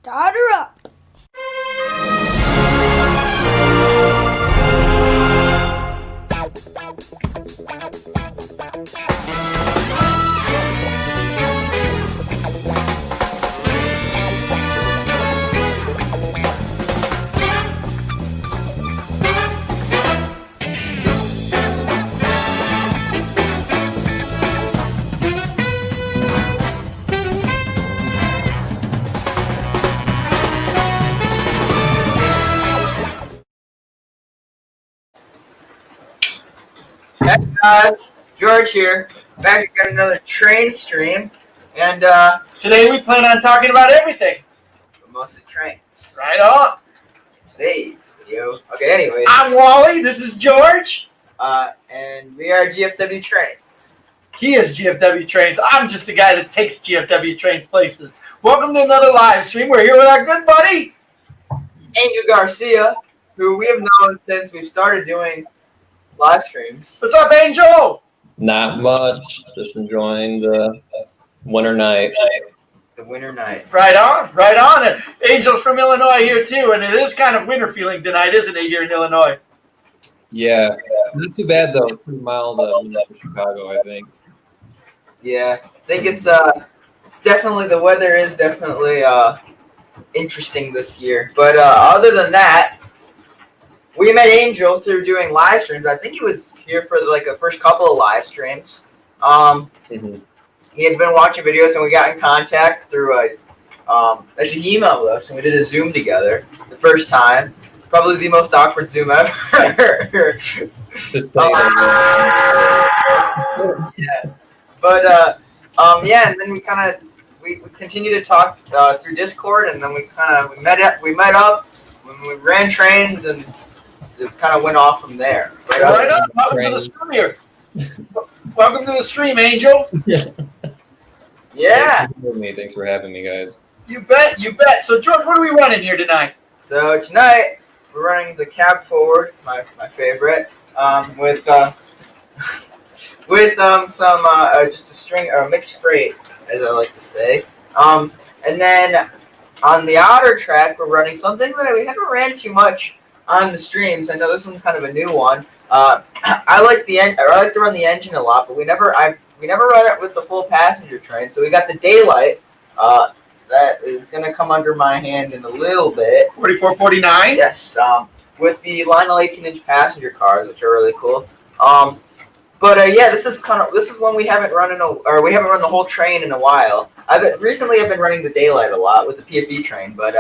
Start her up. Hey guys, George here, back again another train stream, and Today we plan on talking about everything. mostly trains. Right on. Today's video. Okay, anyways, I'm Wally. This is George. and we are GFW Trains. He is GFW Trains. I'm just the guy that takes GFW Trains places. Welcome to another live stream. We're here with our good buddy Angel Garcia, who we have known since we started doing live streams. What's up, Angel? Not much. Just enjoying the winter night. The winter night. Right on, right on. Angel's from Illinois here too, and it is kind of winter feeling tonight, isn't it, here in Illinois? Yeah, not too bad though. Pretty mild for Chicago, I think. Yeah, I think it's definitely, the weather is definitely interesting this year. But other than that, we met Angel through doing live streams. I think he was here for the first couple of live streams. He had been watching videos, and we got in contact through actually he emailed us, and we did a Zoom together the first time. Probably the most awkward Zoom ever. Just Yeah, but yeah, and then we continued to talk through Discord, and then we met up when we ran trains, and it kind of went off from there. Right on. Welcome to the stream here. Welcome to the stream, Angel. Yeah. Thanks for having me, guys. You bet, you bet. So, George, what are we running here tonight? So tonight we're running the cab forward, my favorite, with some just a string mixed freight, as I like to say. And then on the outer track we're running something that we haven't ran too much on the streams. I know this one's kind of a new one. I like to run the engine a lot, but we never run it with the full passenger train. So we got the daylight. That is gonna come under my hand in a little bit. 4449. Yes. With the Lionel 18-inch passenger cars, which are really cool. But yeah, this is one we haven't run we haven't run the whole train in a while. Recently I've been running the daylight a lot with the PFE train, but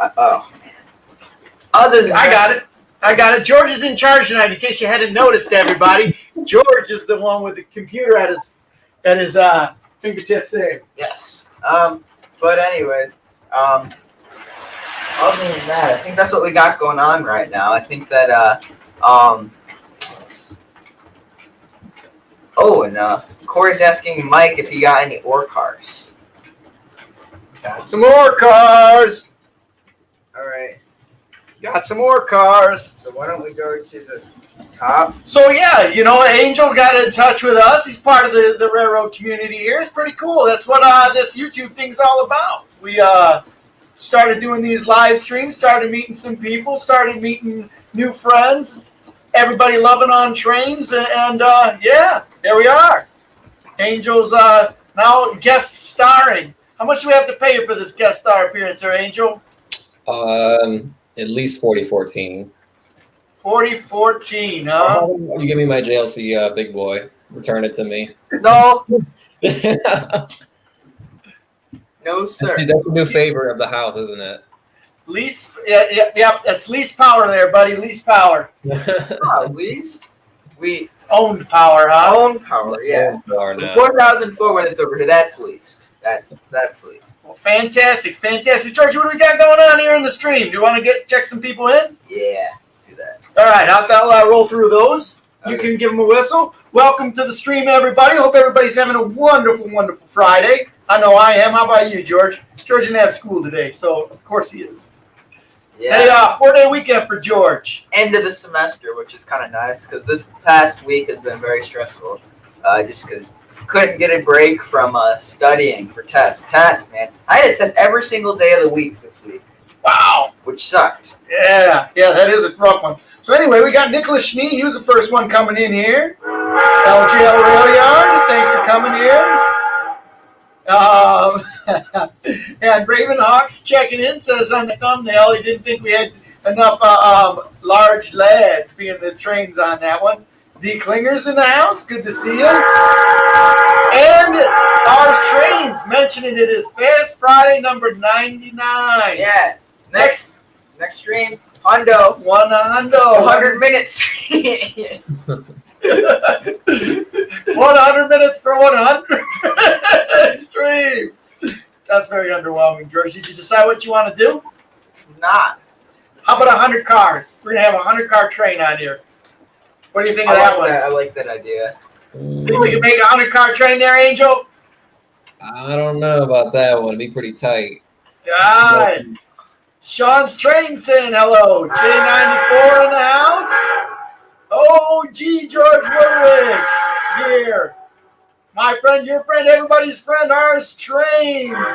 oh man. Other than I got it. George is in charge tonight. In case you hadn't noticed, everybody, George is the one with the computer at his fingertips there. Yes. But anyways, other than that, I think that's what we got going on right now. I think that and Corey's asking Mike if he got any ore cars. Got some more cars. All right. Got some more cars. So why don't we go to the top? So yeah, Angel got in touch with us. He's part of the railroad community here. It's pretty cool. That's what this YouTube thing's all about. We started doing these live streams, started meeting some people, started meeting new friends. Everybody loving on trains, and yeah, there we are. Angel's now guest starring. How much do we have to pay you for this guest star appearance there, Angel? At least 4014. 4014, huh? You give me my JLC big boy. Return it to me. No. No, sir. That's a new favorite of the house, isn't it? Least, yeah, that's least power there, buddy. Least power. Least? We Owned power, huh? own power, yeah. Power now. 4004 when it's over here, that's least. That's least. Well, fantastic. George, what do we got going on here in the stream? Do you want to check some people in? Yeah, let's do that. All right, I'll roll through those. You Okay. can give them a whistle. Welcome to the stream, everybody. Hope everybody's having a wonderful, wonderful Friday. I know I am. How about you, George? George didn't have school today, so of course he is. Yeah. Hey, 4-day weekend for George. End of the semester, which is kind of nice because this past week has been very stressful. Just because couldn't get a break from studying for tests. Test, man. I had a test every single day of the week this week. Wow. Which sucked. Yeah, that is a rough one. So anyway, we got Nicholas Schnee. He was the first one coming in here. LGL Rail Yard, thanks for coming here. And Raven Hawks checking in, says on the thumbnail he didn't think we had enough large lads being the trains on that one. D. Klinger's in the house. Good to see you. And our trains mentioning it is Fast Friday number 99. Yeah. Next stream, Hundo. 100 minutes stream. 100 minutes for 100 streams. That's very underwhelming, George. Did you decide what you want to do? Not. How about 100 cars? We're going to have a 100-car train on here. What do you think of that one? I like that idea. Think we can make a 100-car train there, Angel? I don't know about that one. It'd be pretty tight. God. Sean's Train saying hello. J94 in the house. OG George Woodwick here. My friend, your friend, everybody's friend, ours, Trains.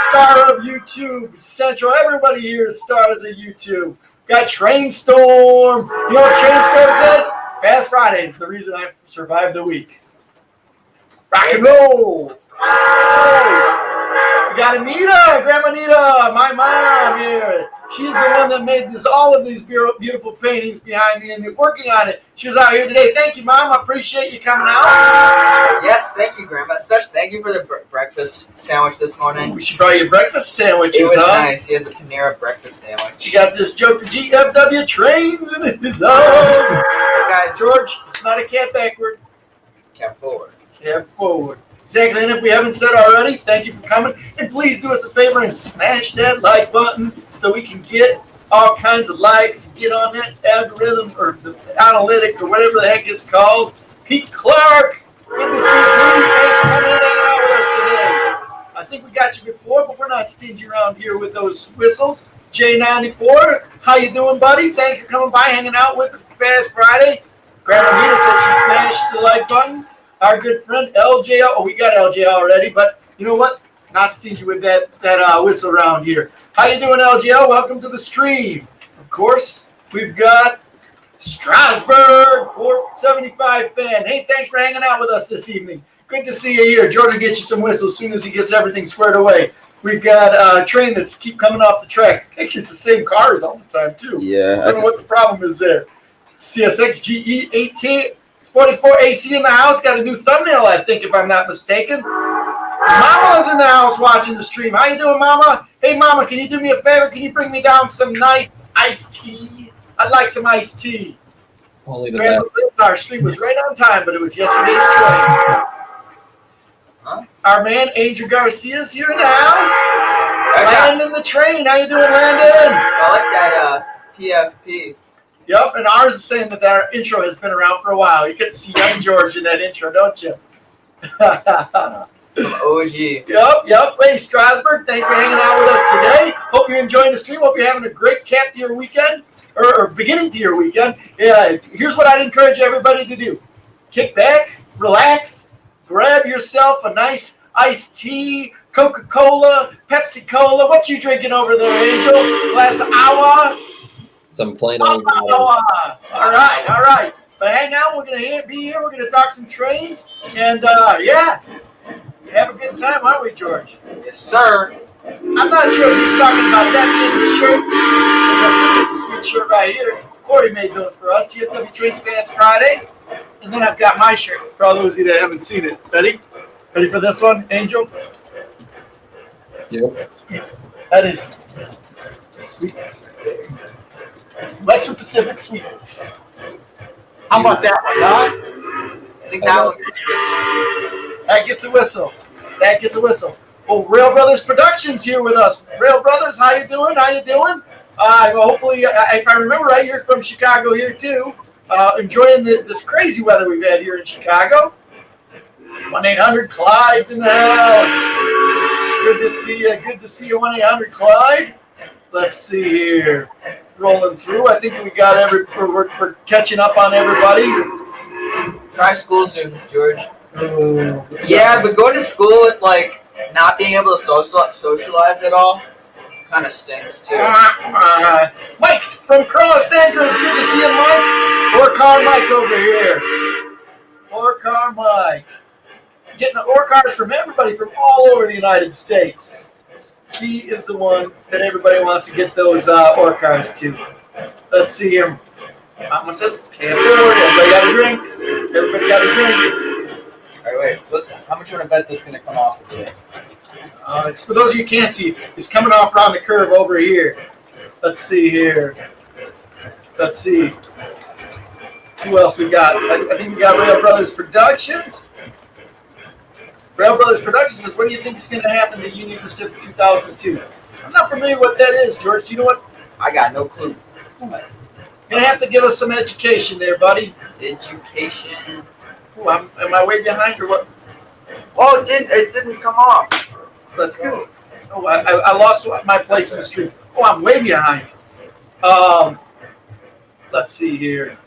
Star of YouTube Central. Everybody here is stars of YouTube. Got Train Storm. You know what Train Storm says? Fast Friday is the reason I survived the week. Rock and roll. We got Anita, Grandma Anita, my mom here. She's the one that made all of these beautiful paintings behind me and working on it. She was out here today. Thank you, Mom. I appreciate you coming out. Yes, thank you, Grandma. Especially thank you for the breakfast sandwich this morning. She brought you breakfast sandwiches. It was nice. He has a Panera breakfast sandwich. She got this Joker GFW Trains in his house. Hey guys, George, it's not a cat backward. Cat forward. Cat forward. Exactly, and if we haven't said already, thank you for coming. And please do us a favor and smash that like button so we can get all kinds of likes and get on that algorithm or the analytic or whatever the heck it's called. Pete Clark, good to see you, Pete. Thanks for coming and hanging out with us today. I think we got you before, but we're not stingy around here with those whistles. J94, how you doing, buddy? Thanks for coming by, hanging out with the Fast Friday. Grandma Nita said she smashed the like button. Our good friend LJ, we got LJ already, but you know what? Not stingy with that whistle around here. How you doing, LGL? Welcome to the stream. Of course, we've got Strasburg, 475 fan. Hey, thanks for hanging out with us this evening. Good to see you here. George will get you some whistles as soon as he gets everything squared away. We've got a train that's keep coming off the track. It's just the same cars all the time, too. Yeah. I don't know what the problem is there. CSX GE 1844 AC in the house. Got a new thumbnail, I think, if I'm not mistaken. Mama's in the house watching the stream. How you doing, Mama? Hey, Mama, can you do me a favor? Can you bring me down some nice iced tea? I'd like some iced tea. Only the best. Our stream was right on time, but it was yesterday's train. Huh? Our man, Angel Garcia's here in the house. Landon the train. How you doing, Landon? I like that PFP. Yep, and ours is saying that our intro has been around for a while. You get to see young George in that intro, don't you? Some OG. Yep. Hey, Strasburg, thanks for hanging out with us today. Hope you're enjoying the stream. Hope you're having a great cap to your weekend, or beginning to your weekend. Yeah, here's what I'd encourage everybody to do. Kick back, relax, grab yourself a nice iced tea, Coca-Cola, Pepsi-Cola. What you drinking over there, Angel? Glass of agua? Some plain old water. All right. But hang out. We're going to be here. We're going to talk some trains. And, yeah, have a good time, aren't we, George? Yes, sir. I'm not sure if he's talking about that being the shirt, because this is a sweet shirt right here. Corey made those for us. GFW Trains Fast Friday. And then I've got my shirt for all those of you that haven't seen it. Ready? Ready for this one, Angel? Yep. That is sweetness. Western Pacific sweetness. How about that one, huh? I think that one. That gets a whistle. Well, Rail Brothers Productions here with us. Rail Brothers, how you doing? Well, hopefully, if I remember right, you're from Chicago here too. Enjoying this crazy weather we've had here in Chicago. 1-800-CLYDE's in the house. Good to see you. 1-800 Clyde. Let's see here. Rolling through. I think we got we're catching up on everybody. Try school zooms, George. Oh, Yeah, but going to school with like not being able to socialize at all kind of stinks too. Mike from Cross Anchors. Good to see you, Mike. Or Mike over here. Or Mike. Getting the cars from everybody from all over the United States. He is the one that everybody wants to get those cars to. Let's see here. Mama says, can't afford it. Everybody got a drink. Everybody got a drink. All right, wait. Listen, how much you want to bet that's going to come off today? It's for those of you who can't see. It's coming off around the curve over here. Let's see here. Let's see. Who else we got? I think we got Rail Brothers Productions. Rail Brothers Productions says, what do you think is going to happen to Union Pacific 2002? I'm not familiar with what that is, George. Do you know what? I got no clue. You're going to have to give us some education there, buddy. Education. Ooh, am I way behind or what? Oh, it didn't come off. Let's go. Oh, I lost my place in the stream. Oh, I'm way behind. Let's see here.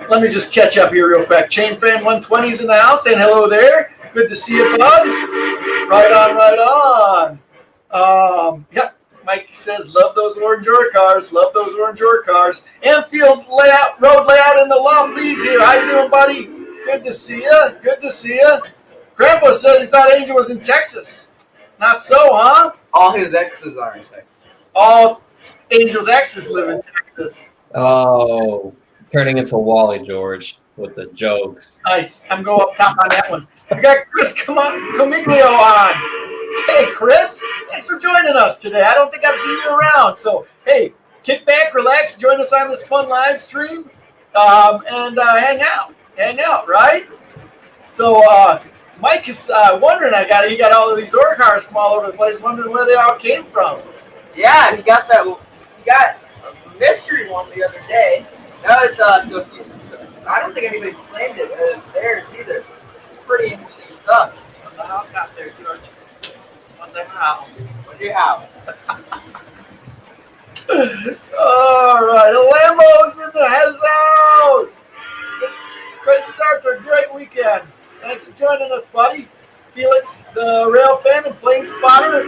Let me just catch up here real quick. Chain Fan 120's in the house, saying hello there. Good to see you, bud. Right on, right on. Yep. Mike says, love those orange ore cars. Love those orange ore cars. Anfield layout, road layout in the Lofties here. How you doing, buddy? Good to see you. Good to see you. Grandpa says he thought Angel was in Texas. Not so, huh? All his exes are in Texas. All Angel's exes live in Texas. Oh, turning into Wally George with the jokes. Nice. I'm going up top on that one. We got Chris Comiglio on. Hey, Chris. Thanks for joining us today. I don't think I've seen you around. So, hey, kick back, relax, join us on this fun live stream, and hang out. Hang out, right? So, Mike is wondering, he got all of these ore cars from all over the place, wondering where they all came from. Yeah, he got a mystery one the other day. No, it's I don't think anybody's claimed it as theirs either. Pretty interesting stuff. What the hell got there, George? What the hell? What do you have? All right, Lambo's in the house. Great start to a great weekend. Thanks for joining us, buddy. Felix, the rail fan and plane spotter,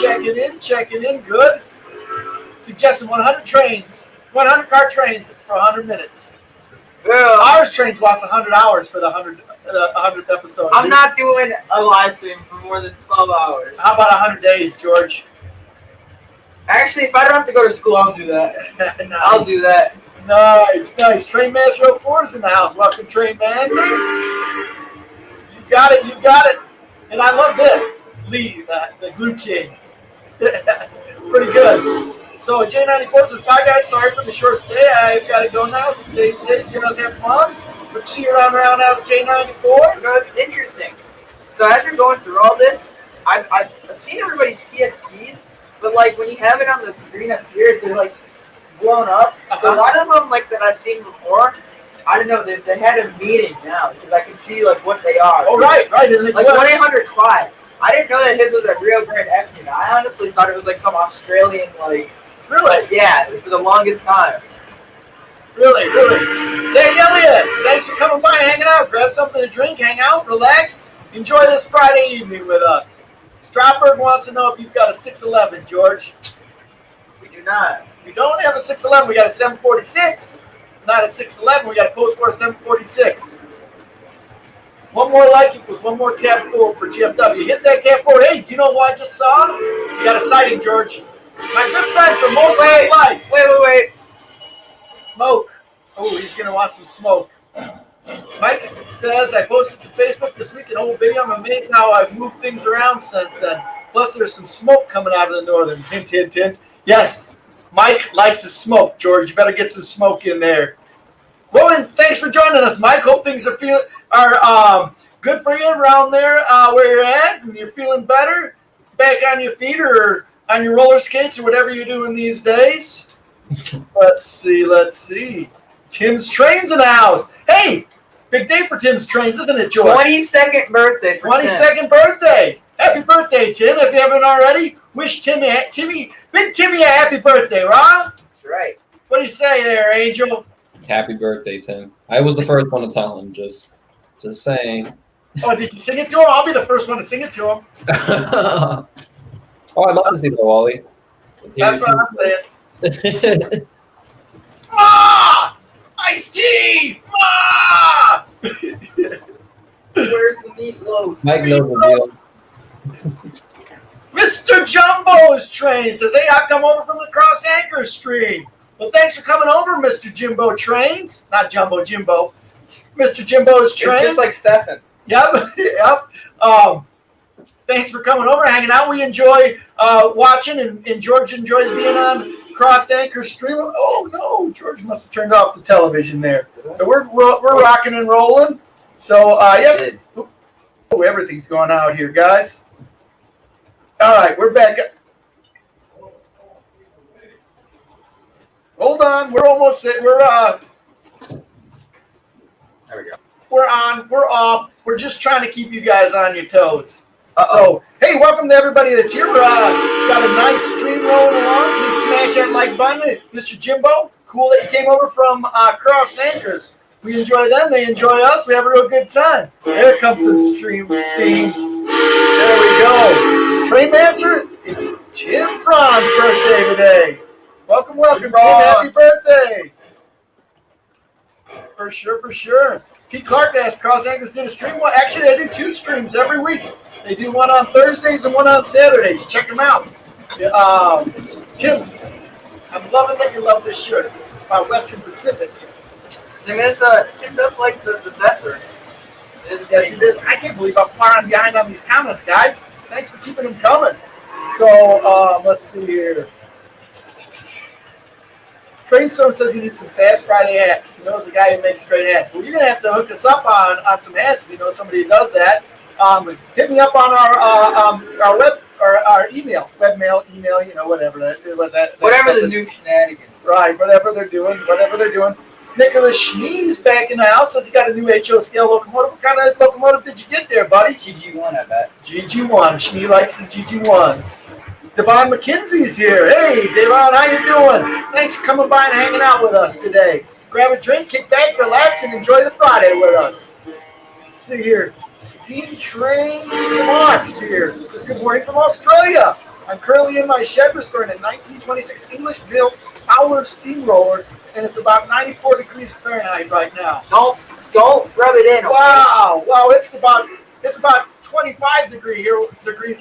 checking in, good. Suggesting 100 car trains for 100 minutes. Well, Ours trains wants 100 hours for the 100th episode. I'm not doing a live stream for more than 12 hours. How about 100 days, George? Actually, if I don't have to go to school, I'll do that. Nice. I'll do that. Nice. Train Master 04 is in the house. Welcome, Train Master. You got it. And I love this. Lee, the Glue King. Pretty good. So J94 says, bye guys, sorry for the short stay. I've got to go now. Stay safe. You guys have fun. We'll see you around Roundhouse J94. No, it's interesting. So as you're going through all this, I've seen everybody's PFPs, but like when you have it on the screen up here, they're like blown up. So a lot of them like that I've seen before, I don't know, they had a meeting now because I can see like what they are. Oh right. Like 1-800-CLIVE. I didn't know that his was a Rio Grande F unit. I honestly thought it was like some Australian like. Really? Yeah, for the longest time. Really. Zach Elliott, thanks for coming by and hanging out. Grab something to drink, hang out, relax. Enjoy this Friday evening with us. Strouberg wants to know if you've got a 611, George. We do not. We don't have a 611. We got a 746. Not a 611. We got a post-war 746. One more like equals one more cab forward for GFW. Hit that cab forward. Hey, do you know what I just saw? You got a sighting, George. My good friend for most of his life. Wait. Smoke. Oh, he's going to want some smoke. Mike says, I posted to Facebook this week an old video. I'm amazed how I've moved things around since then. Plus, there's some smoke coming out of the northern. Hint, hint, hint. Yes, Mike likes his smoke, George. You better get some smoke in there. Well, thanks for joining us, Mike. Hope things are good for you around there where you're at, and you're feeling better, back on your feet or on your roller skates or whatever you're doing these days. Let's see. Tim's Trains in the house. Hey, big day for Tim's Trains, isn't it, George? 22nd birthday for 22nd birthday. Happy birthday, Tim. If you haven't already, wish Big Timmy a happy birthday, Ron. That's right. What do you say there, Angel? Happy birthday, Tim. I was the first one to tell him. Just saying. Oh, did you sing it to him? I'll be the first one to sing it to him. Oh, I'd love to see the Wally. That's what I'm saying. Ma! Iced tea! Ma! Where's the meatloaf? Mike knows the deal. Mr. Jumbo's train says, hey, I've come over from the Cross Anchor stream. Well, thanks for coming over, Mr. Jimbo Trains. Not Jumbo, Jimbo. Mr. Jimbo's Trains. It's just like Stefan. Yep, yep. Thanks for coming over, hanging out. We enjoy watching, and George enjoys being on Cross Anchor stream. Oh, no, George must have turned off the television there. So we're rocking and rolling. So, yep. Oh, everything's going out here, guys. All right, we're back. Hold on, we're almost there. There we go. We're on, we're off. We're just trying to keep you guys on your toes. Uh-oh. So, hey, welcome to everybody that's here. Got a nice stream rolling along. Please smash that like button. Mr. Jimbo, cool that you came over from Cross Anchors. We enjoy them. They enjoy us. We have a real good time. There comes some stream steam. There we go. Train Master, it's Tim Fran's birthday today. Welcome, Tim. Happy birthday. For sure, for sure. Pete Clark asked, Cross Anchors did a stream. Well, actually, they do 2 streams every week. They do one on Thursdays and one on Saturdays. Check them out. Tim's, I'm loving that you love this shirt. It's by Western Pacific. Tim does like the Zephyr. Yes, he does. I can't believe how far I'm behind on these comments, guys. Thanks for keeping them coming. So, let's see here. Trainstorm says he needs some Fast Friday hats. He knows the guy who makes great hats. Well, you're going to have to hook us up on some hats if you know somebody who does that. Hit me up on our web or our email, webmail, email, whatever whatever the new shenanigans. Right, whatever they're doing. Nicholas Schnee's back in the house. Says he got a new HO scale locomotive. What kind of locomotive did you get there, buddy? GG1, I bet. GG1. Schnee likes the GG1s. Devon McKenzie's here. Hey, Devon, how you doing? Thanks for coming by and hanging out with us today. Grab a drink, kick back, relax, and enjoy the Friday with us. Let's see here. Steam Train Marks here. It says, good morning from Australia. I'm currently in my shed restoring a 1926 English-built Howler steamroller, and it's about 94 degrees Fahrenheit right now. Don't rub it in. Okay? Wow, it's about 25 degrees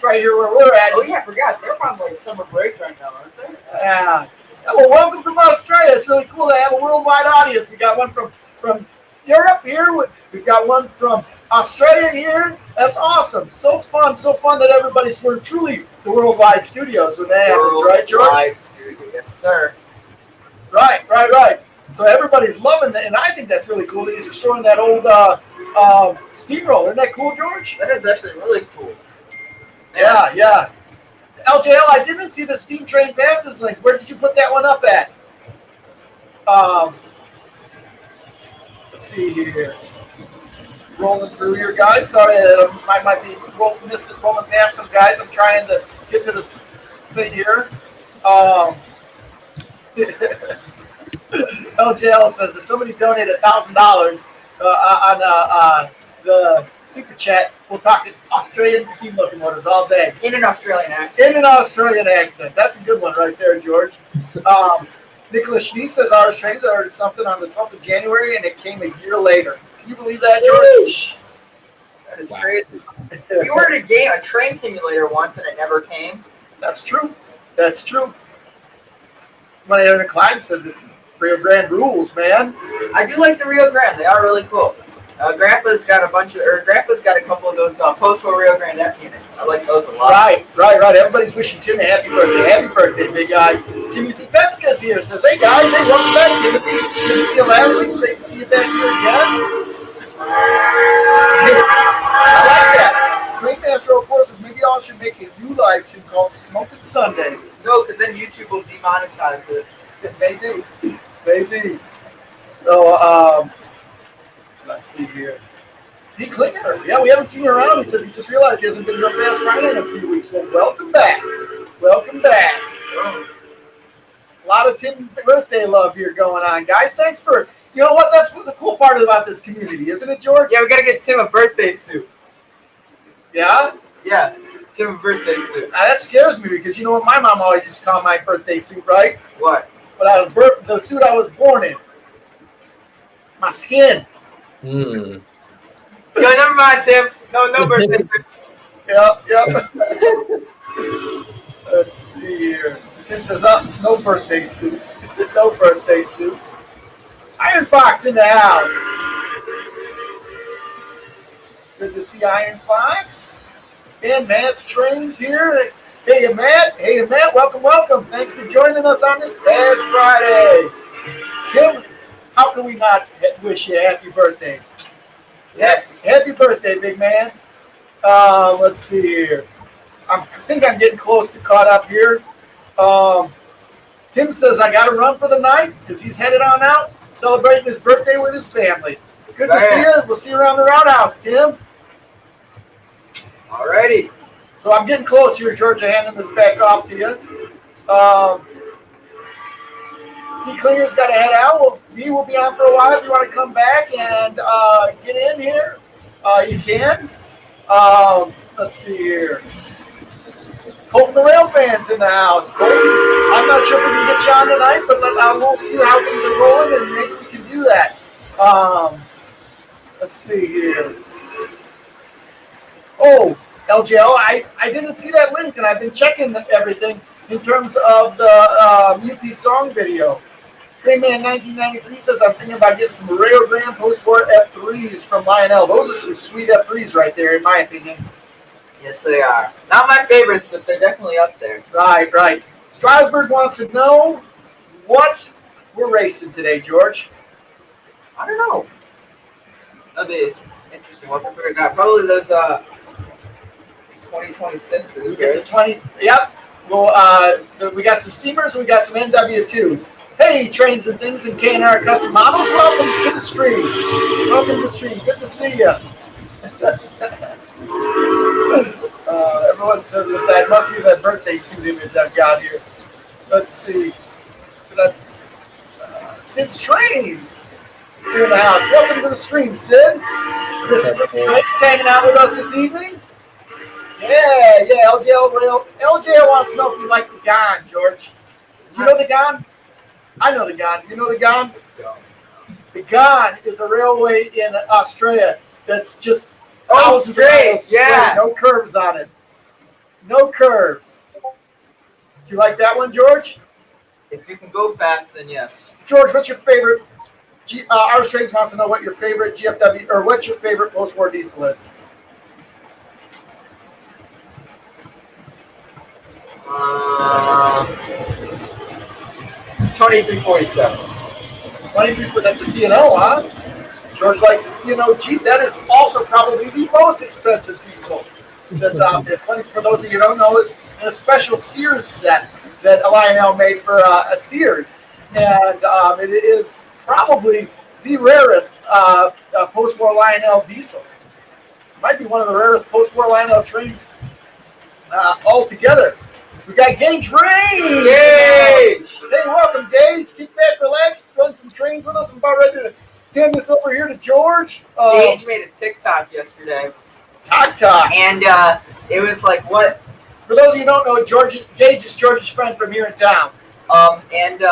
right here where we're at. Oh yeah, I forgot. They're on like summer break right now, aren't they? Yeah. Well, welcome from Australia. It's really cool to have a worldwide audience. We got one from Europe here. We've got one from Australia here. That's awesome. So fun that we're truly the worldwide studios when that happens, right, George? Worldwide studio, yes, sir. Right. So everybody's loving it, and I think that's really cool that he's restoring that old steamroller. Isn't that cool, George? That is actually really cool. Yeah. LJL, I didn't see the Steam Train Passes link. Where did you put that one up at? Let's see here. Rolling through here, guys. Sorry, I might be rolling past some guys. I'm trying to get to the thing here. LJL says if somebody donated $1,000 on the super chat, we'll talk Australian steam locomotives all day. In an Australian accent. That's a good one right there, George. Nicholas Schnee says our trains ordered something on the 12th of January, and it came a year later. Can you believe that, George? That is crazy. We ordered a train simulator once, and it never came. That's true. Money Clyde says it. Rio Grande rules, man. I do like the Rio Grande. They are really cool. Grandpa's got a couple of those post-war Rio Grande F units. I like those a lot. Right. Everybody's wishing Tim a happy birthday. Happy birthday, big guy. Timothy Betska's here. Says, hey guys, welcome back, Timothy. Good to see you last week. Great to see you back here again. I like that. Train Master 04 says maybe y'all should make a new live stream called Smoking Sunday. No, because then YouTube will demonetize it. Maybe. So, let's see here. D. Klinger. Yeah, we haven't seen her around. He says he just realized he hasn't been to a Fast Friday in a few weeks. Well, welcome back. A lot of Tim birthday love here going on, guys. Thanks for, you know what? That's the cool part about this community, isn't it, George? Yeah, we got to get Tim a birthday suit. Yeah? Yeah, Tim's birthday suit. That scares me because you know what my mom always used to call my birthday suit, right? What? The suit I was born in. My skin. Hmm. Yo, never mind, Tim. No birthday suits. Yep. Let's see here. Tim says, no birthday suit. No birthday suit. Iron Fox in the house. Good to see Iron Fox. And Matt's Trains here. Hey, Matt. Welcome. Thanks for joining us on this past Friday. Tim, how can we not wish you a happy birthday? Yes. Happy birthday, big man. Let's see here. I think I'm getting close to caught up here. Tim says I got to run for the night because he's headed on out celebrating his birthday with his family. Good to see you. We'll see you around the roundhouse, Tim. Alrighty. So I'm getting close here, Georgia, handing this back off to you. Key Clinger's got to head out. We will be on for a while. If you want to come back and get in here, you can. Let's see here. Colton the Rail fans in the house. Colton, I'm not sure if we can get you on tonight, but we'll see how things are rolling and maybe we can do that. Let's see here. Oh, LJL, I didn't see that link, and I've been checking everything in terms of the UP song video. Trainman 1993 says, I'm thinking about getting some Rayogram post-war F3s from Lionel. Those are some sweet F3s right there, in my opinion. Yes, they are. Not my favorites, but they're definitely up there. Right. Strasburg wants to know what we're racing today, George. I don't know. That'd be interesting. We'll have to figure it out. Probably those 2026. We get the 20. Yep. Well, we got some steamers. We got some NW2s. Hey, Trains and Things and K&R Custom Models. Welcome to the stream. Good to see you. Everyone says that must be that birthday suit image I've got here. Let's see. Sid's Trains here in the house. Welcome to the stream, Sid. Christopher Trains hanging out with us this evening. Yeah. LJL wants to know if you like the Gone, George. You know the Gone? I know the Gone. You know the Gone? The Gone is a railway in Australia that's just straight. Yeah. No curves on it. No curves. Do you like that one, George? If you can go fast, then yes. George, what's your favorite? Our Trains wants to know what your favorite GFW or what your favorite post-war diesel is. 2347. 23, that's a CNO, huh? George likes a CNO Jeep. That is also probably the most expensive diesel that's out there. For those of you who don't know, it's in a special Sears set that Lionel made for a Sears. And it is probably the rarest post-war Lionel diesel. It might be one of the rarest post-war Lionel trains altogether. We got Gage Rain! Gage! Hey, welcome, Gage. Kick back, relax, run some trains with us. I'm about ready to hand this over here to George. Gage made a TikTok yesterday. TikTok. And it was like, what? For those of you who don't know, Gage is George's friend from here in town. And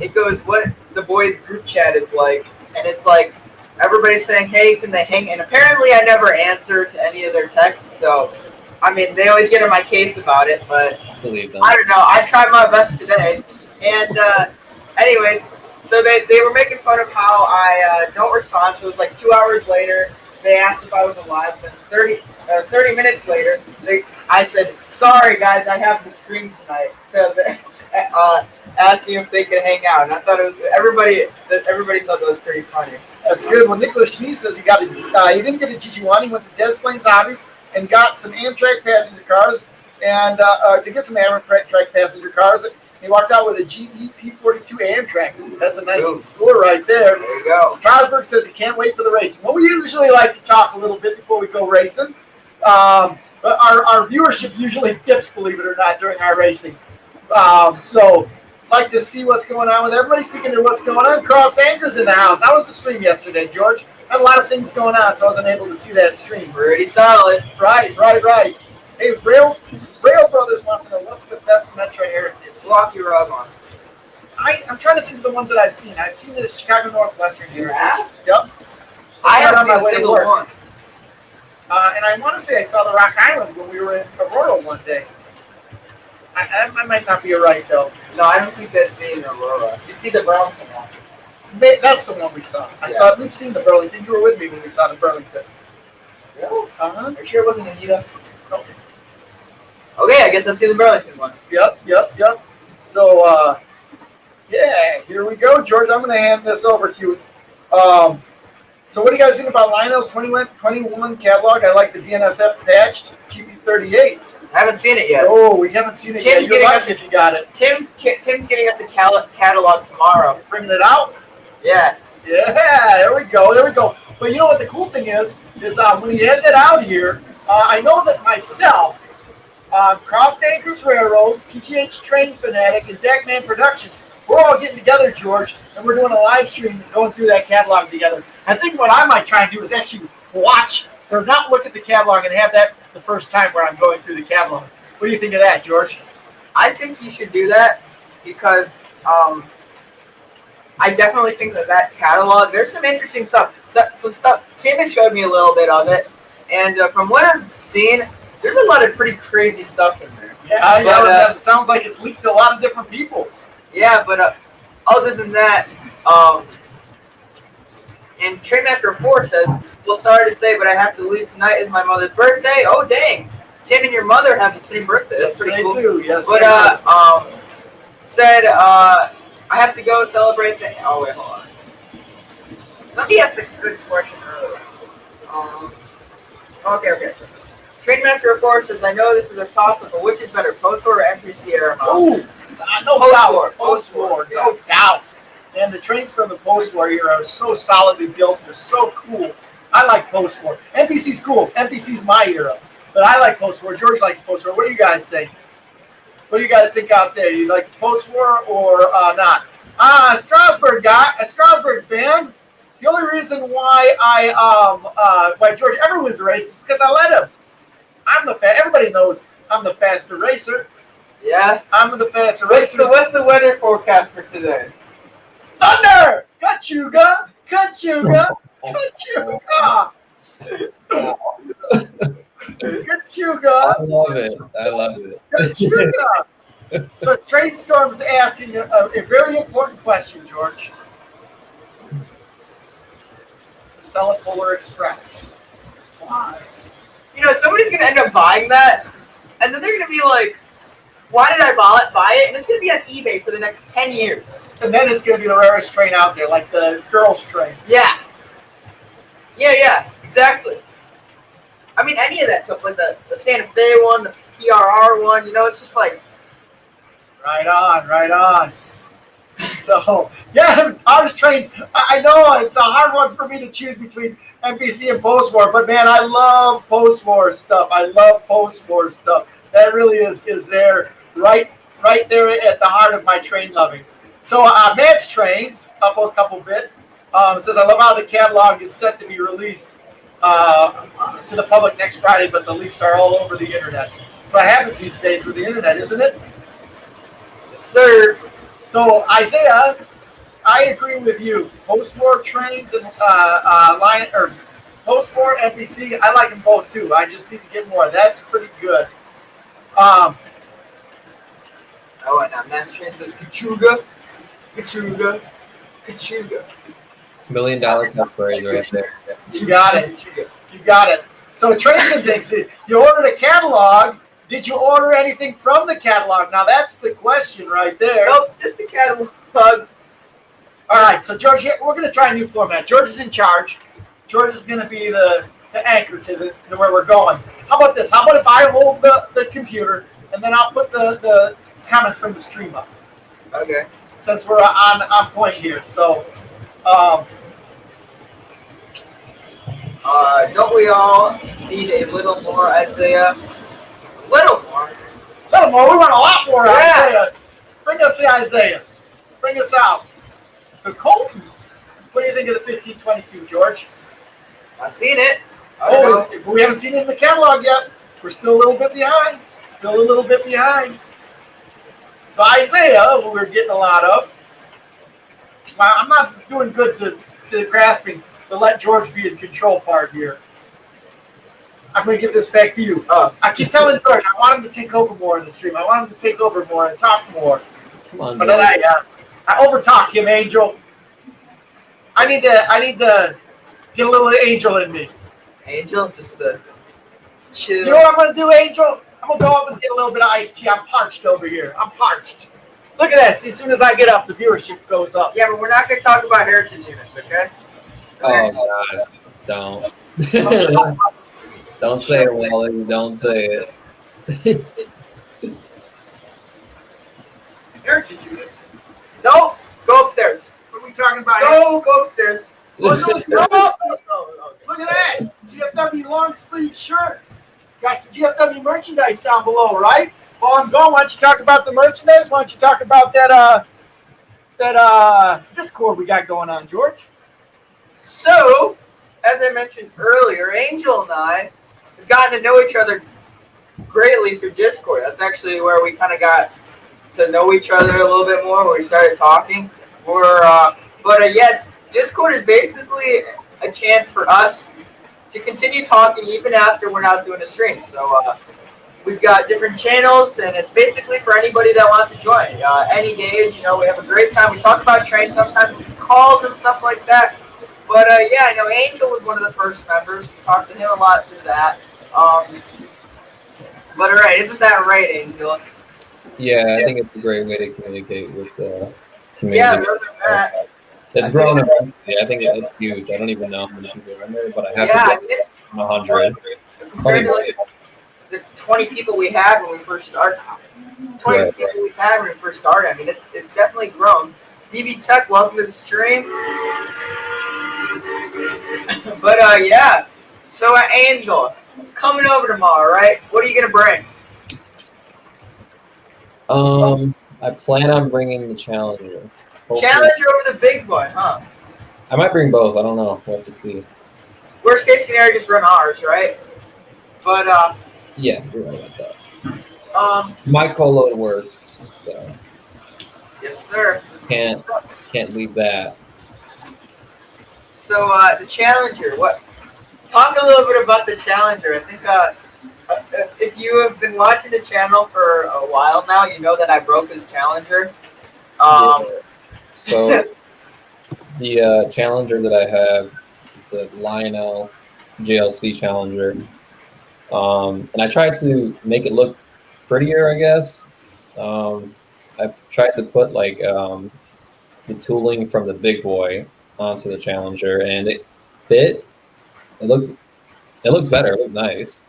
it goes, what the boys' group chat is like. And it's like, everybody's saying, hey, can they hang? And apparently I never answer to any of their texts, so... I mean, they always get in my case about it, but Believe them. I don't know. I tried my best today. And anyways, so they were making fun of how I don't respond. So it was like 2 hours later, they asked if I was alive. Then 30 minutes later, I said, sorry, guys, I have the stream tonight. So asking if they could hang out. And I thought everybody thought that was pretty funny. That's good. Well, Nicholas Schnee says he didn't get a GG1. He went to Des Plaines Hobbies and got some Amtrak passenger cars, and to get some Amtrak passenger cars, he walked out with a GE P42 Amtrak. That's a nice score right there. There you go. Strasburg says he can't wait for the racing. Well, we usually like to talk a little bit before we go racing. But our viewership usually dips, believe it or not, during our racing. So like to see what's going on with everybody. Speaking of what's going on, Cross Anchor's in the house. How was the stream yesterday, George? Had a lot of things going on, so I wasn't able to see that stream. Pretty solid. Right. Hey, Rail Brothers wants to know what's the best Metro heritage. Blocky Rogon. I'm trying to think of the ones that I've seen. I've seen the Chicago Northwestern heritage. Yeah? Yep. I haven't on seen my a way to single work. one. And I want to say I saw the Rock Island when we were in Aurora one day. I might not be right, though. No, I don't think that'd be in Aurora. You'd see the Burlington one. That's the one we saw. Yeah. We've seen the Burlington. You were with me when we saw the Burlington. Really? Uh-huh. Are you sure it wasn't Anita? Nope. Okay, I guess I've seen the Burlington one. Yep. So, yeah, here we go, George. I'm going to hand this over to you. So what do you guys think about Lionel's 21 catalog? I like the BNSF patched GB38s. I haven't seen it yet. Oh, we haven't seen it Tim's yet. You're getting lucky us if you got it. Tim's getting us a catalog tomorrow. He's bringing it out. Yeah. Yeah, there we go. But you know what the cool thing is when he has it out here, I know that myself, Cross Anchors Railroad, TGH Train Fanatic, and Deckman Productions, we're all getting together, George, and we're doing a live stream going through that catalog together. I think what I might try and do is actually watch or not look at the catalog and have that the first time where I'm going through the catalog. What do you think of that, George? I think you should do that because I definitely think that catalog, there's some interesting stuff. Some stuff, Tim has showed me a little bit of it, and from what I've seen, there's a lot of pretty crazy stuff in there. Yeah, it sounds like it's leaked to a lot of different people. Yeah, but other than that, and Trainmaster 4 says, well, sorry to say, but I have to leave tonight. It's my mother's birthday. Oh, dang. Tim and your mother have the same birthday. That's Yes, pretty they cool. do. Yes, But, said, I have to go celebrate the... Oh, wait, hold on. Somebody asked a good question earlier. Okay. Trainmaster 4 says, I know this is a toss-up, but which is better, post-war or NPC era? Ooh, no doubt. Post-war, yeah. no doubt. And the trains from the post-war era are so solidly built. They're so cool. I like post-war. NPC's cool. NPC's my era. But I like post-war. George likes post-war. What do you guys think? What do you guys think out there? You like post-war or not? Strasbourg fan. The only reason why why George ever wins a race is because I let him. Everybody knows I'm the faster racer. Yeah? I'm the faster racer. What's the weather forecast for today? Thunder! Kachuga! Kachuga! Kachuga! Kachuga! I love it. Kachuga! So Tradestorm's asking a very important question, George. Sell a Polar Express. Why? You know, somebody's going to end up buying that, and then they're going to be like, why did I buy it? And it's going to be on eBay for the next 10 years. And then it's going to be the rarest train out there, like the girls' train. Yeah, exactly. I mean, any of that stuff, like the Santa Fe one, the PRR one, you know, it's just like... Right on. So, yeah, ours trains, I know it's a hard one for me to choose between NPC and post-war, but man, I love post-war stuff. That really is there, right there at the heart of my train loving. So, Matt's Trains, up a couple bit, says, I love how the catalog is set to be released to the public next Friday, but the leaks are all over the internet. That's what happens these days with the internet, isn't it? Yes, sir. So, Isaiah, I agree with you. Post-war trains and post-war NPC, I like them both too. I just need to get more. That's pretty good. Oh, and now Master Train says Kachuga. $1 million catchphrase right there. You got it. So, trains and things. You ordered a catalog. Did you order anything from the catalog? Now, that's the question right there. Nope, just the catalog. All right, so George, we're going to try a new format. George is in charge. George is going to be the anchor to where we're going. How about this? How about if I hold the computer, and then I'll put the comments from the stream up. Okay. Since we're on point here. So, don't we all need a little more, Isaiah? A little more. We want a lot more, Yeah. Isaiah. Bring us the Isaiah. Bring us out. So Colton, what do you think of the 1522, George? I've seen it. I don't know. We haven't seen it in the catalog yet. We're still a little bit behind. So Isaiah, who we're getting a lot of. I'm not doing good to grasping to let George be in control part here. I'm going to give this back to you. I keep telling George I want him to take over more in the stream. I want him to take over more and talk more. Come on, But then I overtalk him, Angel. I need to get a little Angel in me. Angel, just the chill. You know what I'm going to do, Angel? I'm going to go up and get a little bit of iced tea. I'm parched over here. I'm parched. Look at this. As soon as I get up, the viewership goes up. Yeah, but we're not going to talk about heritage units, okay? Oh, God. Don't. Don't say it, Wally. Don't say it. Heritage units. No, go upstairs. What are we talking about? Go upstairs. Look at that. GFW long sleeve shirt. Got some GFW merchandise down below, right? While I'm going, why don't you talk about the merchandise? Why don't you talk about that Discord we got going on, George? So, as I mentioned earlier, Angel and I have gotten to know each other greatly through Discord. That's actually where we kind of got to know each other a little bit more, where we started talking. Discord is basically a chance for us to continue talking even after we're not doing a stream. So we've got different channels, and it's basically for anybody that wants to join. Any age, we have a great time. We talk about trains sometimes, we calls and stuff like that. But I know Angel was one of the first members. We talked to him a lot through that. But all right, isn't that right, Angel? Yeah, I think it's a great way to communicate with the community. Yeah, other than that, it's grown immensely. I think it's huge. I don't even know how many people are in there, but I have to get 100. Compared to like the 20 people we had when we first started. 20 people we had when we first started. I mean, it's definitely grown. DB Tech, welcome to the stream. But so Angel, coming over tomorrow, right? What are you gonna bring? I plan on bringing the Challenger. Hopefully. Challenger over the big one, huh? I might bring both. I don't know. We'll have to see. Worst case scenario, just run ours, right? But yeah, you're right about that. My co-load works, so yes, sir. Can't leave that. So the Challenger, talk a little bit about the Challenger. I think if you have been watching the channel for a while now, you know that I broke his Challenger. So the Challenger that I have, it's a Lionel JLC Challenger, and I tried to make it look prettier, I guess. I tried to put like the tooling from the big boy onto the Challenger, and it fit. It looked better. It looked nice,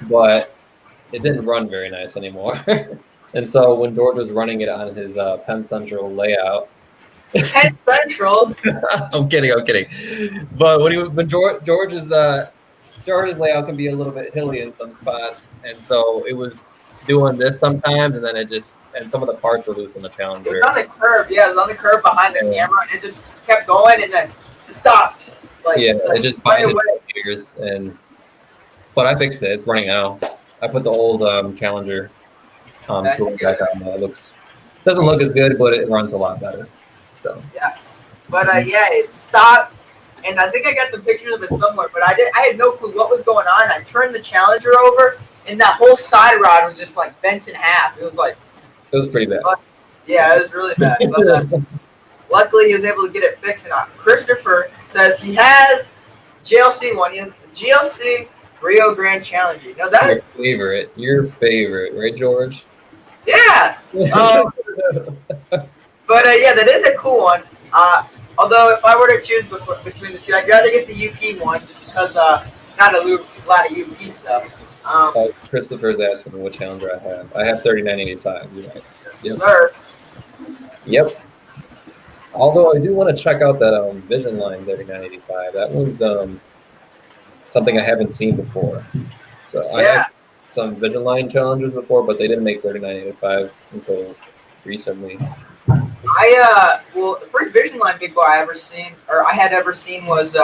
but it didn't run very nice anymore. And so when George was running it on his Penn Central layout, Penn Central. I'm kidding. But when George's layout can be a little bit hilly in some spots, and so it was doing this sometimes, and then and some of the parts were loose on the Challenger. It was on the curve, yeah. It was on the curve behind the camera, and it just kept going, and then stopped. It just binded the gears, but I fixed it. It's running now. I put the old Challenger tooling back on. It doesn't look as good, but it runs a lot better. So yes, but it stopped, and I think I got some pictures of it somewhere. But I had no clue what was going on. I turned the Challenger over, and that whole side rod was just like bent in half. It was pretty bad. Yeah, it was really bad. But luckily, he was able to get it fixed. And Christopher says he has GLC one. He has the GLC Rio Grande Challenger. You know that? Your favorite, right, George? Yeah. But that is a cool one. Although if I were to choose between the two, I'd rather get the UP one just because not a lot of UP stuff. Christopher's asking what Challenger I have. I have 3985. You're right. Yes, sir. Yep. Although I do want to check out that Vision Line 3985. That one's something I haven't seen before. So I had some Vision Line Challengers before, but they didn't make 3985 until recently. Well, the first Vision Line big boy I had ever seen was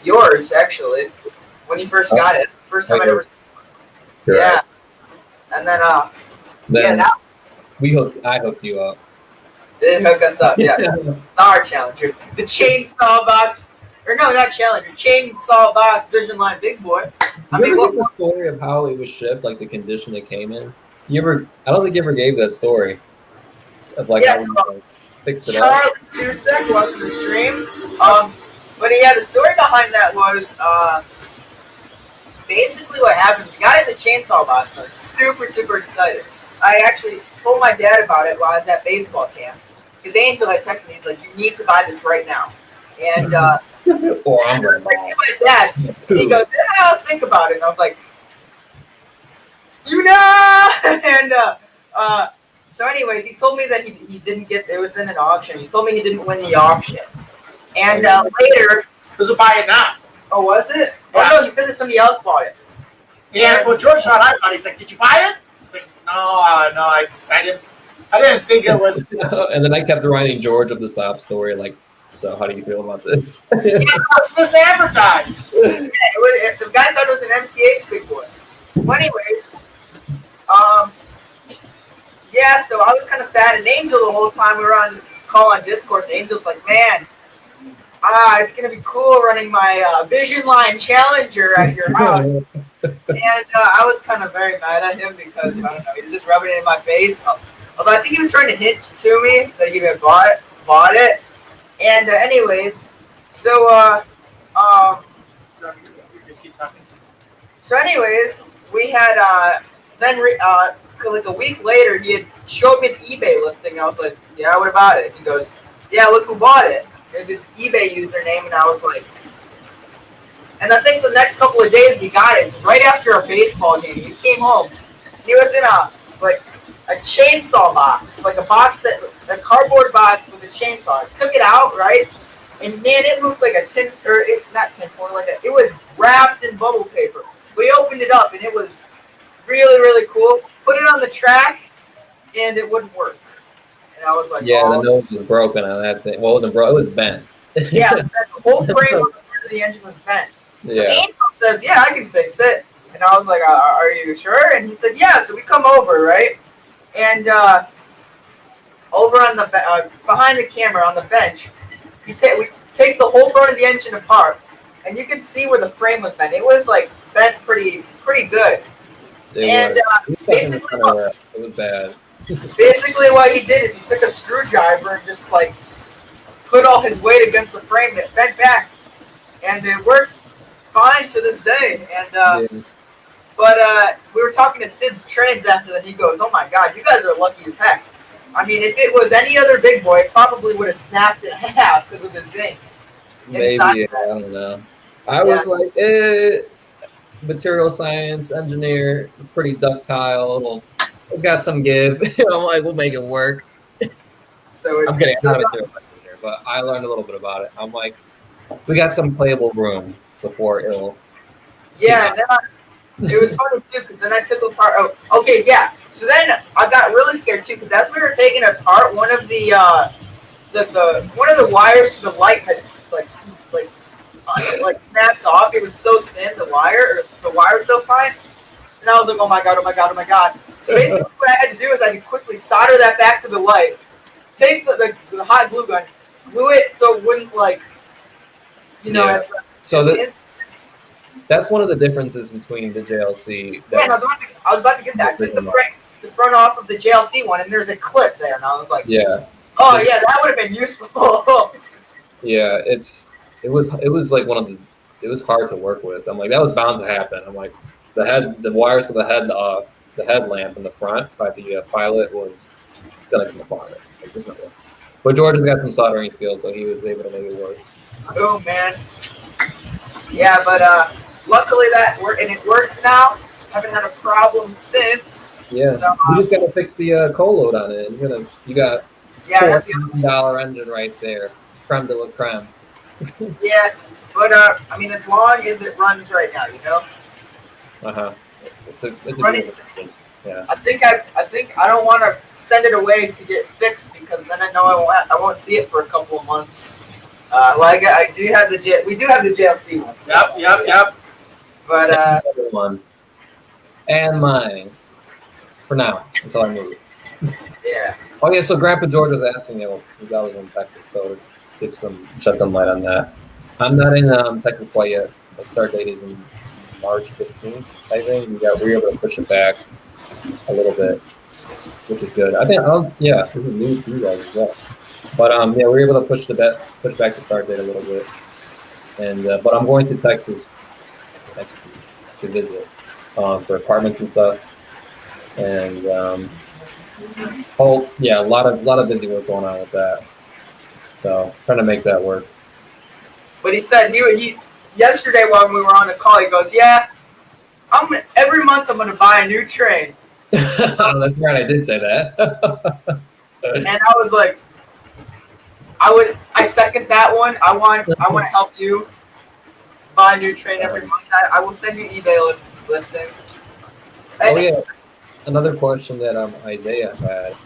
yours actually, when you first got it. First time I'd ever. Yeah, and then Then that I hooked you up. did hook us up. Yes, our Challenger, the chainsaw box, or no, not Challenger, chainsaw box Vision Line big boy. I mean, what the story of how it was shipped, like the condition it came in? I don't think you ever gave that story of like how you fixed it up. Charlie Tusek, welcome to the stream. But yeah, the story behind that was basically what happened. We got it in the chainsaw box, and I was super, super excited. I actually told my dad about it while I was at baseball camp. Because Angel had texted me, he's like, you need to buy this right now. And I'm like, my dad, and he goes, yeah, I'll think about it. And I was like, and so anyways, he told me that he didn't get, it was in an auction. He told me he didn't win the auction. And later, who's buy it now? Oh, was it? Yeah. Oh no, he said that somebody else bought it. Yeah, well, George thought I bought it. He's like, did you buy it? He's like, no, I didn't think it was. And then I kept reminding George of the sob story, like, so how do you feel about this? Yeah, it's misadvertised. Yeah, the guy thought it was an MTH big boy. Well, anyways, yeah, so I was kind of sad, and Angel the whole time we were on call on Discord, and Angel's like, man, it's gonna be cool running my Vision Line Challenger at your house. And I was kind of very mad at him because I don't know, he's just rubbing it in my face. Although I think he was trying to hint to me that he had bought it. And anyways, so just keep talking. So anyways, we had then like a week later, he had showed me the eBay listing. I was like, yeah, what about it? He goes, yeah, look who bought it. There's his eBay username, and I was like, and I think the next couple of days we got it. So right after a baseball game, he came home. And he was in a chainsaw box, like a cardboard box with a chainsaw. I took it out, right? And man, it looked like it was wrapped in bubble paper. We opened it up, and it was really, really cool. Put it on the track, and it wouldn't work. And I was like, yeah, the nose was broken on that thing. Well, it wasn't broken, it was bent. Yeah, the whole frame on the front of the engine was bent. So Angel says, yeah, I can fix it. And I was like, are you sure? And he said, yeah. So we come over, right? And over on the behind the camera on the bench, we take the whole front of the engine apart, and you can see where the frame was bent. It was like bent pretty good. Basically, it was bad. Basically, what he did is he took a screwdriver and just like put all his weight against the frame that bent back, and it works fine to this day. And but we were talking to Sid's Trades after that. He goes, "Oh my God, you guys are lucky as heck. I mean, if it was any other big boy, it probably would have snapped in half because of the zinc." Maybe, I don't know. I was like, material science engineer. It's pretty ductile. It's got some give. I'm like, we'll make it work. So I'm kidding. I'm not a material engineer, but I learned a little bit about it. I'm like, we got some playable room before it'll. Yeah, it was funny too because then I took apart. Oh, okay, yeah. So then I got really scared too because as we were taking it apart, one of the wires for the light had like snapped off. It was so thin, the wire was so fine. And I was like, oh my God. So basically what I had to do is I had to quickly solder that back to the light, take the hot glue gun, glue it so it wouldn't that's one of the differences between the JLC. I was about to get that. I took the front off of the JLC one, and there's a clip there, and I was like, oh yeah, that would have been useful. Yeah, it was like it was hard to work with. I'm like, that was bound to happen. I'm like, the wires to the headlamp in the front by the pilot was gonna come apart. Like, there's no way. But George has got some soldering skills, so he was able to make it work. Oh man. Yeah, but luckily it works now. Haven't had a problem since. Yeah, so, you just gotta fix the coal load on it. You got $4,000 engine right there, creme de la creme. Yeah, but I mean, as long as it runs right now, It's running. Yeah. I think I don't want to send it away to get fixed because then I know I won't see it for a couple of months. I do have we do have the JLC one. So. Yep. But Another one. And mine. For now, until I move. yeah. Oh yeah, so Grandpa George was asking me, he's always in Texas, so shed some light on that. I'm not in Texas quite yet. My start date is in March 15th, I think. We were able to push it back a little bit, which is good. I think, this is news to you guys as well. But we were able to push back the start date a little bit. And but I'm going to Texas next week to visit for apartments and stuff. And a lot of busy work going on with that. So trying to make that work. But he said he yesterday when we were on the call, he goes, "Yeah, every month I'm going to buy a new train." That's right, I did say that. And I was like, I second that one. I want to help you buy a new train every month. I will send you eBay listings. Oh yeah, another question that Isaiah had.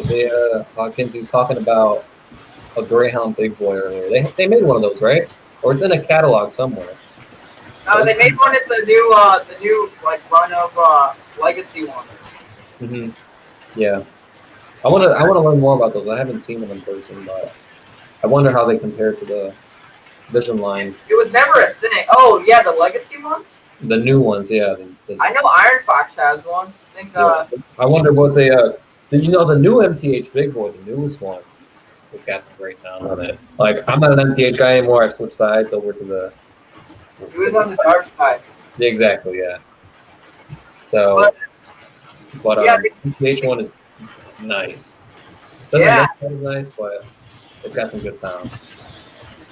Isaiah Hawkins, he was talking about a Greyhound Big Boy earlier. They made one of those, right? Or it's in a catalog somewhere. No, they made one at the new like run of legacy ones. Mm-hmm. Yeah, I want to learn more about those. I haven't seen them in person, but I wonder how they compare to the Vision line. It was never a thing. Oh yeah, the legacy ones. The new ones, yeah. I know Iron Fox has one. I think. I wonder what they. The new MTH Big Boy, the newest one. It's got some great sound on it. Like, I'm not an MTH guy anymore. I've switched sides over to the. It was on the dark side. Yeah, exactly, yeah. So, but the MTH one is nice. Doesn't look that nice, but it's got some good sound.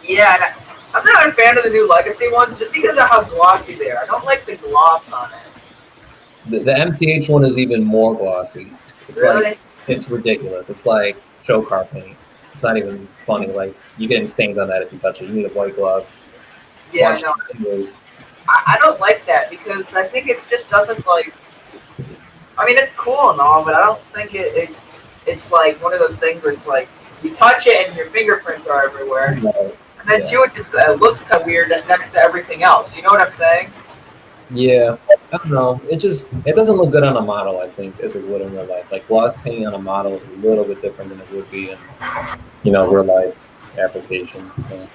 Yeah, I'm not a fan of the new legacy ones just because of how glossy they are. I don't like the gloss on it. The MTH one is even more glossy. It's really? It's ridiculous. It's like show car paint. It's not even funny. Like, you're getting stains on that if you touch it. You need a white glove. Yeah, no. I don't like that because I think it just doesn't like. I mean, it's cool and all, but I don't think it's like one of those things where it's like you touch it and your fingerprints are everywhere. Right. And then too, it looks kind of weird next to everything else. You know what I'm saying? Yeah, I don't know. It doesn't look good on a model, I think, as it would in real life. Like, gloss paint on a model is a little bit different than it would be in, real life application. So.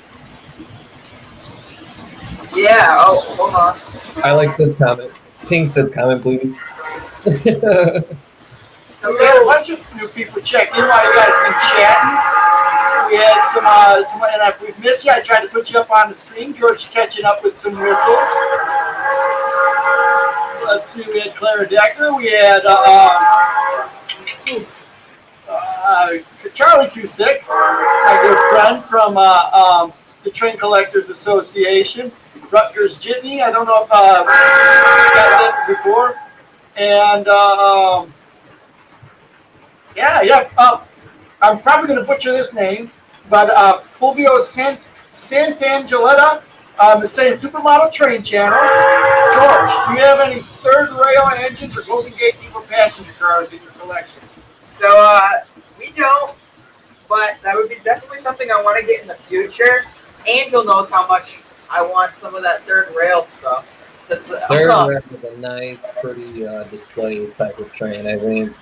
Yeah. Oh, hold on. I like Sid's comment. King Sid's comment, please. We had a bunch of new people check in while you guys been chatting. We had some and if we've missed you, I tried to put you up on the screen. George's catching up with some whistles. Let's see, we had Clara Decker. We had Charlie Too Sick, my good friend from the Train Collectors Association. Rutgers Jitney. I don't know if you've got that before. And I'm probably going to butcher this name, but Fulvio Sant'Angeletta is saying Supermodel Train Channel. George, do you have any third rail engines or Golden Gate Depot passenger cars in your collection? So we don't, but that would be definitely something I want to get in the future. Angel knows how much I want some of that third rail stuff. So third rail is a nice, pretty display type of train, I think.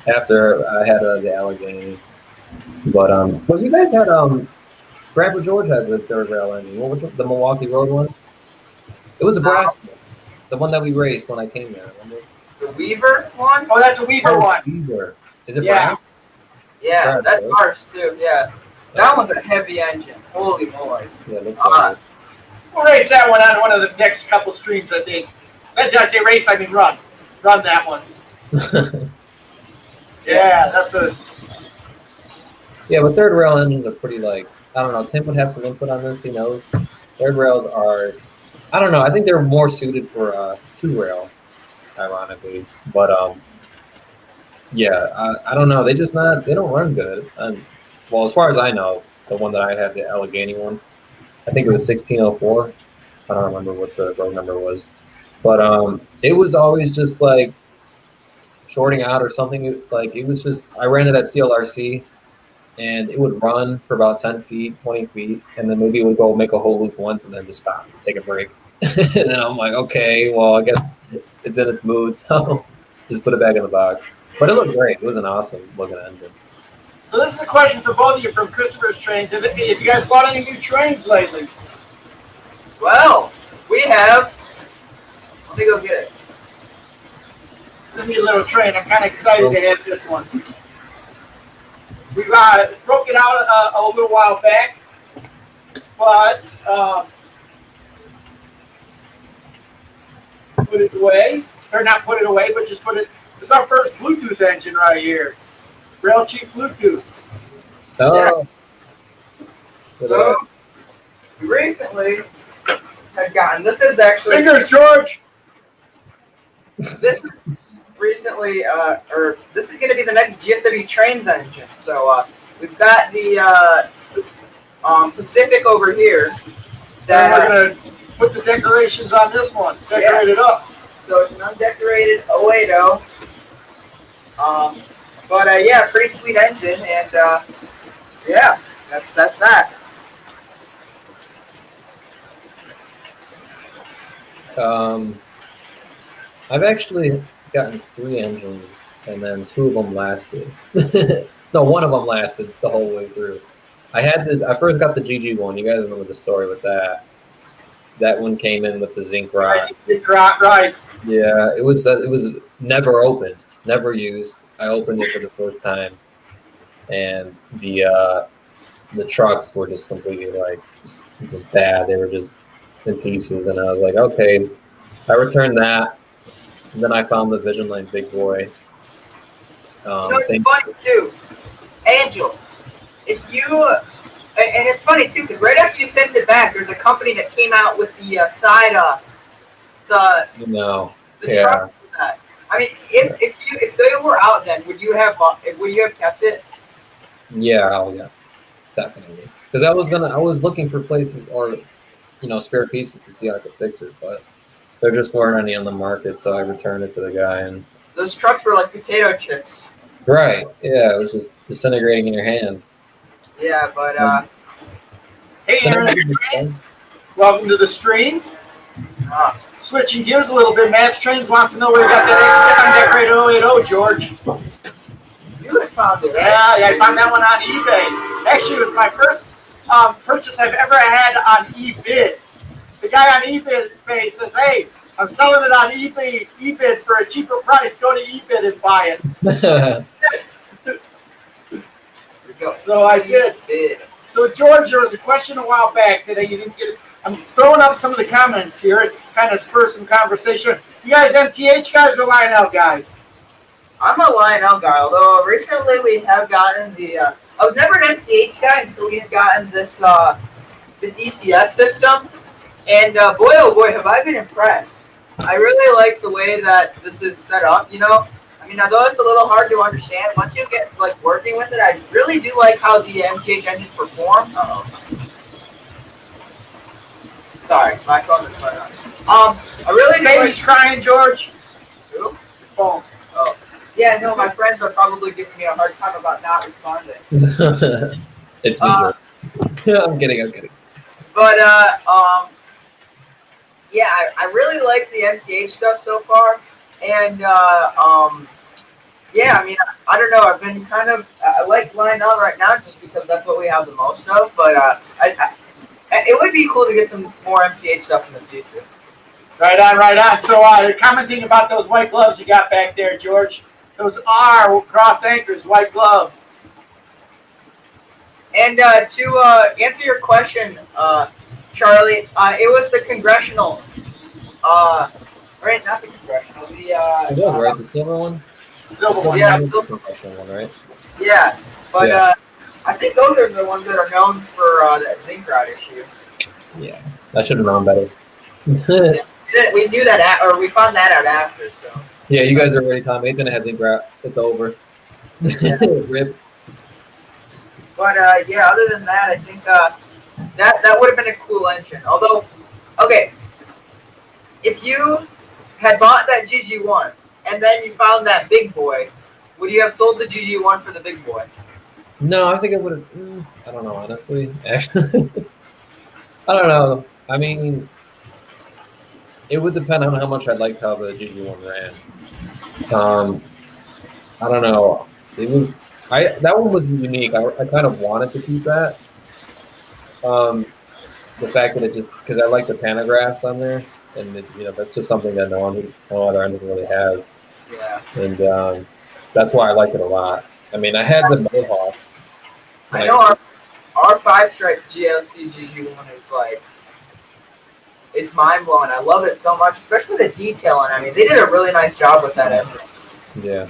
After I had the Allegheny, but you guys had Grandpa George has a third rail engine. What was the Milwaukee Road one? It was a brass one, the one that we raced when I came there. Remember? The Weaver one? Oh, that's a Weaver one. Weaver. Is it brass? Yeah, that's right? ours too. Yeah, that one's a heavy engine. Holy moly! Yeah, it looks like it. We'll race that one on one of the next couple streams, I think. Did I say race? I mean run. Run that one. Yeah, that's a. Yeah, but third rail engines are pretty I don't know. Tim would have some input on this. He knows. Third rails are, I don't know. I think they're more suited for two rail, ironically. But I don't know. They don't run good. Well, as far as I know, the one that I had, the Allegheny one, I think it was 1604. I don't remember what the road number was, but it was always just like shorting out or something. Like it was just I ran it at CLRC, and it would run for about 10 feet, 20 feet, and then maybe it would go make a whole loop once and then just stop, take a break. And then I'm like, okay, well, I guess it's in its mood, so just put it back in the box. But it looked great. It was an awesome looking engine. So this is a question for both of you from Christopher's Trains. Have you guys bought any new trains lately? Well, we have. Let me go get it. Give me a little train. I'm kind of excited to have this one. We broke it out a little while back, but put it away. Or not put it away, but just put it. It's our first Bluetooth engine right here. Real cheap Bluetooth. Oh. Yeah. So, we recently had gotten. This is actually. Fingers, George! This is recently, or this is going to be the next GFW Trains engine. So we've got the Pacific over here. Then we're going to put the decorations on this one. Decorate it up. So it's an undecorated 080. But yeah, pretty sweet engine, and yeah, that's that. I've actually gotten 3 engines, and then 2 of them lasted. No, 1 of them lasted the whole way through. I first got the GG one. You guys remember the story with that? That one came in with the zinc rod. Zinc rod, right? Yeah, it was never opened, never used. I opened it for the first time, and the trucks were just completely like just bad. They were just in pieces, and I was like, okay. I returned that, and then I found the Vision Line Big Boy. It's funny too, Angel. If you and it's funny too, because right after you sent it back, there's a company that came out with the side the truck. I mean, if they were out, then would you have kept it? Yeah, definitely. Because I was looking for places or spare pieces to see how I could fix it, but there just weren't any on the market, so I returned it to the guy. And those trucks were like potato chips. Right. Yeah, it was just disintegrating in your hands. Yeah, but hey, Aaron, welcome to the stream. Switching gears a little bit, Matt's Trains wants to know where you got that undecorated 080, George. You had found it, right? Yeah, I found that one on eBay. Actually, it was my first purchase I've ever had on eBid. The guy on eBay says, "Hey, I'm selling it on eBid for a cheaper price. Go to eBid and buy it." So I did. So George, there was a question a while back that you didn't get. I'm throwing up some of the comments here. It kind of spurs some conversation. You guys MTH guys or Lionel guys? I'm a Lionel guy, although recently we have gotten the. I was never an MTH guy until we had gotten this the DCS system, and boy oh boy have I been impressed. I really like the way that this is set up. I mean, although it's a little hard to understand, once you get working with it, I really do like how the MTH engines perform. Sorry, my phone is going on. I really do Baby's crying, George. Who? Phone. Oh, yeah. No, my friends are probably giving me a hard time about not responding. It's me, George. I'm kidding. But yeah, I really like the MTH stuff so far, and yeah, I mean, I don't know. I've been I like Lionel right now just because that's what we have the most of. But it would be cool to get some more MTH stuff in the future. Right on. So commenting about those white gloves you got back there, George. Those are cross anchors, white gloves. And to answer your question, Charlie, it was the congressional. Right, not the congressional. It was, right? The silver one? Silver one, yeah. Silver one, right? Yeah, but I think those are the ones that are known for that zinc rod issue. Yeah, I should have known better. We knew that, or we found that out after. So. Yeah, you guys are ready, Tom. It's gonna have zinc rod. It's over. Yeah. Rip. But yeah, other than that, I think that would have been a cool engine. Although, okay, if you had bought that GG1 and then you found that big boy, would you have sold the GG1 for the big boy? No, I think I would have. I don't know, honestly. Actually, I don't know. I mean, it would depend on how much I liked how the GG1 ran. I don't know. It was that one was unique. I kind of wanted to keep that. The fact that it just because I like the panographs on there, and that's just something that no other engine really has, Yeah. and that's why I like it a lot. I mean, I had the Mohawk. I know our 5-stripe GLC GG1 is like, it's mind blowing. I love it so much, especially the detail on it. I mean, they did a really nice job with that engine. Yeah.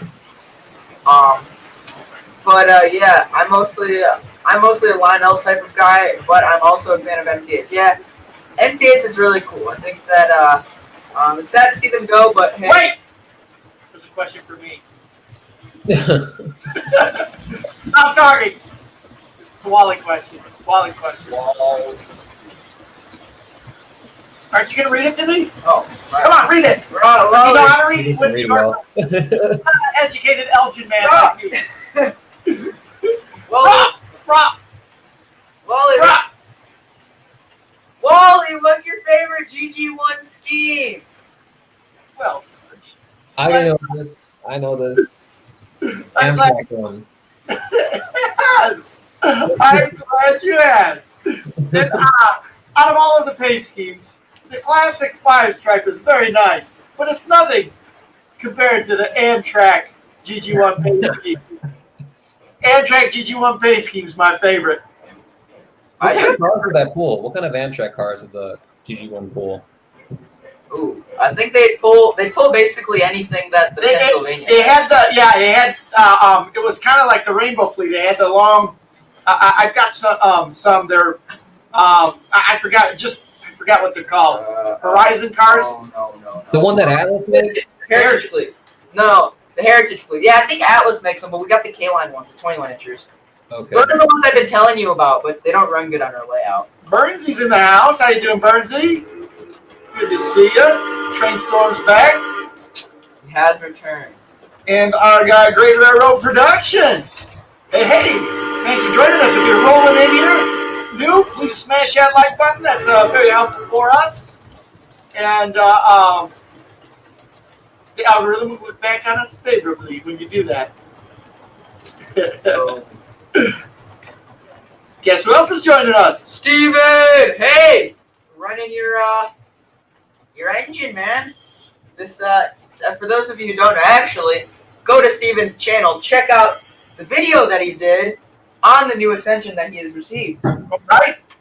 But yeah, I'm mostly a Lionel type of guy, but I'm also a fan of MTH. Yeah, MTH is really cool. I think that it's sad to see them go, but hey. Wait! There's a question for me. Stop talking! It's a Wally question. Wally question. Whoa. Aren't you going to read it to me? Oh, sorry. Come on, read it. We're on a Does he know roll. how to read it? Read well. Not an educated Elgin man like me. Rob! Wally, what's your favorite GG1 scheme? Well, I know this. I know this. I'm glad, Amtrak one. yes! I'm glad you asked. And, out of all of the paint schemes, the classic 5-stripe is very nice, but it's nothing compared to the Amtrak GG1 paint scheme. Amtrak GG1 paint scheme is my favorite. What kind of cars are that pool? What kind of Amtrak cars are the GG1 pool? Ooh, I think they pull basically anything that the Pennsylvania. They had it was kind of like the Rainbow Fleet. They had the long. I've got some. They're I forgot what they're called. Horizon cars. No. The one that Atlas made? Heritage Fleet. No, the Heritage Fleet. Yeah, I think Atlas makes them, but we got the K-Line ones, the 21 inchers. Okay. Those are the ones I've been telling you about, but they don't run good on our layout. Burnsy's in the house. How you doing, Burnsy? Good to see you. Train Storm's back. He has returned. And our guy, Great Railroad Productions. Hey, thanks for joining us. If you're rolling in here, new, please smash that like button. That's very helpful for us. And the algorithm will look back on us favorably when you do that. Guess who else is joining us? Steven! Hey! Running your engine, man. This for those of you who don't know, actually, go to Steven's channel, check out the video that he did on the new Ascension that he has received.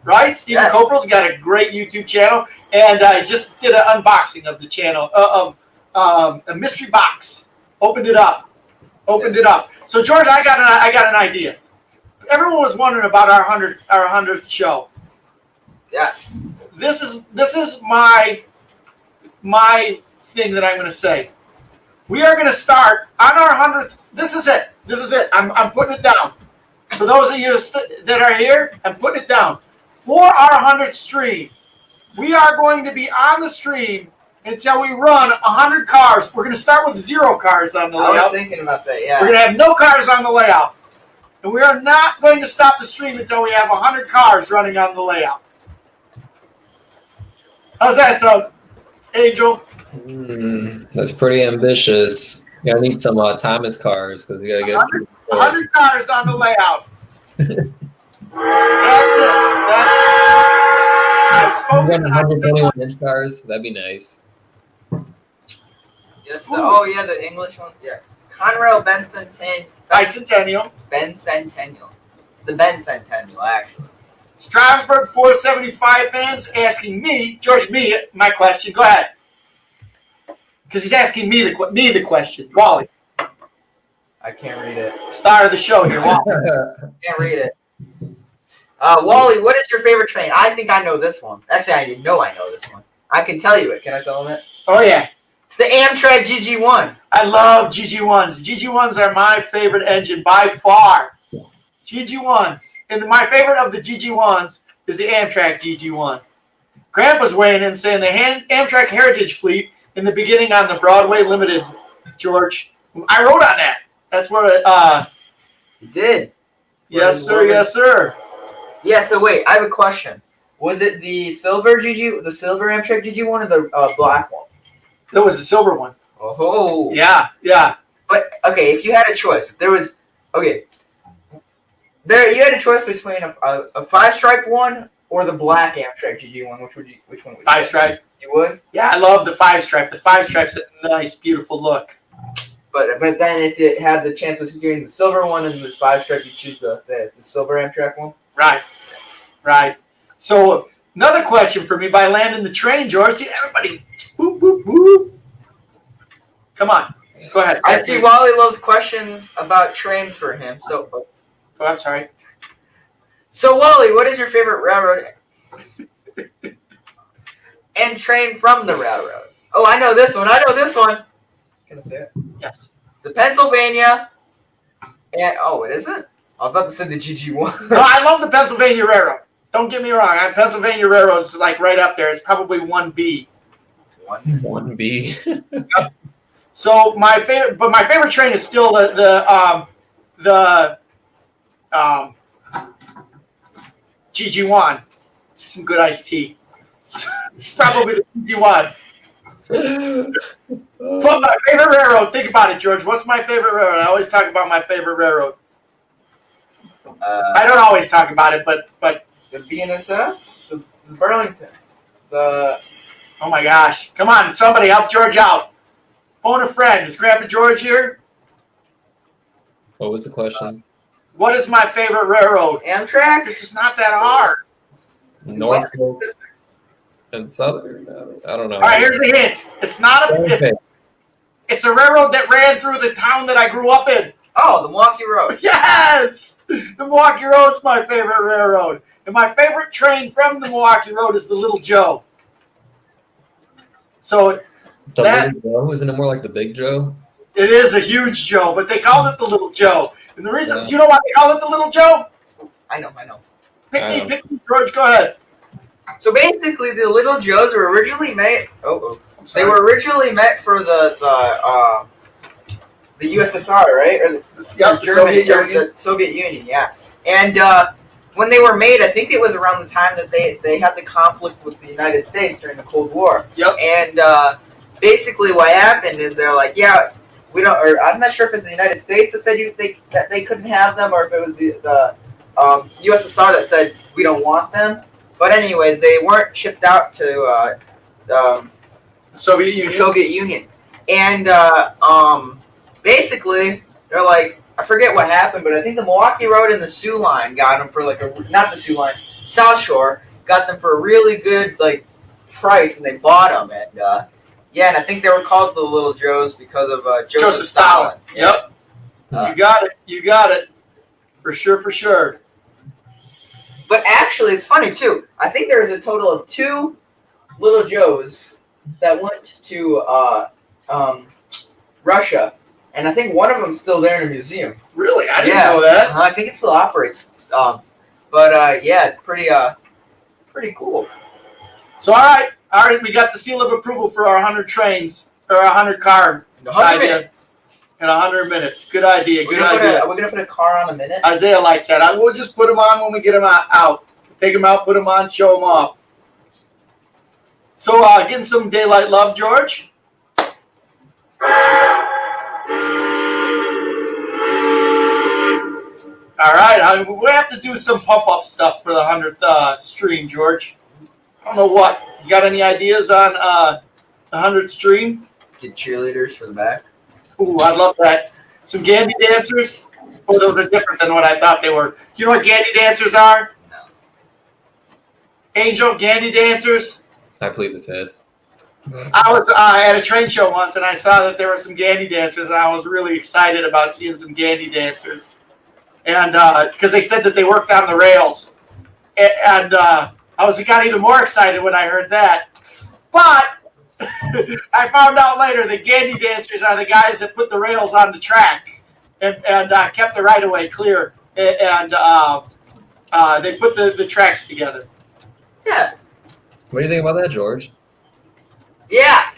Right. Steven Yes. Copral's got a great YouTube channel, and I just did an unboxing of the channel of a mystery box. Opened it up. So George, I got an idea. Everyone was wondering about our 100th show. Yes. This is my thing that I'm going to say. We are going to start on our 100th. This is it. I'm putting it down. For those of you that are here, I'm putting it down. For our 100th stream, we are going to be on the stream until we run 100 cars. We're going to start with 0 cars on the layout. I was thinking about that, yeah. We're going to have no cars on the layout. And we are not going to stop the stream until we have 100 cars running on the layout. How's that sound, Angel? That's pretty ambitious. You gotta need some Thomas cars because you gotta get 100 cars on the layout. That's it. I've spoken. 121-inch cars. That'd be nice. Yes. The English ones. Yeah. Conrail Bicentennial. Bencentennial. It's the Bencentennial, actually. Strasbourg 475 fans asking me, George, my question. Go ahead. Because he's asking me the question. Wally. I can't read it. Star of the show here, Wally. Can't read it. Wally, what is your favorite train? I think I know this one. Actually, I know this one. I can tell you it. Can I tell him it? Oh, yeah. It's the Amtrak GG1. I love GG1s. GG1s are my favorite engine by far. GG1s. And my favorite of the GG1s is the Amtrak GG1. Grandpa's weighing in saying the Amtrak Heritage Fleet in the beginning on the Broadway Limited George. I wrote on that. That's what. You did. Yes, sir. Yes, sir. Yeah. So wait, I have a question. Was it the silver Amtrak GG1 or the black one? That was the silver one. Oh. Yeah. Yeah. But okay, if you had a choice, if there was you had a choice between a five-stripe one or the black Amtrak GG1. Which one would you? Five-stripe. You would? Yeah, I love the five-stripe. The five-stripe's a nice, beautiful look. But then if you had the chance between the silver one and the five-stripe, you choose the silver Amtrak one. Right. Yes. Right. So another question for me by landing the train, George. See, everybody, whoop, whoop, whoop. Come on. Go ahead. I see Wally loves questions about trains for him. So, oh, I'm sorry. So Wally, what is your favorite railroad and train from the railroad? Oh, I know this one. Can I say it? Yes. The Pennsylvania. And it isn't? I was about to say the GG1. No, I love the Pennsylvania Railroad. Don't get me wrong. Pennsylvania Railroad's like right up there. It's probably 1B. 1B. Yep. So my favorite train is still the GG1. Some good iced tea. It's probably the GG1. But my favorite railroad. Think about it, George. What's my favorite railroad? I always talk about my favorite railroad. I don't always talk about it, but the BNSF, the Burlington, the. Oh my gosh! Come on, somebody help George out. Phone a friend. Is Grandpa George here? What was the question? What is my favorite railroad? Amtrak? This is not that hard. Norfolk and Southern? I don't know. All right, here's a hint. It's not it's a railroad that ran through the town that I grew up in. Oh, the Milwaukee Road. Yes! The Milwaukee Road's my favorite railroad. And my favorite train from the Milwaukee Road is the Little Joe. So The Little Joe? Isn't it more like the Big Joe? it is a huge Joe, but they called it the Little Joe. And the reason, Yeah. do you know why they call it the Little Joe? I know. Pick me, George, go ahead. So basically, the Little Joes were originally made. They sorry. were originally meant for the USSR, right? Or Yep, the Soviet Union, yeah. And when they were made, I think it was around the time that they had the conflict with the United States during the Cold War. Yep. And basically, what happened is they're like, yeah, we don't. Or I'm not sure if it's the United States that said that they couldn't have them, or if it was the USSR that said we don't want them. But anyways, they weren't shipped out to Soviet Union. And basically, they're like, I forget what happened, but I think the Milwaukee Road and the Sioux Line got them for not the Sioux Line, South Shore got them for a really good price, and they bought them. And and I think they were called the Little Joes because of Joseph Stalin. Yep. You got it. For sure. But actually, it's funny too. I think there's a total of 2 Little Joes that went to Russia, and I think one of them's still there in a museum. Really? I didn't know that. I think it still operates. It's pretty cool. So all right, we got the seal of approval for our 100 trains or 100 car. 100 minutes. In 100 minutes. Good idea. Are we gonna put a car on a minute? Isaiah likes that. We'll just put them on when we get them out. Take them out, put them on, show them off. So getting some daylight love, George. All right, we have to do some pump-up stuff for the 100th stream, George. I don't know what. You got any ideas on the 100th stream? Get cheerleaders for the back. Ooh, I love that. Some Gandy dancers? Oh, those are different than what I thought they were. Do you know what Gandy dancers are? No. Angel Gandy dancers? I plead the fifth. I was at a train show once, and I saw that there were some Gandy dancers, and I was really excited about seeing some Gandy dancers. And because they said that they worked on the rails. And I got even more excited when I heard that. But I found out later that Gandy dancers are the guys that put the rails on the track and kept the right-of-way clear. And they put the tracks together. Yeah. What do you think about that, George? Yeah.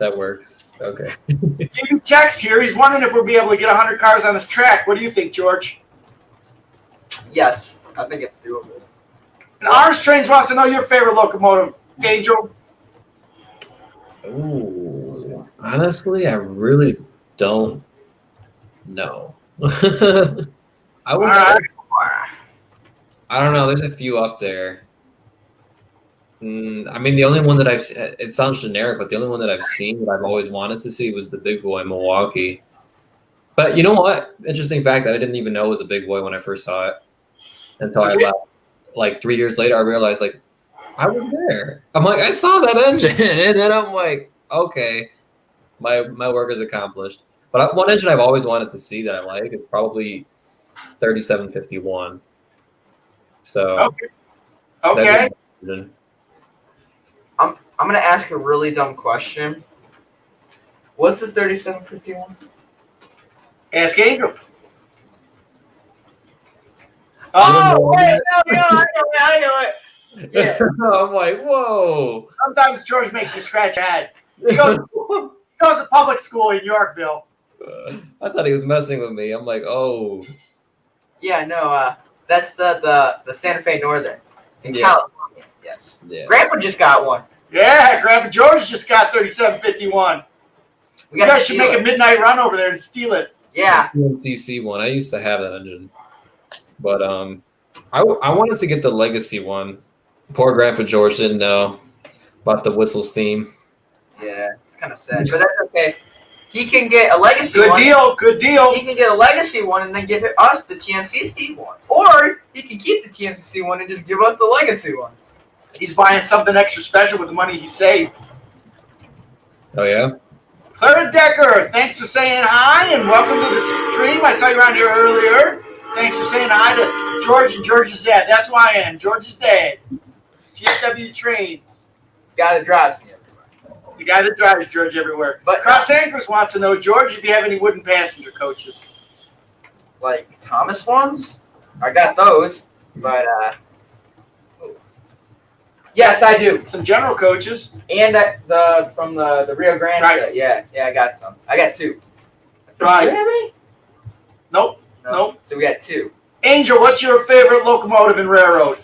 That works. Okay. Giving text here. He's wondering if we'll be able to get 100 cars on this track. What do you think, George? Yes, I think it's doable. And Ours Trains wants to know your favorite locomotive, Angel. Ooh, honestly, I really don't know. I would. All I don't know. There's a few up there. I mean, the only one that it sounds generic, but the only one that I've seen that I've always wanted to see was the Big Boy in Milwaukee. But you know what? Interesting fact, I didn't even know it was a Big Boy when I first saw it until I left. Like 3 years later, I realized, like, I was there. I'm like, I saw that engine. And then I'm like, okay, my work is accomplished. But one engine I've always wanted to see that I like is probably 3751. So, Okay. I'm gonna ask a really dumb question. What's the 3751? Ask Angel. Oh, wait, no, I know it. Yeah. I'm like, whoa. Sometimes George makes you scratch your head. He goes to public school in Yorkville. I thought he was messing with me. I'm like, oh. Yeah, no, that's the Santa Fe Northern in California. Yes. Yeah. Grandpa just got one. Yeah, Grandpa George just got 3751. We You guys should make a midnight run over there and steal it. Yeah. CC one. I used to have that engine, but I wanted to get the Legacy one. Poor Grandpa George didn't know about the Whistles theme. Yeah, it's kind of sad, but that's okay. He can get a Legacy one. Good deal. He can get a Legacy one and then give us the TMCC one. Or he can keep the TMCC one and just give us the Legacy one. He's buying something extra special with the money he saved. Oh, yeah? Clara Decker, thanks for saying hi and welcome to the stream. I saw you around here earlier. Thanks for saying hi to George and George's dad. That's who I am, George's dad. GFW Trains. Guy that drives me everywhere. The guy that drives George everywhere. But Cross Anchors wants to know, George, if you have any wooden passenger coaches. Like Thomas ones? I got those, but yes, I do. Some general coaches. And from the Rio Grande set. Yeah, I got some. I got two. Right. Do you have any? Nope. No. Nope. So we got two. Angel, what's your favorite locomotive and railroad?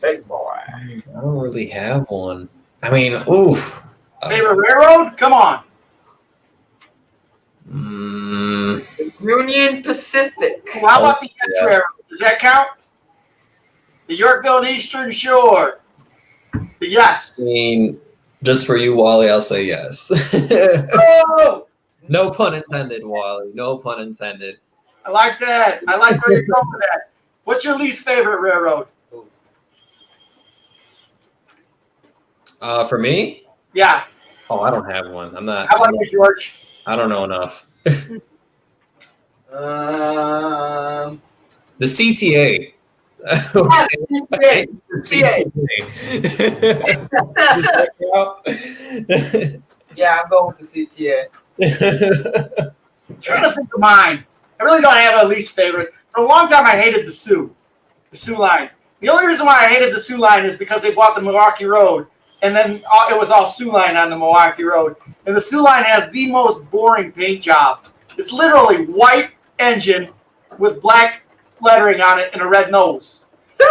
Big boy. I don't really have one. I mean, oof. Favorite railroad? Come on. Union Pacific. Well, how about the Yes Railroad? Does that count? The Yorkville and Eastern Shore. The Yes. I mean, just for you, Wally, I'll say yes. Oh! No pun intended, Wally. No pun intended. I like that. I like where you're going with that. What's your least favorite railroad? For me? Yeah. Oh, I don't have one. I'm not. How about you, George? I don't know enough. The CTA. Yeah, I'm going with the CTA. I'm trying to think of mine. I really don't have a least favorite. For a long time, I hated the Sioux line. The only reason why I hated the Sioux line is because they bought the Milwaukee Road, and then it was all Sioux line on the Milwaukee Road. And the Sioux line has the most boring paint job. It's literally white engine with black lettering on it and a red nose. So,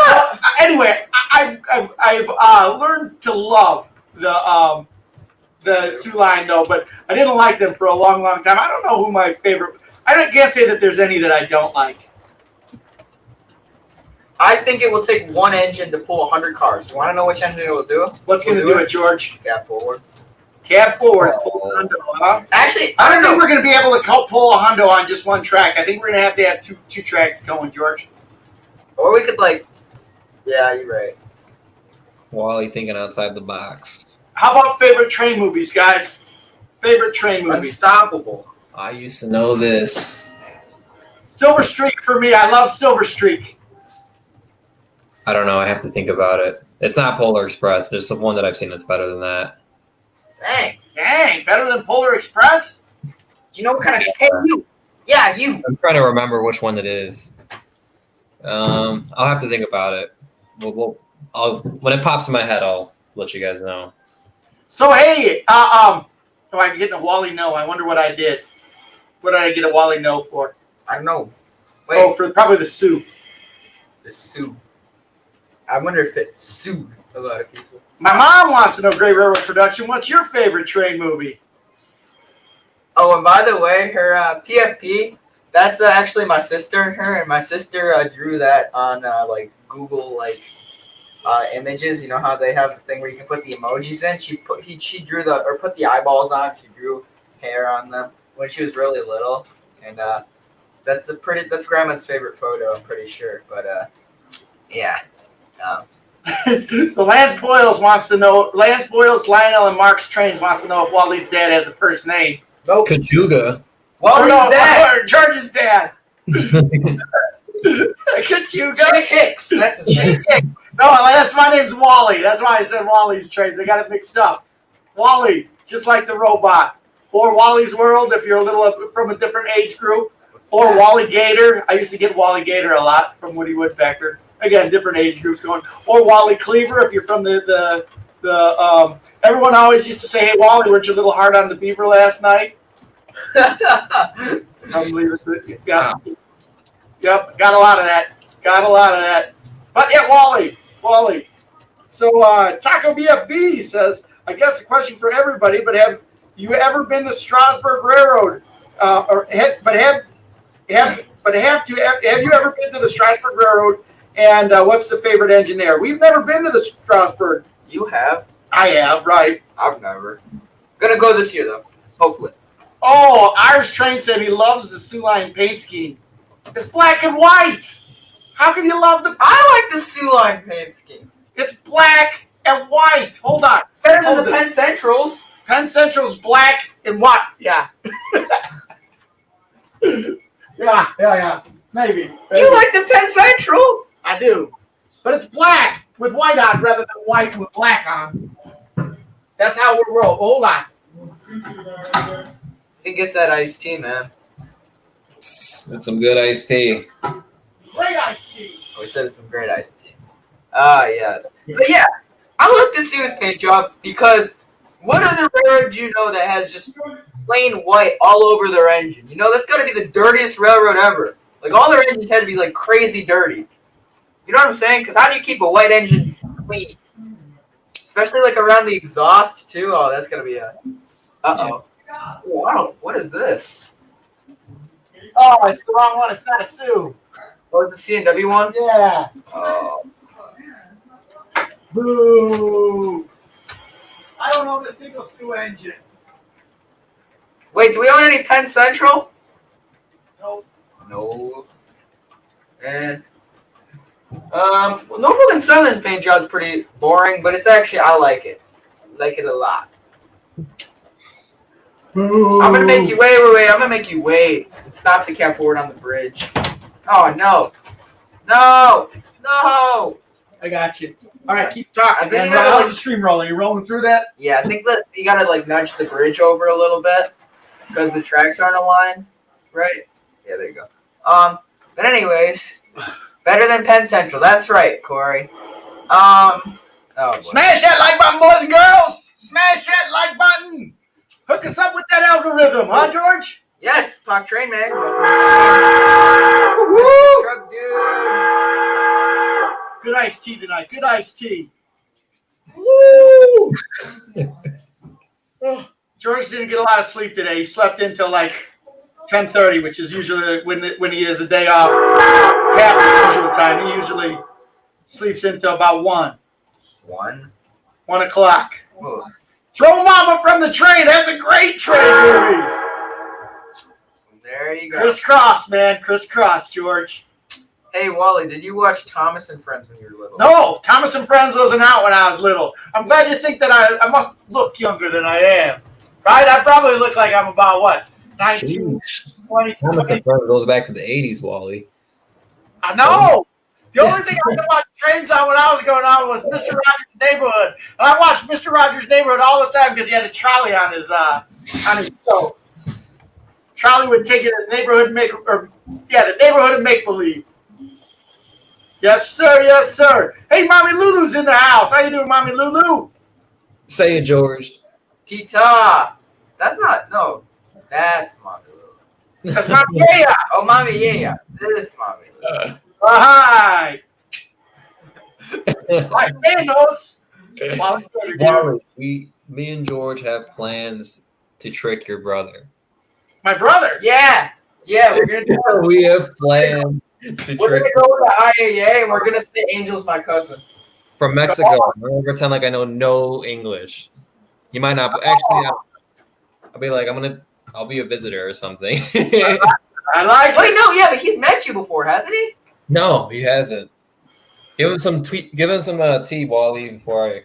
anyway, I've learned to love the Sioux line though, but I didn't like them for a long, long time. I don't know who my favorite. I can't say that there's any that I don't like. I think it will take one engine to pull 100 cars. You want to know which engine it will do? What's going to do it, George? Cab forward. Cab forward. Huh? Actually, I don't think we're going to be able to pull a Hondo on just one track. I think we're going to have two tracks going, George. Or we could yeah, you're right. Wally thinking outside the box. How about favorite train movies, guys? Favorite train movies. Unstoppable. I used to know this. Silver Streak for me. I love Silver Streak. I don't know. I have to think about it. It's not Polar Express. There's one that I've seen that's better than that. Dang. Better than Polar Express? Do you know what kind of... Hey, you. Yeah, you. I'm trying to remember which one it is. I'll have to think about it. When it pops in my head, I'll let you guys know. So, hey, Oh, I'm getting a Wally no. I wonder what I did. What did I get a Wally no for? I don't know. Wait, Oh, for probably the soup. the suit. I wonder if it sued a lot of people. My mom wants to know, Great Railroad Production, what's your favorite train movie? Oh, and by the way, her PFP, that's actually my sister. Her and my sister drew that on like Google images. You know how they have the thing where you can put the emojis in. She drew put the eyeballs on. She drew hair on them when she was really little, and that's Grandma's favorite photo. I'm pretty sure, but yeah. So Lance Boyles, Lionel, and Mark's Trains wants to know if Wally's dad has a first name. Nope. Kachuga. Wally's dad. George's dad. Kachuga. Jake Hicks. That's his name. No, my name's Wally. That's why I said Wally's Trains. I got it mixed up. Wally, just like the robot. Or Wally's World if you're a little from a different age group. Or Wally Gator. I used to get Wally Gator a lot from Woody Woodpecker. Again, different age groups going. Or Wally Cleaver if you're from the everyone always used to say, "Hey Wally, weren't you a little hard on the beaver last night?" Unbelievable. Yep, got a lot of that. But yeah, Wally. So Taco BFB says, I guess a question for everybody, but have you ever been to Strasburg Railroad? Have you ever been to the Strasburg Railroad? And what's the favorite engine there? We've never been to the Strasburg. You have? I have, right. I've never. Gonna go this year though, hopefully. Oh, Irish Train said he loves the Sioux Line paint scheme. It's black and white. How can you love the? I like the Sioux Line paint scheme. It's black and white. Hold on. Better than the Penn Centrals. Penn Central's black and white. Yeah. Yeah. Maybe. You like the Penn Central? I do. But it's black with white on rather than white with black on. That's how we roll. Hold on. I think it's that iced tea, man. That's some good iced tea. Great iced tea. Oh, we said it's some great iced tea. Ah, yes. But yeah, I like to see his paint job because what other railroad do you know that has just plain white all over their engine? You know, that's got to be the dirtiest railroad ever. Like, all their engines had to be, like, crazy dirty. You know what I'm saying? Because how do you keep a white engine clean? Especially, like, around the exhaust, too. Oh, that's going to be a... Uh-oh. Wow, what is this? Oh, it's the wrong one. It's not a Sioux. Oh, it's the C&W one? Yeah. Oh. Boo. I don't own a single Sioux engine. Wait, do we own any Penn Central? Nope. No. And well, Norfolk and Southern's paint job's pretty boring, but it's actually I like it. I like it a lot. Boo. I'm gonna make you wait. I'm gonna make you wait and stop the cab forward on the bridge. Oh no. I got you. All right, keep talking. I think How's the stream rolling? You rolling through that? Yeah, I think that you gotta like nudge the bridge over a little bit because the tracks aren't aligned, right? Yeah, there you go. But anyways, better than Penn Central. That's right, Corey. Oh, boy. Smash that like button, boys and girls. Smash that like button. Hook us up with that algorithm, huh, George? Yes, Clock Train Man. Woo! Truck dude. Good iced tea tonight. Good iced tea. Woo! Oh, George didn't get a lot of sleep today. He slept until like 10:30, which is usually when he has a day off, half his usual time. He usually sleeps until about 1 o'clock. Oh. Throw Mama from the Train. That's a great train movie. There you go. Crisscross, man. Crisscross, George. Hey, Wally, did you watch Thomas and Friends when you were little? No, Thomas and Friends wasn't out when I was little. I'm glad you think that I must look younger than I am. Right? I probably look like I'm about, what, 19, 20, Thomas and Friends goes back to the 80s, Wally. I know. The only thing I could watch trains on when I was going on was Mr. Rogers' Neighborhood. And I watched Mr. Rogers' Neighborhood all the time because he had a trolley on his show. Trolley would take it to the neighborhood the neighborhood of make-believe. Yes, sir. Yes, sir. Hey, Mommy Lulu's in the house. How you doing, Mommy Lulu? Say it, George. Tita. That's not. No, that's Mommy Lou. That's Mommy Yaya. Oh, Mommy, yeah. This is Mommy Lou. Hi. Hi, Thanos. Wally, me and George have plans to trick your brother. My brother. Yeah, we're gonna do it. We have plans to We're trick gonna go to IAA and we're gonna say Angel's my cousin. from Mexico. I'm gonna pretend like I know no English. He might not. Actually, I'll be like, I'll be a visitor or something. I like Wait, it. no, yeah, but he's met you before, hasn't he? No, he hasn't. Give him some tea, Wally, before I.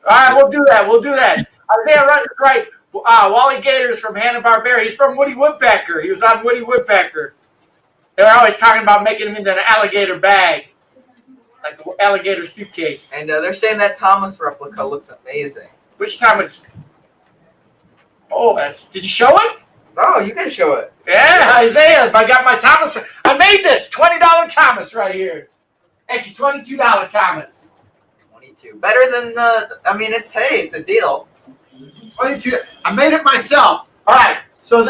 All right, we'll do that. Isaiah Rudd is right. Wally Gator's from Hanna-Barbera. He's from Woody Woodpecker. He was on Woody Woodpecker. They're always talking about making him into an alligator bag, like an alligator suitcase. And they're saying that Thomas replica looks amazing. Which Thomas? Oh, did you show it? Oh, you can show it. Yeah, Isaiah. I got my Thomas. I made this $20 Thomas right here. Actually, $22 Thomas. 22. Better than the. I mean, it's a deal. 22. I made it myself. All right. So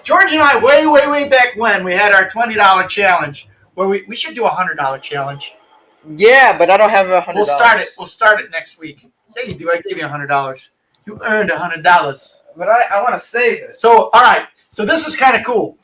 George and I, way back when, we had our $20 challenge, where we should do a $100 challenge. Yeah, but I don't have $100. We'll start it next week. Yeah, you do. I gave you $100. You earned $100. But I want to save it. So, all right. So this is kind of cool.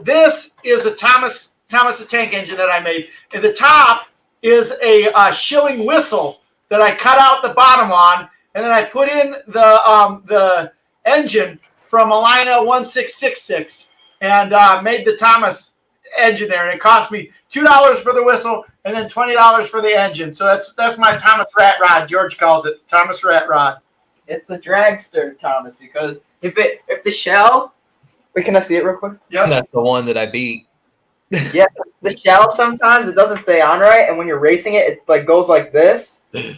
This is a Thomas the Tank Engine that I made. At the top is a shilling whistle that I cut out the bottom on, and then I put in the engine from Alina 1666 and made the Thomas engine there. And it cost me $2 for the whistle and then $20 for the engine. So that's my Thomas Rat Rod. George calls it Thomas Rat Rod. It's the dragster, Thomas, because if the shell, wait, can I see it real quick? Yeah, That's the one that I beat. Yeah, the shell sometimes it doesn't stay on right, and when you're racing it, it like goes like this, and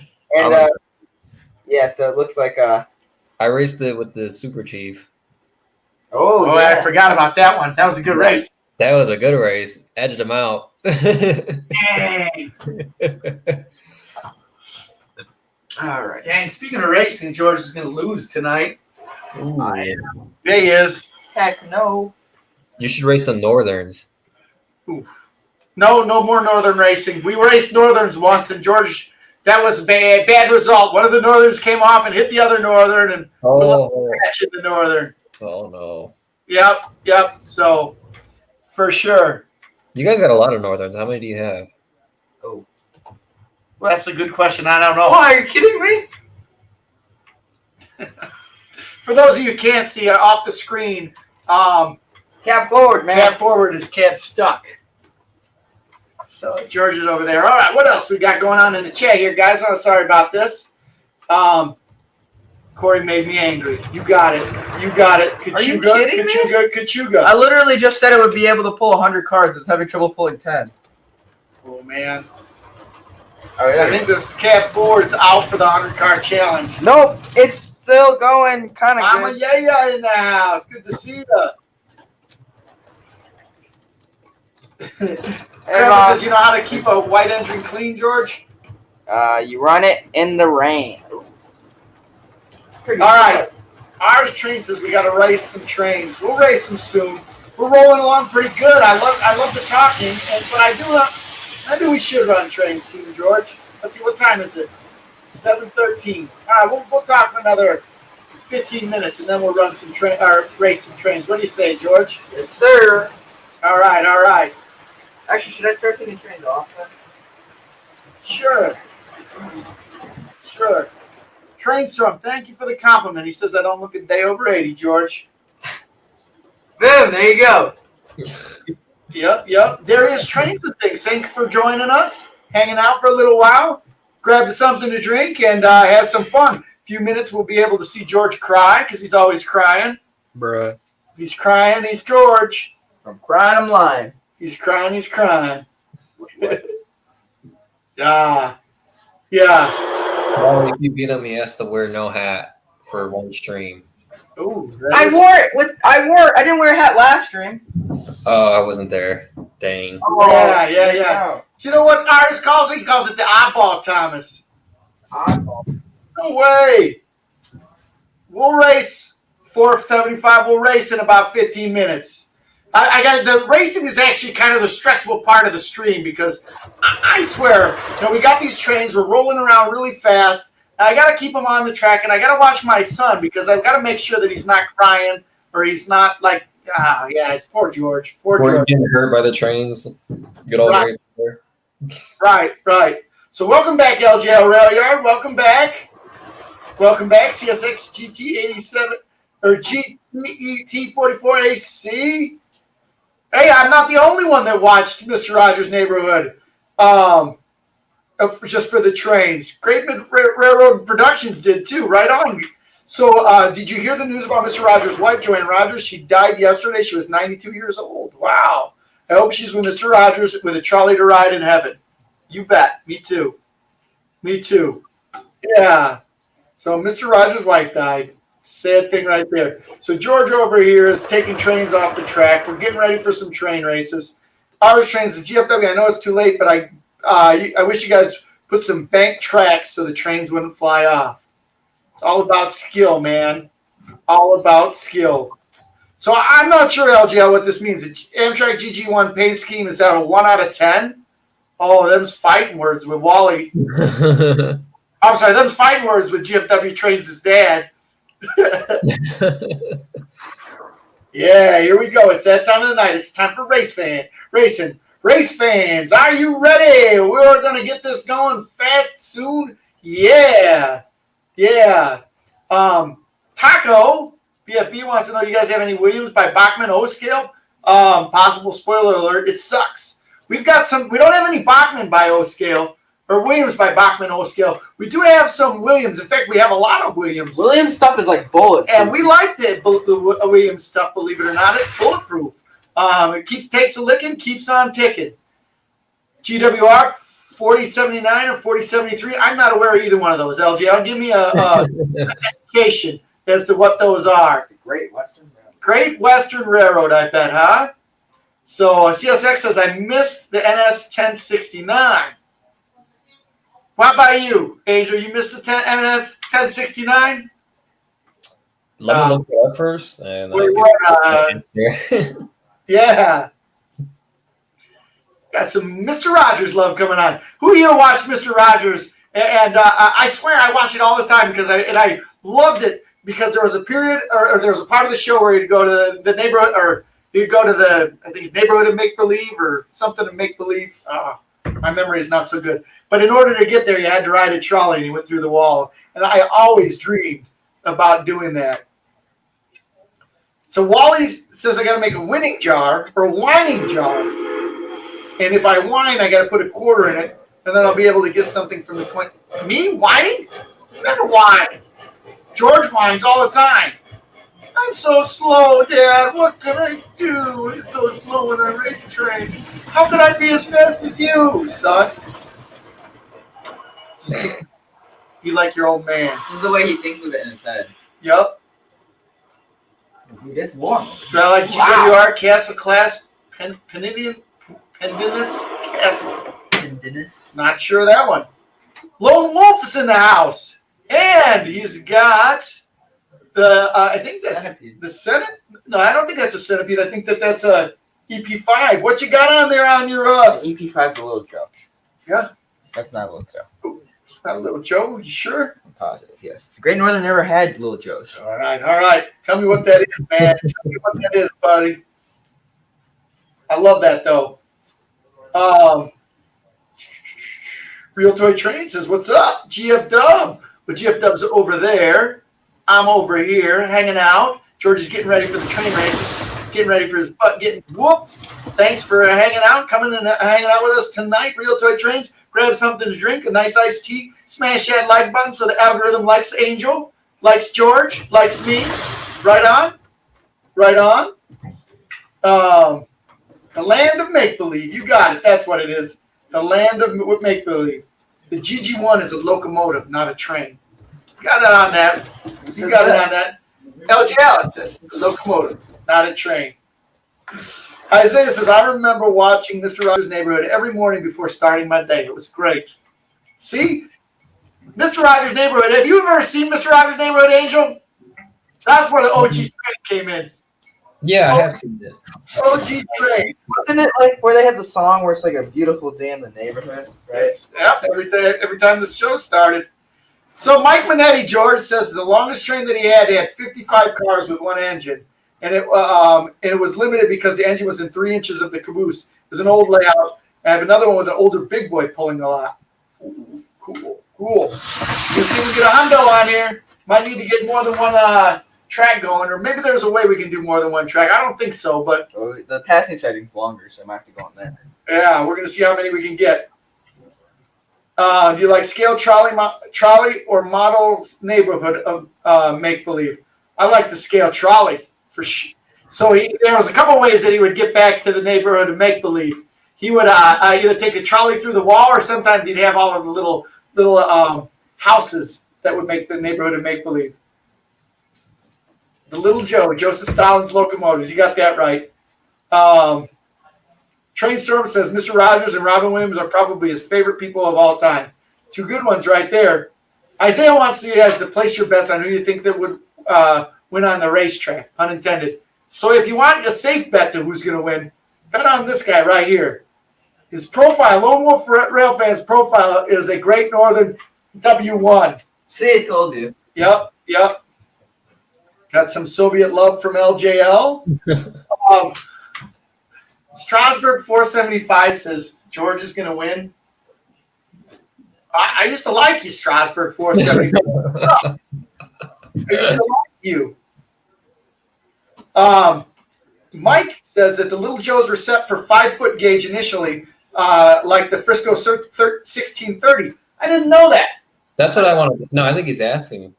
yeah, so it looks like I raced it with the Super Chief. Oh, yeah. I forgot about that one. That was a good race. That was a good race. Edged him out. Dang. All right. Dang, speaking of racing, George is going to lose tonight. Ooh. There he is. Heck no. You should race some Northerns. No more Northern racing. We raced Northerns once, and George, that was a bad result. One of the Northerns came off and hit the other Northern, and scratch in the Northern. Oh, no. Yep. So, for sure. You guys got a lot of Northerns. How many do you have? Well, that's a good question. I don't know. Oh, are you kidding me? For those of you who can't see off the screen, Cab forward, man. cab forward is cab stuck. So George is over there. All right, what else we got going on in the chat here, guys? I'm sorry about this. Corey made me angry. You got it. Are you kidding me? Kachuga. I literally just said it would be able to pull 100 cars. It's having trouble pulling 10. Oh, man. All right, I think this cab forward's out for the 100-car challenge. Nope, it's still going kind of Mama good. Yaya in the house. Good to see you. Travis says, you know how to keep a white engine clean, George? You run it in the rain. All right. Ours train says we got to race some trains. We'll race them soon. We're rolling along pretty good. I love the talking, but I do we should run trains soon, George. Let's see, what time is it? 7:13. All right, we'll talk for another 15 minutes, and then we'll run some race some trains. What do you say, George? Yes, sir. All right. Actually, should I start taking trains off then? Sure. Trainstorm, thank you for the compliment. He says I don't look a day over 80, George. Boom, there you go. Yep. There is Trains and Things. Thanks for joining us, hanging out for a little while. Grab something to drink and have some fun. A few minutes we'll be able to see George cry because he's always crying. Bruh. If he's crying, he's George. From crying, I'm lying. He's crying. Yeah. Well, if you beat him, he has to wear no hat for one stream. Ooh, I wore it. I didn't wear a hat last stream. Oh, I wasn't there. Dang. Oh, yeah. Do you know what ours calls it? He calls it the oddball, Thomas. Oddball. No way. we'll race 475. We'll race in about 15 minutes. I got the racing is actually kind of the stressful part of the stream because I swear, we got these trains. We're rolling around really fast. I got to keep them on the track, and I got to watch my son because I've got to make sure that he's not crying or he's not like, it's poor George. Poor George. Getting hurt by the trains. Good old right. there. Right. So welcome back, LJL Rail Yard. Welcome back, CSX GT87 or GT44AC. Hey, I'm not the only one that watched Mr. Rogers' Neighborhood. Just for the trains. Great Railroad Productions did too. Right on. So, did you hear the news about Mr. Rogers' wife, Joanne Rogers? She died yesterday. She was 92 years old. Wow. I hope she's with Mr. Rogers with a trolley to ride in heaven. You bet. Me too. Yeah. So, Mr. Rogers' wife died. Sad thing right there. So, George over here is taking trains off the track. We're getting ready for some train races. Ours trains, the GFW, I know it's too late, but I wish you guys put some bank tracks so the trains wouldn't fly off. It's all about skill, man. All about skill. So I'm not sure, LGL, what this means. The Amtrak GG1 paint scheme is out of 1 out of 10. Oh, them's fighting words with Wally. I'm sorry, them's fighting words with GFW Trains' dad. Yeah, here we go. It's that time of the night. It's time for racing. Race fans, are you ready? We're going to get this going fast soon. Yeah. Taco, BFB wants to know, you guys have any Williams by Bachman O scale? Possible spoiler alert, it sucks. We don't have any Bachman by O scale or Williams by Bachman O scale. We do have some Williams. In fact, we have a lot of Williams. Williams stuff is like bulletproof. And we liked it, the Williams stuff, believe it or not. It's bulletproof. It takes a licking, keeps on ticking. GWR 4079 or 4073. I'm not aware of either one of those. LGL, give me a education as to what those are. Great Western Railroad. Great Western Railroad, I bet, huh? So CSX says I missed the NS 1069. What about you, Angel? You missed the NS 1069? Let me look it up first. And yeah. Got some Mr. Rogers love coming on. Who here watched Mr. Rogers? And I swear I watch it all the time because I loved it because there was a period or there was a part of the show where you'd go to the neighborhood or you'd go to I think it's neighborhood of make believe or something of make believe. My memory is not so good. But in order to get there, you had to ride a trolley and you went through the wall. And I always dreamed about doing that. So Wally says I got to make a winning jar or a whining jar. And if I whine, I got to put a quarter in it. And then I'll be able to get something from the 20. Me whining? You never whine. George whines all the time. I'm so slow, Dad. What can I do? I'm so slow when I race trains. How can I be as fast as you, son? You like your old man. This is the way he thinks of it in his head. Yep. Dude, it's warm. Do I like GWR Castle Class Pendinus Castle? Pendinus? Not sure of that one. Lone Wolf is in the house. And he's got the, I think that's Centipede. The Senate. No, I don't think that's a Centipede. I think that's a EP5. What you got on there on your, EP5 is a little Joe. Yeah. That's not a little Joe. It's not a Little Joe. You sure? I'm positive, yes. The Great Northern never had Little Joes. All right. Tell me what that is, man. Tell me what that is, buddy. I love that, though. Real Toy Train says, what's up, GF Dub? Well, GF Dub's over there. I'm over here hanging out. George is getting ready for the train races, getting ready for his butt getting whooped. Thanks for hanging out, coming and hanging out with us tonight, Real Toy Trains. Grab something to drink, a nice iced tea. Smash that like button so the algorithm likes Angel, likes George, likes me. Right on. The land of make-believe. You got it. That's what it is. The land of make-believe. The GG1 is a locomotive, not a train. Got it on that. You got it on that. LGL said it's a locomotive, not a train. Isaiah says, I remember watching Mr. Rogers' Neighborhood every morning before starting my day. It was great. See? Mr. Rogers' Neighborhood. Have you ever seen Mr. Rogers' Neighborhood, Angel? That's where the OG train came in. Yeah, I have seen it. OG train. Wasn't it like where they had the song where it's like a beautiful day in the neighborhood, right? Yes. Yep. Every time the show started. So Mike Minetti, George, says the longest train that he had 55 cars with one engine, and it was limited because the engine was in 3 inches of the caboose. It was an old layout. I have another one with an older big boy pulling a lot. Ooh, cool. You see, we get a hundo on here. Might need to get more than one track going, or maybe there's a way we can do more than one track. I don't think so, but The passing setting's longer, so I might have to go on there. yeah, we're gonna see how many we can get. Do you like scale trolley or model neighborhood of make believe? I like the scale trolley for sure. So there was a couple ways that he would get back to the neighborhood of make believe. He would either take the trolley through the wall, or sometimes he'd have all of the little houses that would make the neighborhood of make believe. The Little Joe, Joseph Stalin's Locomotives. You got that right. Trainstorm says Mr. Rogers and Robin Williams are probably his favorite people of all time. 2 good ones right there. Isaiah wants you guys to place your bets on who you think that would win on the racetrack, pun intended. So if you want a safe bet to who's going to win, bet on this guy right here. His profile, Lone Wolf Rail Fan's profile, is a Great Northern W1. See, I told you. Yep. Got some Soviet love from LJL. Strasbourg 475 says George is going to win. I used to like you, Strasbourg 475. I used to like you. Mike says that the Little Joes were set for 5-foot gauge initially, like the Frisco 1630. I didn't know that. That's what I wanted. No, I think he's asking.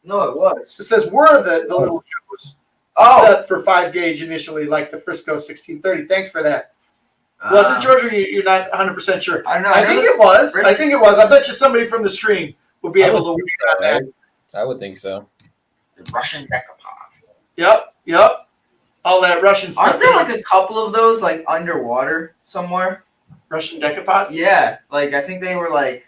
No, it was. It says were the Little Joes set for 5 gauge initially, like the Frisco 1630. Thanks for that. Was it, George, or you're not 100% sure? I don't know. I think it was. I think it was. I bet you somebody from the stream will be able to read on that. I would think so. Russian decapod. Yep. All that Russian stuff. Aren't there like a couple of those like underwater somewhere? Russian decapods? Yeah, like I think they were like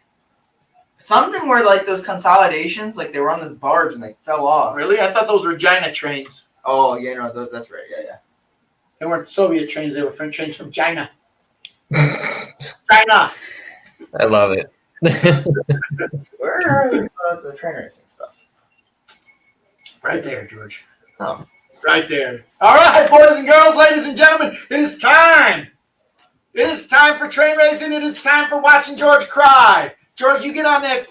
something where like those consolidations, like they were on this barge and they fell off. Really? I thought those were China trains. Oh yeah, no, that's right. Yeah. They weren't Soviet trains. They were French trains from China. China. I love it. Where are the train racing stuff? Right there, George. Oh. Right there. All right, boys and girls, ladies and gentlemen, it is time. It is time for train racing. It is time for watching George cry. George, you get on that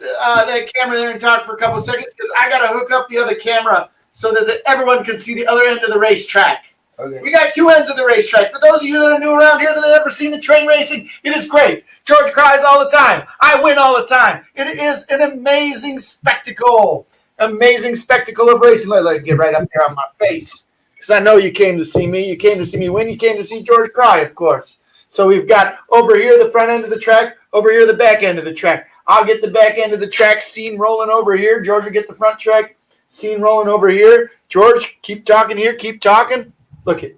camera there and talk for a couple seconds, because I got to hook up the other camera so that everyone can see the other end of the racetrack. Okay. We got 2 ends of the racetrack. For those of you that are new around here that have never seen the train racing, it is great. George cries all the time. I win all the time. It is an amazing spectacle. Amazing spectacle of racing. Let me get right up there on my face, because I know you came to see me. You came to see me win. You came to see George cry, of course. So we've got over here the front end of the track, over here the back end of the track. I'll get the back end of the track, scene rolling over here. George will get the front track, scene rolling over here. George, keep talking here. Keep talking. Look it.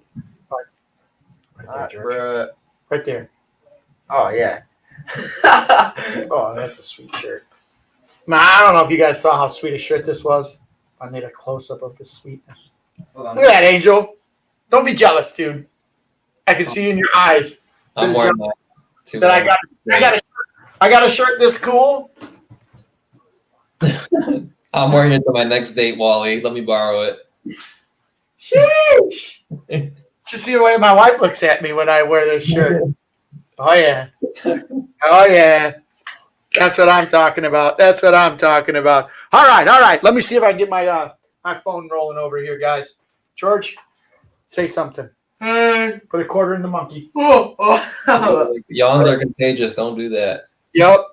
Right there, George. Right there. Oh yeah. Oh, that's a sweet shirt. Man, I don't know if you guys saw how sweet a shirt this was. I made a close-up of the sweetness. Look at that, Angel. Don't be jealous, dude. I can see in your eyes. I'm wearing that I got a shirt this cool. I'm wearing it to my next date, Wally. Let me borrow it. Sheesh. Just see the way my wife looks at me when I wear this shirt. Oh yeah. Oh yeah. That's what I'm talking about. That's what I'm talking about. All right. Let me see if I can get my my phone rolling over here, guys. George, say something. Put a quarter in the monkey. Yawns are contagious. Don't do that. Yep.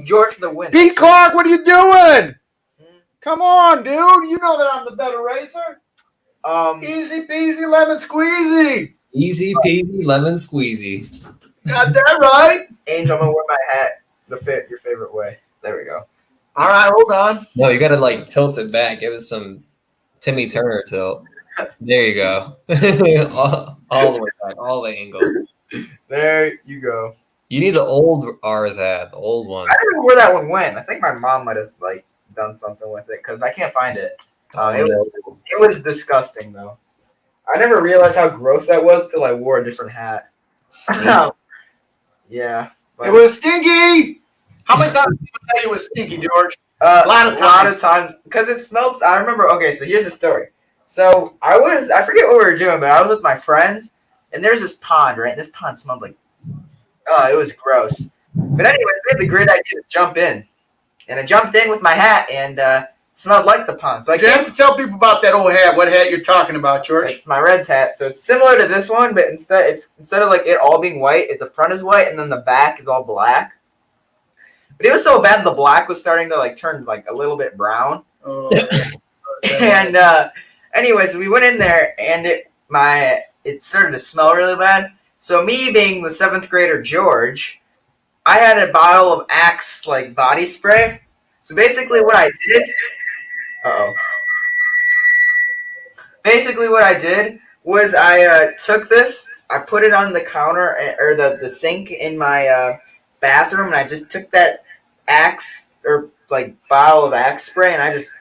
George the win. Pete Clark, what are you doing? Come on, dude. You know that I'm the better racer. Easy peasy lemon squeezy. Easy peasy lemon squeezy. Got that right. Angel, I'm gonna wear my hat your favorite way. There we go. All right, hold on. No, you gotta like tilt it back. Give it some Timmy Turner tilt. There you go. all the way back, all the angle. There you go. You need the old R's hat, the old one. I don't know where that one went. I think my mom might have like done something with it because I can't find it. It was disgusting though. I never realized how gross that was till I wore a different hat. Yeah. But, It was stinky. How many times did people tell you it was stinky, George? a lot of times because it smelled. I remember. Okay, so here's the story. So I forget what we were doing, but I was with my friends, and there's this pond, right? This pond smelled like, it was gross. But anyway, we had the great idea to jump in, and I jumped in with my hat, and smelled like the pond. So You have to tell people about that old hat. What hat you're talking about, George? It's my Reds hat, so it's similar to this one, but instead of like it all being white, the front is white and then the back is all black. But it was so bad the black was starting to like turn like a little bit brown. Oh, And anyways, we went in there and it started to smell really bad. So me being the 7th grader George, I had a bottle of Axe like body spray. So basically what I did Basically what I did was I took this, I put it on the counter or the sink in my bathroom, and I just took that Axe or like bottle of Axe spray and I just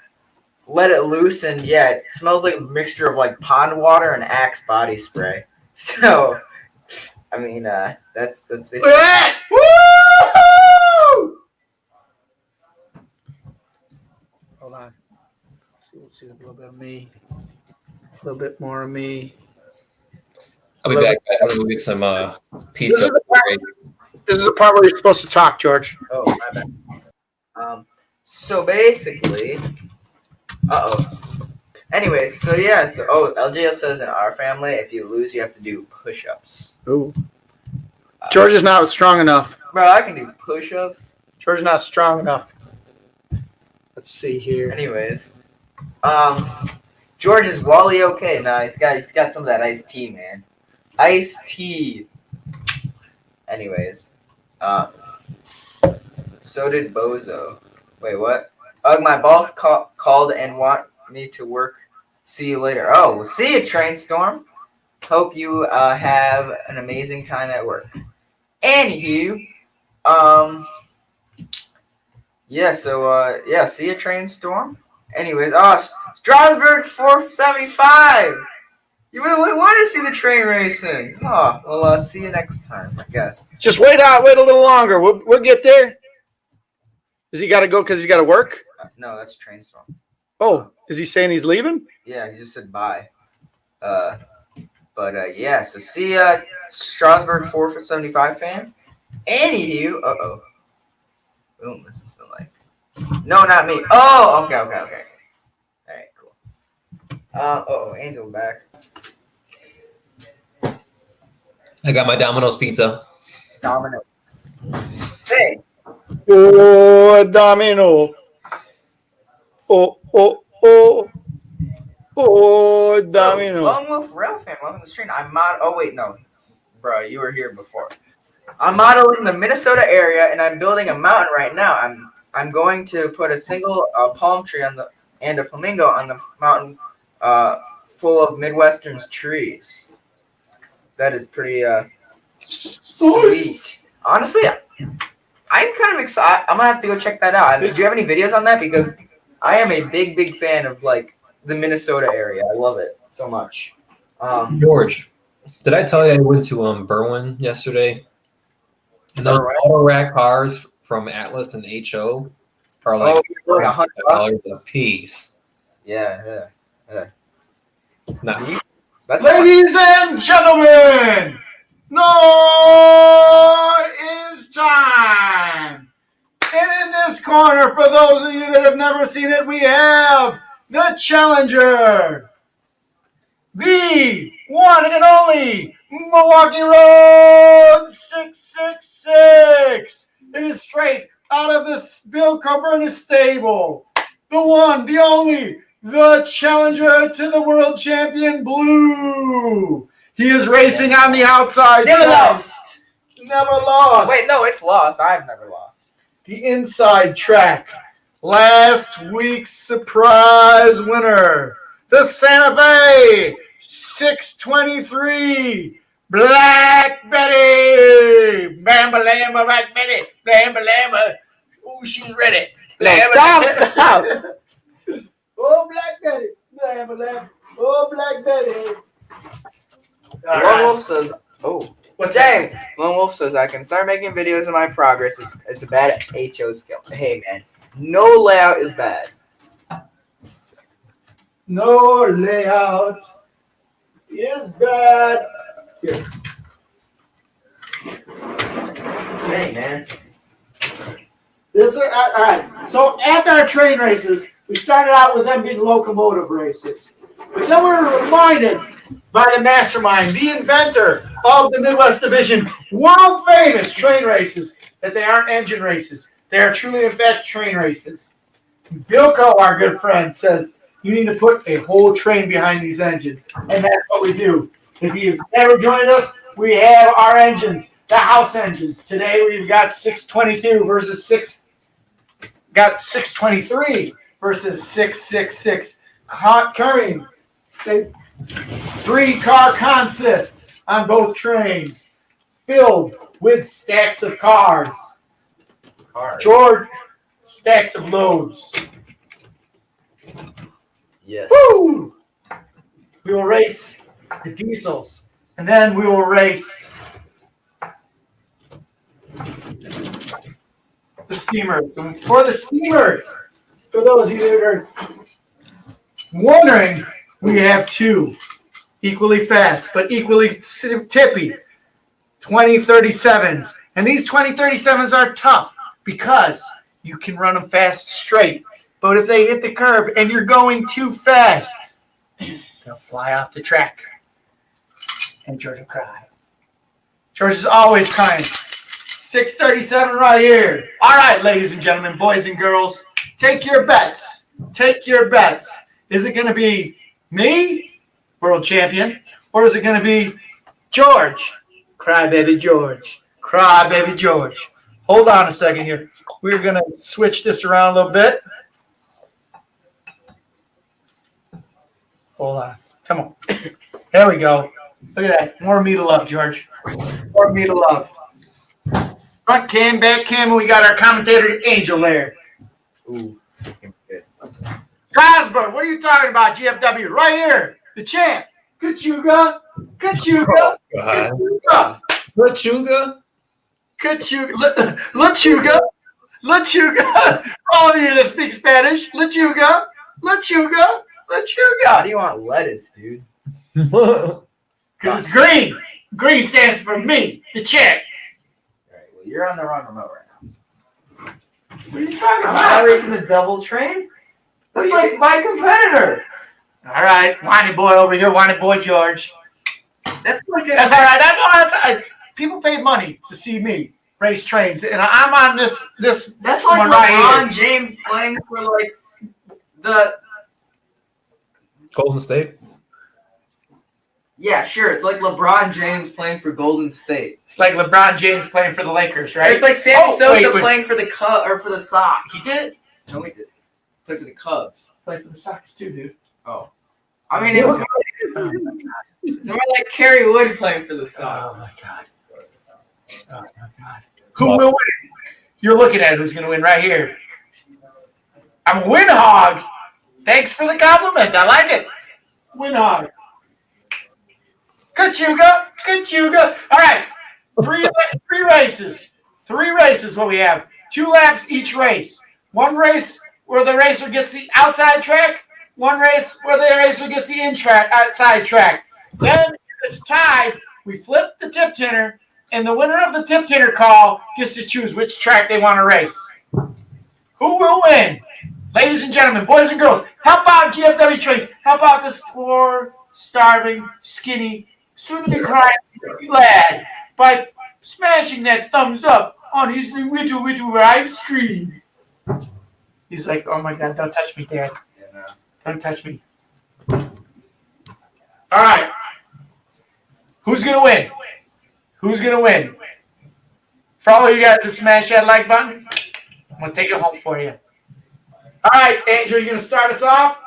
let it loose, and yeah, it smells like a mixture of like pond water and Axe body spray. So, I mean, that's basically. Woo! Hold on. We'll see a little bit of me. A little bit more of me. I'll be back. I'm gonna go get some pizza. This is the part where you're supposed to talk, George. Oh, my bad. So basically, anyways, so yeah, LJO says in our family, if you lose, you have to do push-ups. Ooh. George is not strong enough. Bro, I can do push-ups. George is not strong enough. Let's see here. Anyways, George is Wally okay? No, he's got some of that iced tea, man. Iced tea. Anyways, so did Bozo. Wait, what? My boss called and want me to work. See you later. Oh, we'll see you, Trainstorm. Hope you have an amazing time at work. Anywho, yeah. So yeah, see you, Trainstorm. Anyways, Strasbourg 475. You really want to see the train racing? Oh, well, see you next time, I guess. Just wait a little longer. We'll get there. Does he got to go because he's got to work? No, that's Trainstorm. Oh, is he saying he's leaving? Yeah, he just said bye. But yeah, so see ya, Strasbourg 475 fan. Anywho, boom, this is like, no, not me. Oh, okay. All right, cool. Angel back. I got my Domino's pizza. Domino's. Hey. Oh, Domino. Oh, Domino. Lone Wolf Rail fan, welcome to the stream. Oh, wait, no. Bro, you were here before. I'm modeling the Minnesota area, and I'm building a mountain right now. I'm going to put a single palm tree and a flamingo on the mountain full of Midwestern's trees. That is pretty sweet. Honestly, I'm kind of excited. I'm gonna have to go check that out. Do you have any videos on that? Because I am a big fan of like the Minnesota area. I love it so much. George, did I tell you I went to Berwyn yesterday? And those auto rack cars from Atlas and HO are like $100 a piece. Yeah. Nah. Ladies and gentlemen, now is time. And in this corner, for those of you that have never seen it, we have the Challenger, the one and only Milwaukee Road 666. It is straight out of this Bill Coburn stable. The one, the only, the Challenger to the world champion Blue. He is racing on the outside. Never lost. Never lost. Wait, no, it's lost. I've never lost. The inside track. Last week's surprise winner. The Santa Fe 623. Black Betty. Bamba Lamba, Black Betty. Bamba Lamba. Ooh, she's ready. Stop. Oh, Black Betty. Lamb, lamb. Oh, Black Betty. All Lone right. Wolf says, "Oh, What's dang!" that? Lone Wolf says, "I can start making videos of my progress. It's a bad HO skill." Hey man, no layout is bad. No layout is bad. Here. Hey man. This is, all right. So at our train races, we started out with them being locomotive races. But then we were reminded by the mastermind, the inventor of the Midwest Division, world famous train races, that they aren't engine races. They are truly, in fact, train races. Bilko, our good friend, says you need to put a whole train behind these engines. And that's what we do. If you've never joined us, we have our engines, the house engines. Today we've got 622 versus 623 versus 666 carrying a 3-car consist on both trains, filled with stacks of cars. George, stacks of loads. Yes. Woo! We will race the diesels, and then we will race the steamers. And for the steamers, for those of you that are wondering, we have two equally fast but equally tippy 2037s. And these 2037s are tough because you can run them fast straight. But if they hit the curve and you're going too fast, they'll fly off the track. And George will cry. George is always crying. 637 right here. All right, ladies and gentlemen, boys and girls, take your bets. Take your bets. Is it going to be me, world champion, or is it going to be George? Crybaby George. Crybaby George. Hold on a second here. We're going to switch this around a little bit. Hold on. Come on. There we go. Look at that. More me to love, George. More me to love. Front cam, back cam, and we got our commentator, Angel, there. Ooh, that's gonna be good. Strasburg, what are you talking about, GFW? Right here. The champ. Kachuga. Kachuga. Kachuga. Lachuga? Kachuga. Lachuga. Lachuga. All of you that speak Spanish. Lachuga. Lachuga. How Lachuga. do you want lettuce, dude? Because it's green. Green stands for me, the champ. All right, well, you're on the wrong remote right now. What are you talking I'm about? not racing the double train. That's like my competitor. All right, whiny boy over here, whiny boy George. That's like a, That's all right. People paid money to see me race trains, and I'm on this. That's like one LeBron right here. James playing for like the. Golden State? Yeah, sure. It's like LeBron James playing for Golden State. It's like LeBron James playing for the Lakers, right? It's like Sammy Sosa wait. playing for the Cubs or for the Sox. He did No, he did. Play for the Cubs. play for the Sox too, dude. Oh, I mean, it's more like Kerry Wood playing for the Oh Sox. my god. Oh my god. Who will win? You're looking at who's going to win right here. I'm a win hog. Thanks for the compliment. I like it. Win hog. Kachuga. Kachuga. All right. Three races. 3 races what we have. 2 laps each race. 1 race where the racer gets the outside track. 1 race where the racer gets the outside track. Then if it's tied, we flip the tip tinner, and the winner of the tip tinner call gets to choose which track they want to race. Who will win? Ladies and gentlemen, boys and girls, help out GFW Trace. Help out this poor, starving, skinny, soon-to-be crying lad by smashing that thumbs up on his little live stream. He's like, oh my God, don't touch me, Dad. Yeah, no. Don't touch me. All right. Who's going to win? Who's going to win? For all you guys to smash that like button, I'm going to take it home for you. All right, Andrew, you going to start us off?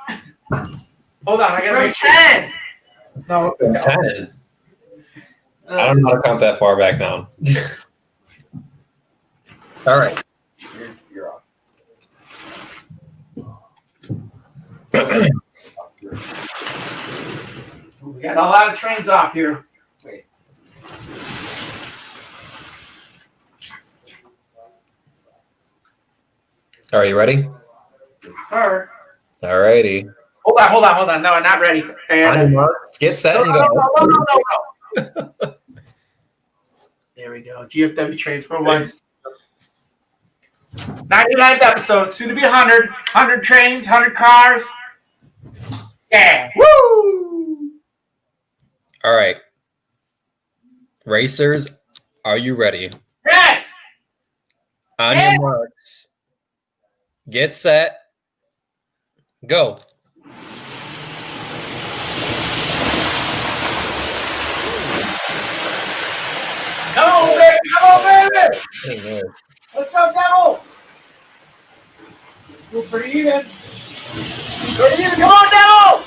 Hold on, I got to From make sure. 10. No. 10. I don't know how to count that far back down. All right. You're off. Got a lot of trains off here. Wait. Are you ready? Yes, sir. Alrighty. Hold on. No, I'm not ready. And, On your marks, get set and go. no. There we go. GFW Trains Worldwide. 99th episode, soon to be 100. 100 trains, 100 cars. Yeah. Woo! All right. Racers, are you ready? Yes! On your marks, get set, go. Come on, baby! Let's go, Devil! We're pretty even. Come on, Devil!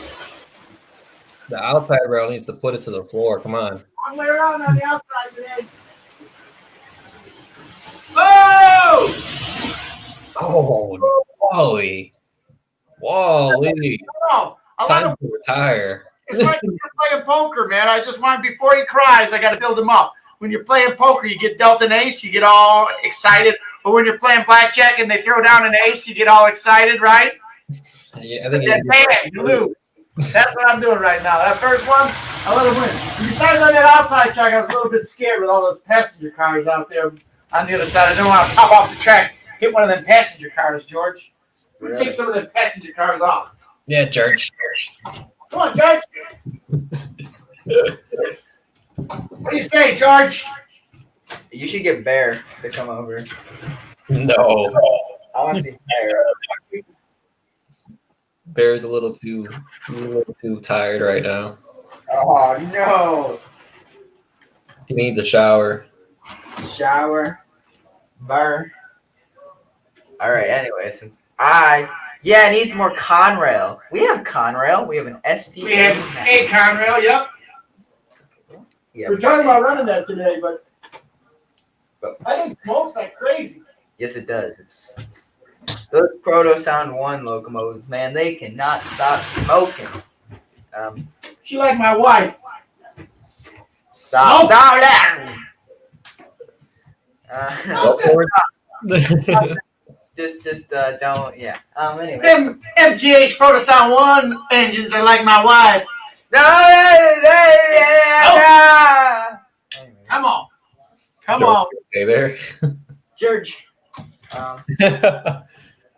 The outside rail needs to put it to the floor. Come on. One way around on the outside today. Whoa! Oh, Wally. Wally. No, Time to retire. it's like when you're playing poker, man. I just want, before he cries, I got to build him up. When you're playing poker, you get dealt an ace, you get all excited. But when you're playing blackjack and they throw down an ace, you get all excited, right? Yeah, I think And bam, you lose. That's what I'm doing right now. That first one, I let him win. And besides on that outside track, I was a little bit scared with all those passenger cars out there on the other side. I didn't want to pop off the track, hit one of them passenger cars, George. Really? Take some of the passenger cars off. Yeah, George. Come on, George. What do you say, George? You should get Bear to come over. No. I want to see Bear. Bear's a little too tired right now. Oh no! He needs a shower. Shower. Bear. All right. Anyway, it needs more Conrail. We have Conrail. We have an SD. We have a Conrail. Yep. Yeah. We're talking about running that today, but I think smokes like crazy. Yes, it does. It's those Proto Sound 1 locomotives, man. They cannot stop smoking. She like my wife. Stop that. Just don't. Yeah. Anyway. Them MTH Proto Sound 1 engines are like my wife. No. Come on. Come George, on. okay there. George.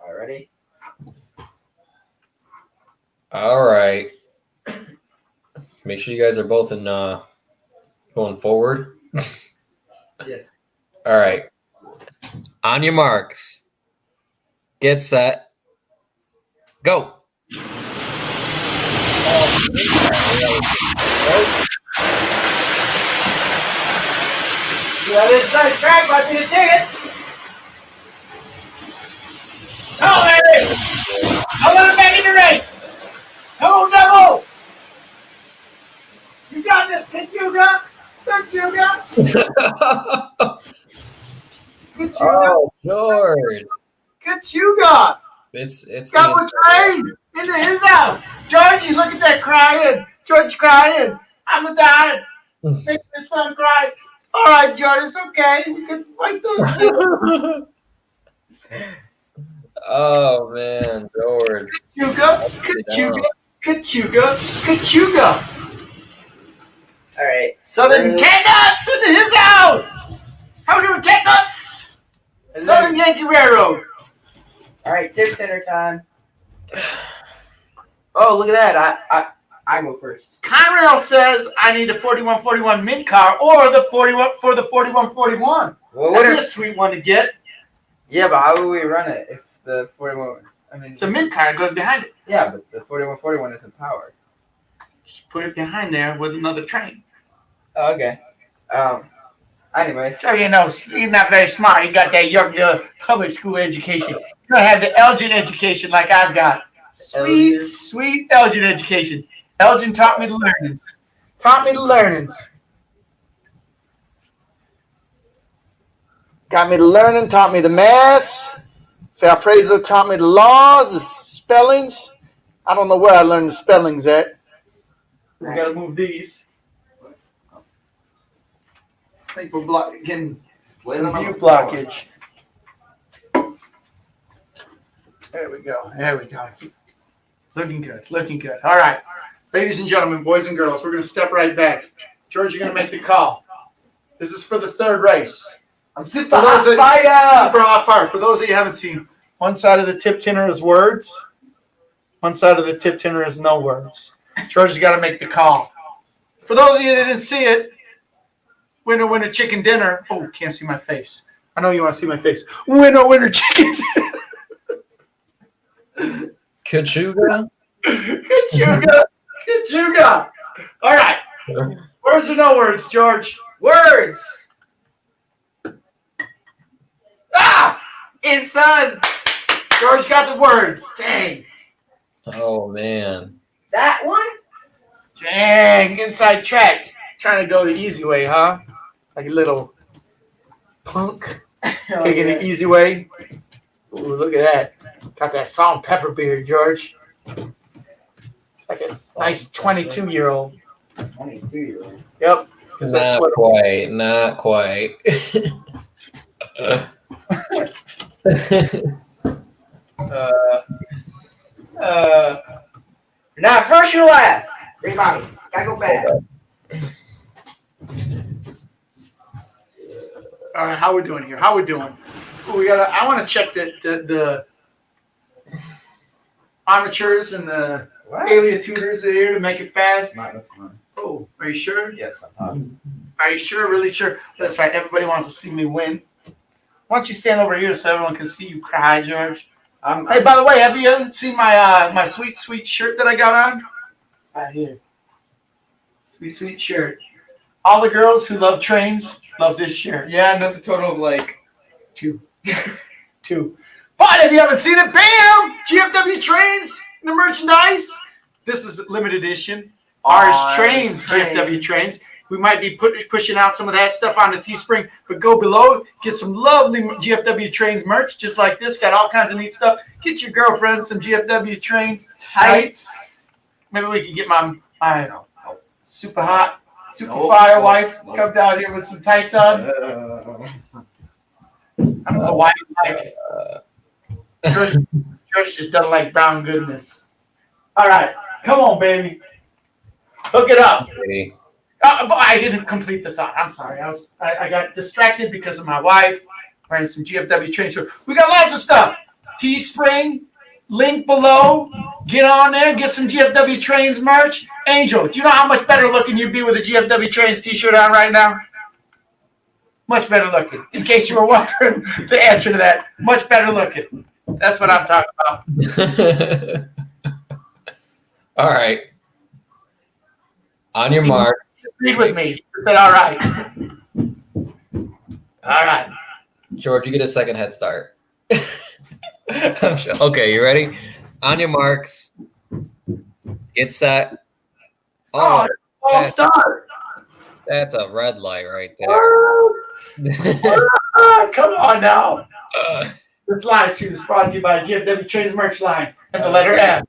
Already. All right. Make sure you guys are both in going forward. Yes. All right. On your marks. Get set. Go. That inside track might be a ticket. Oh, baby! I want to back in the race. Come on, Devil! You got this, Kachuga! Kachuga! Oh, George. Kachuga! It's Got my train into his house. Georgie, look at that crying. George crying. I'm a dad. Make my son cry. All right, George, it's okay. We can fight those two. Oh man, George. Kachuga. All right. Southern Cat Nuts into his house. How we doing, Cat Nuts? Southern Yankee Railroad. All right, tip center time. Oh, look at that! I go first. Conrail says I need a 4141 mint car or the 4141. Well, That'd be a sweet one to get. Yeah, but how would we run it if the 41? I mean, It's a mint car that goes behind it. yeah, but the 4141 isn't powered. Just put it behind there with another train. Oh, okay. Anyways. So you know, he's not very smart. He got that Yorkville public school education. You don't have the Elgin education like I've got. Sweet Elgin education. Elgin taught me the learnings. Got me the learning, taught me the maths. Valparaiso taught me the law, the spellings. I don't know where I learned the spellings at. We got to move these. I think we're getting some view blockage. There we go. Looking good. All right. Ladies and gentlemen, boys and girls, we're going to step right back. George, you're going to make the call. This is for the third race. I'm super hot fire! Super hot fire. For those of you who haven't seen, one side of the tip tinner is words. One side of the tip tinner is no words. George has got to make the call. For those of you that didn't see it, winner, chicken dinner. Oh, can't see my face. I know you want to see my face. Winner, chicken dinner. Kachuga? Kachuga. All right. Words or no words, George? Words! Ah! Inside! George got the words. Dang. Oh, man. That one? Dang. Inside track. Trying to go the easy way, huh? Like a little punk. Taking the easy way. Ooh, look at that. Got that salt and pepper beard, George. Like a nice 22-year-old. 22-year-old. Yep. Not quite. Now, first or last? Everybody, gotta go back. All right, how we doing here? Ooh, I want to check the amateurs and the alien tutors are here to make it fast. No, that's fine. Oh, are you sure? Yes, I'm hot. Are you sure? Really sure? That's right. Everybody wants to see me win. Why don't you stand over here so everyone can see you cry, George? Hey, by the way, have you seen my sweet shirt that I got on? Right here. Sweet shirt. All the girls who love trains love this shirt. Yeah, and that's a total of like 2. 2. But if you haven't seen it, bam! GFW Trains, the merchandise. This is limited edition. Ours Trains, GFW Trains. We might be pushing out some of that stuff on the Teespring, but go below, get some lovely GFW Trains merch, just like this. Got all kinds of neat stuff. Get your girlfriend some GFW Trains tights. Maybe we can get my super hot, fire wife come down here with some tights on. I don't know why you like it. George just doesn't like brown goodness. All right, come on, baby. Hook it up. Okay. But I didn't complete the thought. I'm sorry. I got distracted because of my wife wearing some GFW trains. We got lots of stuff. Teespring, link below. Get on there. Get some GFW Trains merch. Angel, do you know how much better looking you'd be with a GFW Trains t-shirt on right now? Much better looking. In case you were wondering the answer to that. Much better looking. That's what I'm talking about. All right. On your mark. Read with me. He said, all right. All right. George, you get a second head start. Okay, you ready? On your marks. Get set. Oh, start. That's a red light right there. Come on now. This live stream is brought to you by GFW Trains merch line and the letter M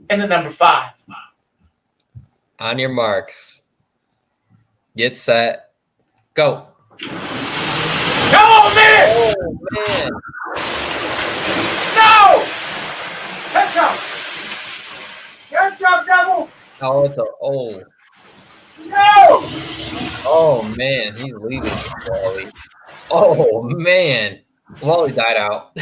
and the number 5. On your marks. Get set. Go. Come on, man! Oh, man. No! Catch up! Catch up, devil! Oh, it's No! Oh, man. He's leaving Wally. Oh, man. Wally died out.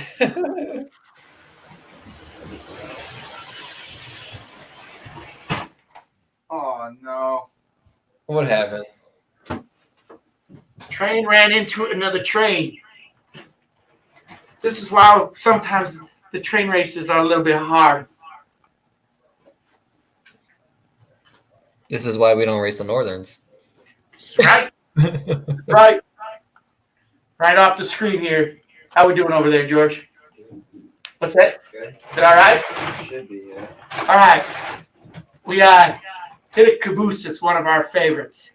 oh no. What happened? Train ran into another train. This is why sometimes the train races are a little bit hard. This is why we don't race the Northerns. Right? Right. Right off the screen here. How we doing over there, George? What's that? Good. Is it all right? Should be, yeah. All right. We hit a caboose. It's one of our favorites.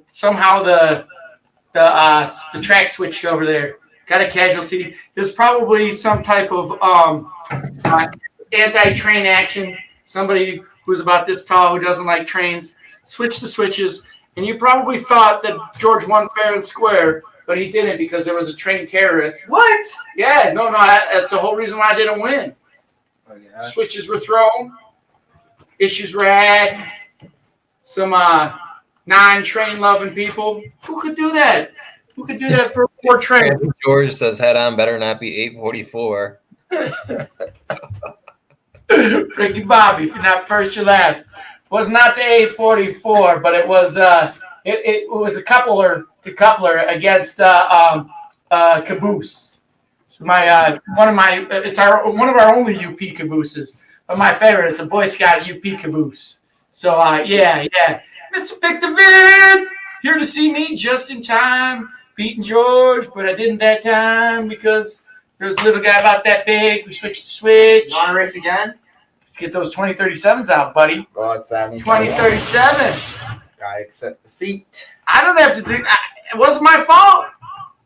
Somehow the track switched over there. Got a casualty. There's probably some type of anti-train action. Somebody who's about this tall, who doesn't like trains, switched the switches, and you probably thought that George won fair and square, but he didn't because there was a train terrorist. What? Yeah, no, that's the whole reason why I didn't win. Oh, yeah. Switches were thrown, issues were had, some non-train loving people. Who could do that? Who could do that for a poor train? George says head on better not be 844. Ricky Bobby, if you're not first, you're last. Was not the 844, but it was it was a coupler to coupler against caboose. So my one of our only UP cabooses, but my favorite is a Boy Scout UP caboose. So yeah, Mr. Victorville here to see me just in time, beating George, but I didn't that time because there was a little guy about that big. We switched the switch. You want to race again? Let's get those 2037s out, buddy. Oh, it's 2037. Gotta accept defeat. I don't have to do. It wasn't my fault.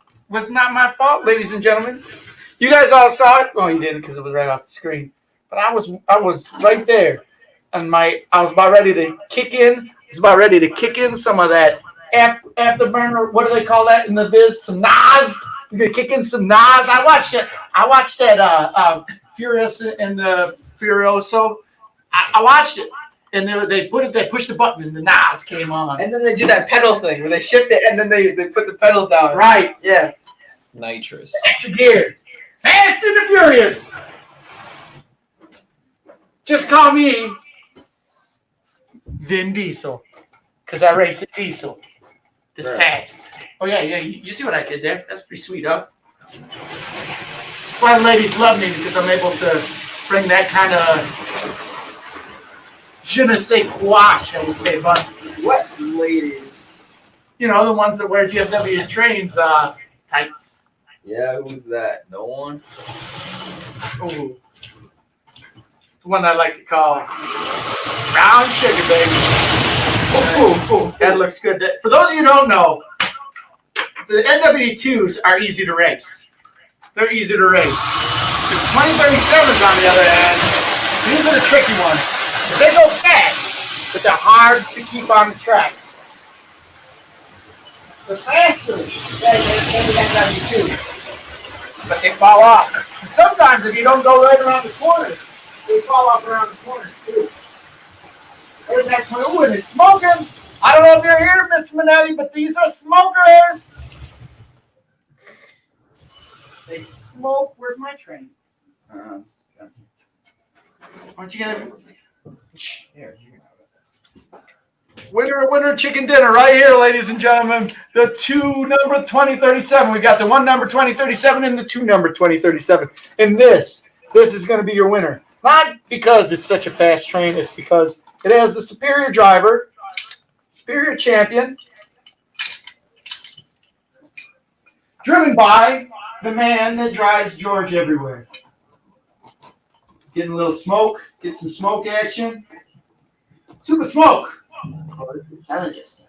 It was not my fault, ladies and gentlemen. You guys all saw it. Well, you didn't because it was right off the screen. But I was right there, and I was about ready to kick in. I was about ready to kick in some of that afterburner. What do they call that in the biz? Some Nas. You're gonna kick in some Nas. I watched it. I watched that Furious and the Furioso. I watched it, and they pushed the button, and the Nas came on. And then they do that pedal thing where they shift it, and then they put the pedal down. Right. Yeah. Nitrous. Extra gear. Fast and the Furious. Just call me Vin Diesel, because I race a diesel. This fast. Oh, yeah. You see what I did there? That's pretty sweet, huh? That's why the ladies love me, because I'm able to bring that kind of je ne sais quoi, shall we say, but What ladies? you know, the ones that wear GFW trains tights. Yeah, who's that? No one? Ooh. The one I like to call brown sugar, baby. Ooh. That looks good. For those of you who don't know, the NWD2s are easy to race. They're easy to race. The 2037s, on the other hand, these are the tricky ones. They go fast, but they're hard to keep on the track. The faster than the NWD2, but they fall off. And sometimes if you don't go right around the corner, they fall off around the corner too. There's that clue, and it's smoking. I don't know if you're here, Mr. Minetti, but these are smokers. They smoke. Where's my train? Why don't you get it? Here. Winner, chicken dinner right here, ladies and gentlemen. The two number 2037. We got the one number 2037 and the two number 2037. And this is going to be your winner. Not because it's such a fast train. It's because it has the superior driver, superior champion, driven by the man that drives George everywhere. Getting a little smoke. Get some smoke action. Super Smoke. Challenges.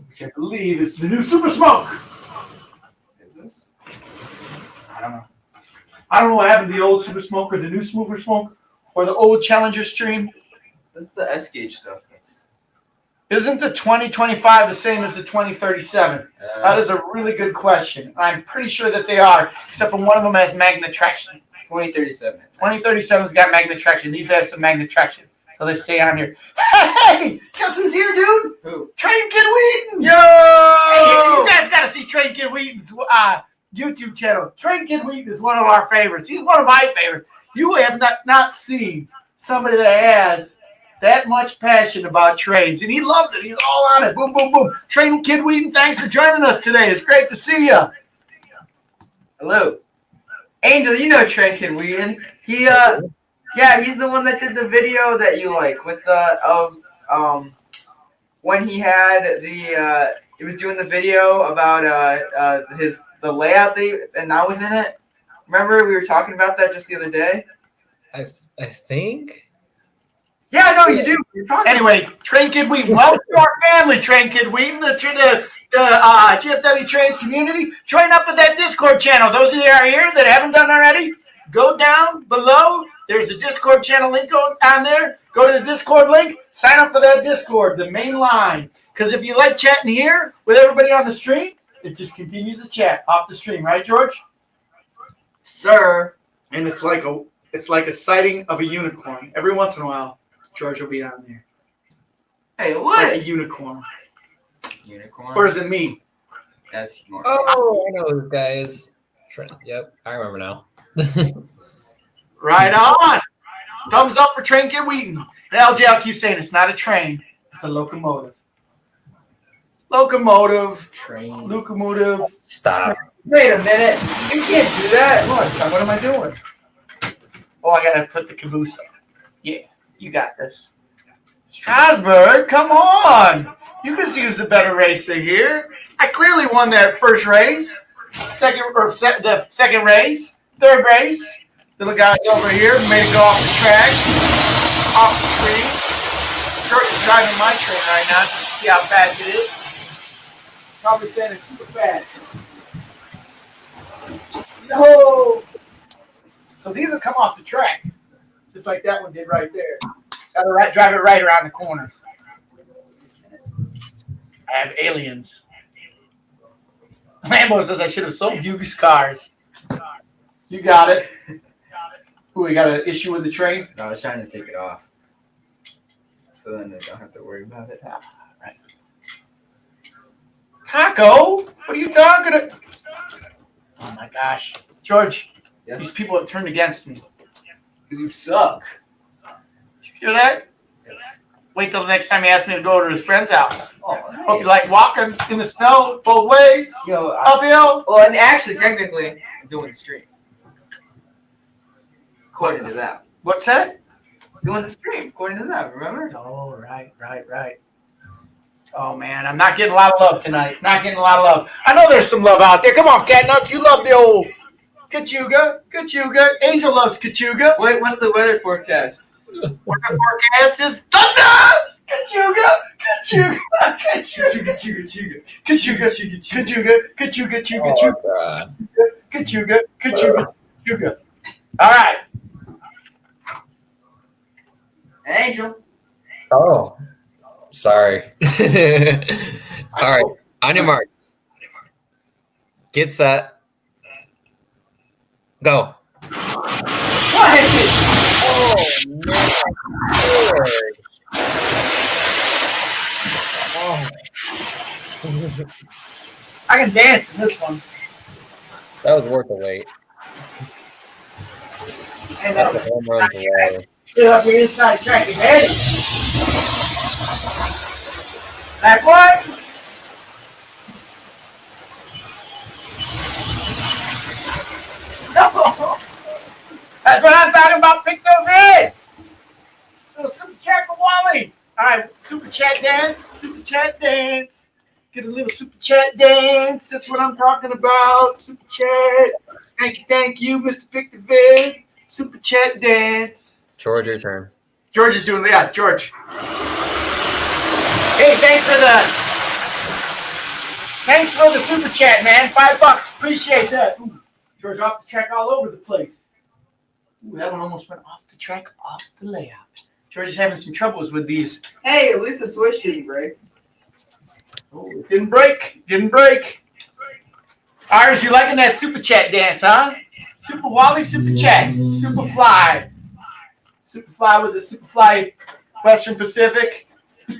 Which I believe is the new Super Smoke. Is this? I don't know. I don't know what happened to the old Super Smoke or the new Super Smoke or the old Challenger Stream. That's the S gauge stuff. Isn't the 2025 the same as the 2037? That is a really good question. I'm pretty sure that they are, except for one of them has magnet traction. 2037. 2037's got magnet traction. These have some magnet traction. So they stay on here. Hey! Guess who's here, dude? Who? Train Kid Wheaton! Yo! Hey, you guys got to see Train Kid Wheaton's YouTube channel. Train Kid Wheaton is one of our favorites. He's one of my favorites. You have not seen somebody that has that much passion about trains, and he loves it. He's all on it. Boom, boom, boom. Train Kid Wheaton, thanks for joining us today. It's great to see you. Hello. Angel, you know Train Kid Wheaton. He's the one that did the video that you like with the when he had he was doing the video about the layout and that was in it. Remember we were talking about that just the other day? I think. Yeah, no, you do. Anyway, Train Kid Wheaton, welcome to our family, Train Kid Wheaton, the GFW Trains community. Join up with that Discord channel. Those of you that are here that haven't done already, go down below. There's a Discord channel link on there. Go to the Discord link. Sign up for that Discord, the main line. Because if you like chatting here with everybody on the stream, it just continues to chat off the stream, right, George? Sir. And it's like a sighting of a unicorn. Every once in a while, George will be on there. Hey, what? Like a unicorn. Unicorn? Or is it me? That's unicorn. Oh, I know who this guy is. Yep, I remember now. Right on. Thumbs up for Train Kid Wheaton. And LJ, keep saying it's not a train. It's a locomotive. Locomotive. Train. Locomotive. Stop. Wait a minute. You can't do that. What am I doing? Oh, I gotta put the caboose on. Yeah, you got this. Strasburg, come on. You can see who's the better racer here. I clearly won that first race. The second race. Third race. Little guy over here made it go off the track. Off the screen. George is driving my train right now. See how fast it is. Probably saying it's super fast. No! So these will come off the track. Just like that one did right there. Gotta drive it right around the corners. I have aliens. Lambo says I should have sold Buby's cars. You got it. Ooh, we got an issue with the train? No, I was trying to take it off. So then I don't have to worry about it. Right. Taco? What are you talking about? Oh my gosh. George, Yes. these people have turned against me. Because you suck. Did you hear that? Yes. Wait till the next time he asks me to go to his friend's house. Oh, Hope you like walking in the snow both ways. Yo, Uphill. well, and actually, technically, I'm doing the stream. According to that. What's that? Doing the stream, according to that, remember? Oh, right. Oh, man, I'm not getting a lot of love tonight. Not getting a lot of love. I know there's some love out there. Come on, Catnuts. You love the old Kachuga. Angel loves Kachuga. Wait, what's the weather forecast? Weather forecast is thunder. Kachuga. All right. Angel. Oh, sorry. All right, on your mark. Get set. Go. What? Oh, no. Oh. I can dance in this one. That was worth the wait. And That's a home run for Riley. fill up your inside track ahead. Back one. No. That's what I'm talking about. Pick the vid. Little super chat for Wally. All right, super chat dance. Get a little super chat dance. That's what I'm talking about. Super chat. Thank you, Mr. Pick the vid. Super chat dance. George, your turn. George is doing that. George. Hey, thanks for the super chat, man. $5. Appreciate that. Ooh, George off the track all over the place. Ooh, that one almost went off the track, off the layout. George is having some troubles with these. Hey, at least the switch didn't break. Oh, it didn't break. Ours, you liking that super chat dance, huh? Super Wally, super chat, super fly with the super fly Western Pacific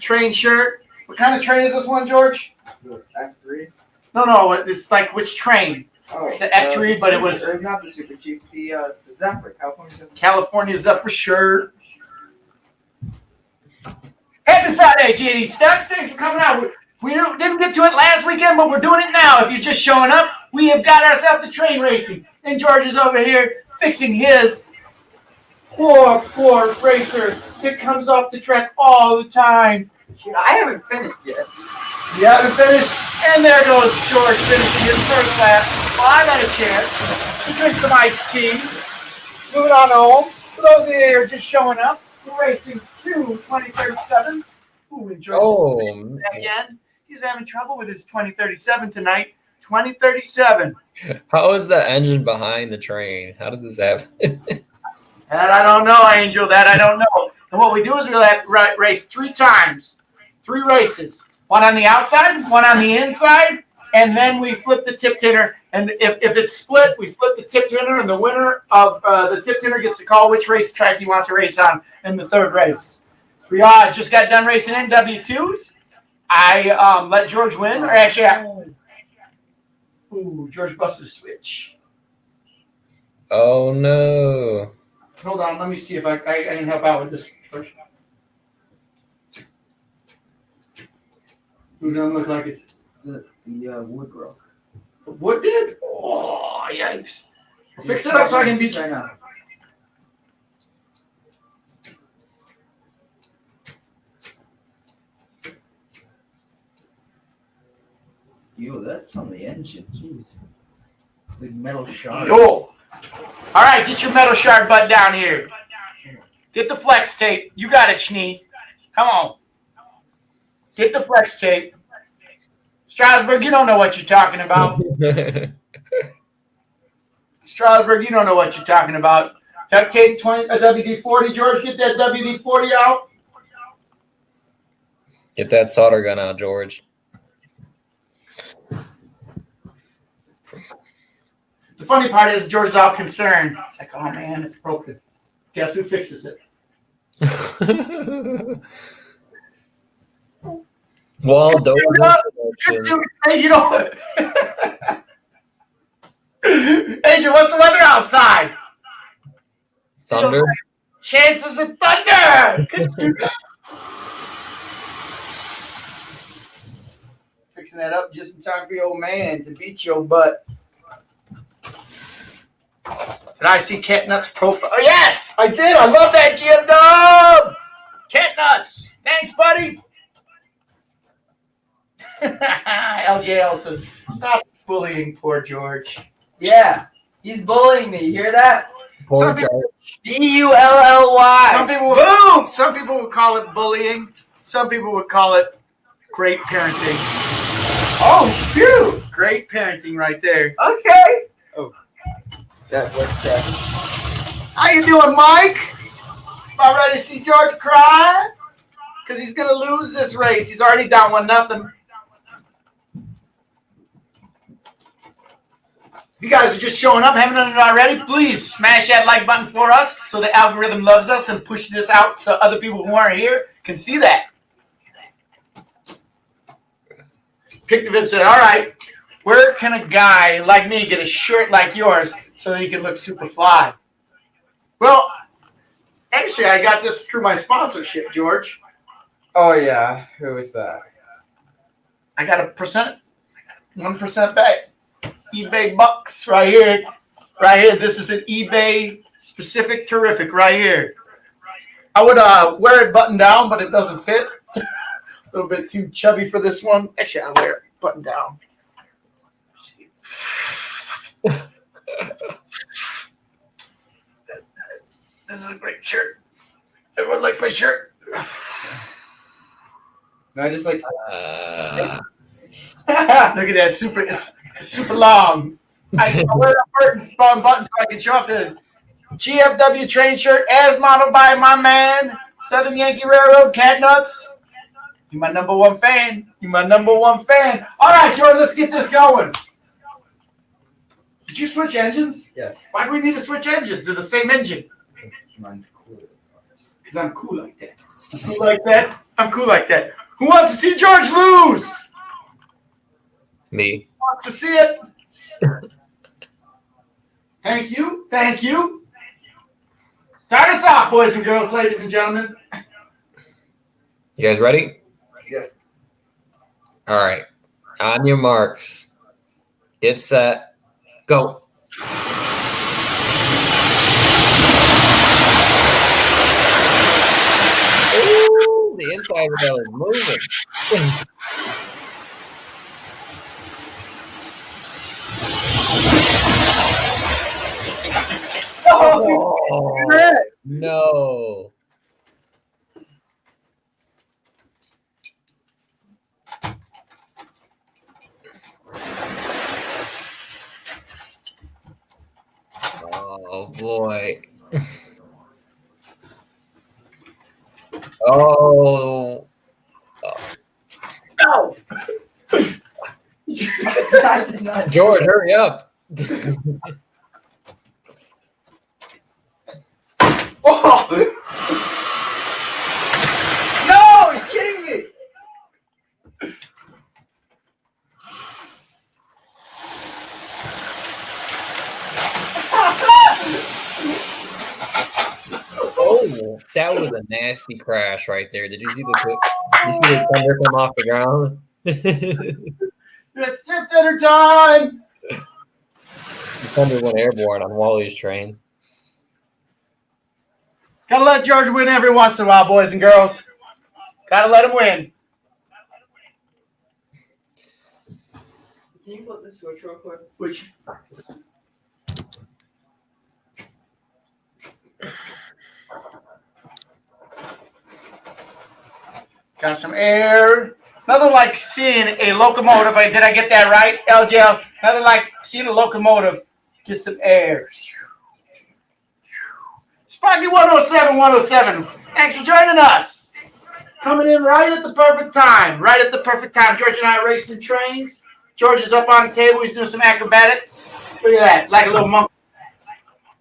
train shirt. What kind of train is this one, George? The F3? No, it's like which train? Oh, It's the F3, but it was not the Super Chief, the Zephyr, California Zephyr. California Zephyr shirt. Happy Friday, GD Stocks. Thanks for coming out. We didn't get to it last weekend, but we're doing it now. If you're just showing up, we have got ourselves the train racing. And George is over here fixing his poor racer. It comes off the track all the time. I haven't finished yet. You haven't finished? And there goes George finishing his first lap. Well, I got a chance to drink some iced tea. Moving on home. For those of you that are just showing up, we're racing to 2037. Ooh, and George is again. He's having trouble with his 2037 tonight. 2037. How is the engine behind the train? How does this happen? That I don't know, Angel. That I don't know. And what we do is we race 3 times, 3 races. One on the outside, one on the inside, and then we flip the tip tinner. And if it's split, we flip the tip tinner, and the winner of the tip tinner gets to call which racetrack he wants to race on in the 3rd race. We just got done racing in W2s. I let George win, or actually, George busted a switch. Oh no! Hold on, let me see if I can help out with this. Who doesn't look like it's the wood broke. What did? Oh, yikes! Fix it up so I can beat you. Right now. Yo, that's from the engine. Jeez. Big metal shard. Oh! All right, get your metal shard butt down here. Get the flex tape. You got it, Schnee. Come on. Get the flex tape. Strasburg, you don't know what you're talking about. Strasburg, you don't know what you're talking about. Duct tape, a WD-40. George, get that WD-40 out. Get that solder gun out, George. The funny part is George is all concerned. It's like, oh man, it's broken. Guess who fixes it? Well, don't Hey, you know what? Angel, what's the weather outside? thunder. Chances of thunder. Fixing that up just in time for your old man to beat your butt. Did I see Cat Nuts profile? Oh, yes, I did. I love that, GM Dub. Cat Nuts. Thanks, buddy. LJL says, stop bullying poor George. Yeah, he's bullying me. You hear that? Poor Some people- George. B-U-L-L-Y. Some people would call it bullying. Some people would call it great parenting. Oh, shoot. Great parenting right there. Okay. Oh, that was that. How you doing, Mike? About ready to see George cry? Because he's going to lose this race. He's already down 1-0. If you guys are just showing up, haven't done it already, please smash that like button for us so the algorithm loves us and push this out so other people who aren't here can see that. Pick the vid said, all right, where can a guy like me get a shirt like yours so that he can look super fly? Well, actually, I got this through my sponsorship, George. Oh yeah, who is that? I got 1% back. eBay bucks right here. Right here. This is an eBay specific terrific right here. I would wear it button down, but it doesn't fit. A little bit too chubby for this one. Actually, I'll wear it button down. This is a great shirt. Everyone like my shirt? No, I just like. Look at that. It's super long. I wear a button so I can show off the GFW training shirt as modeled by my man, Southern Yankee Railroad Cat Nuts. You're my number one fan. All right, George, let's get this going. Did you switch engines? Yes. Why do we need to switch engines? They're the same engine. Mine's cool. Because I'm cool like that. I'm cool like that. Who wants to see George lose? Me. Wants to see it? Thank you. Start us off, boys and girls, ladies and gentlemen. You guys ready? Yes. All right. On your marks. Get set. Go. Ooh, the inside rail is moving. Oh, no. Oh, boy. Oh, No. I did not. George, hurry up. Oh. No, you're kidding me. Oh, that was a nasty crash right there. Did you see the thunder come off the ground? The It's tip dinner time. thunder went airborne on Wally's train. Gotta let George win every once in a while, boys and girls. Gotta let him win. Can you flip the switch real quick? Which got some air. Nothing like seeing a locomotive. Did I get that right, LJL? Nothing like seeing a locomotive get some air. Sparky 107, 107. Thanks for joining us. Coming in right at the perfect time. Right at the perfect time. George and I are racing trains. George is up on the table. He's doing some acrobatics. Look at that. Like a little monkey.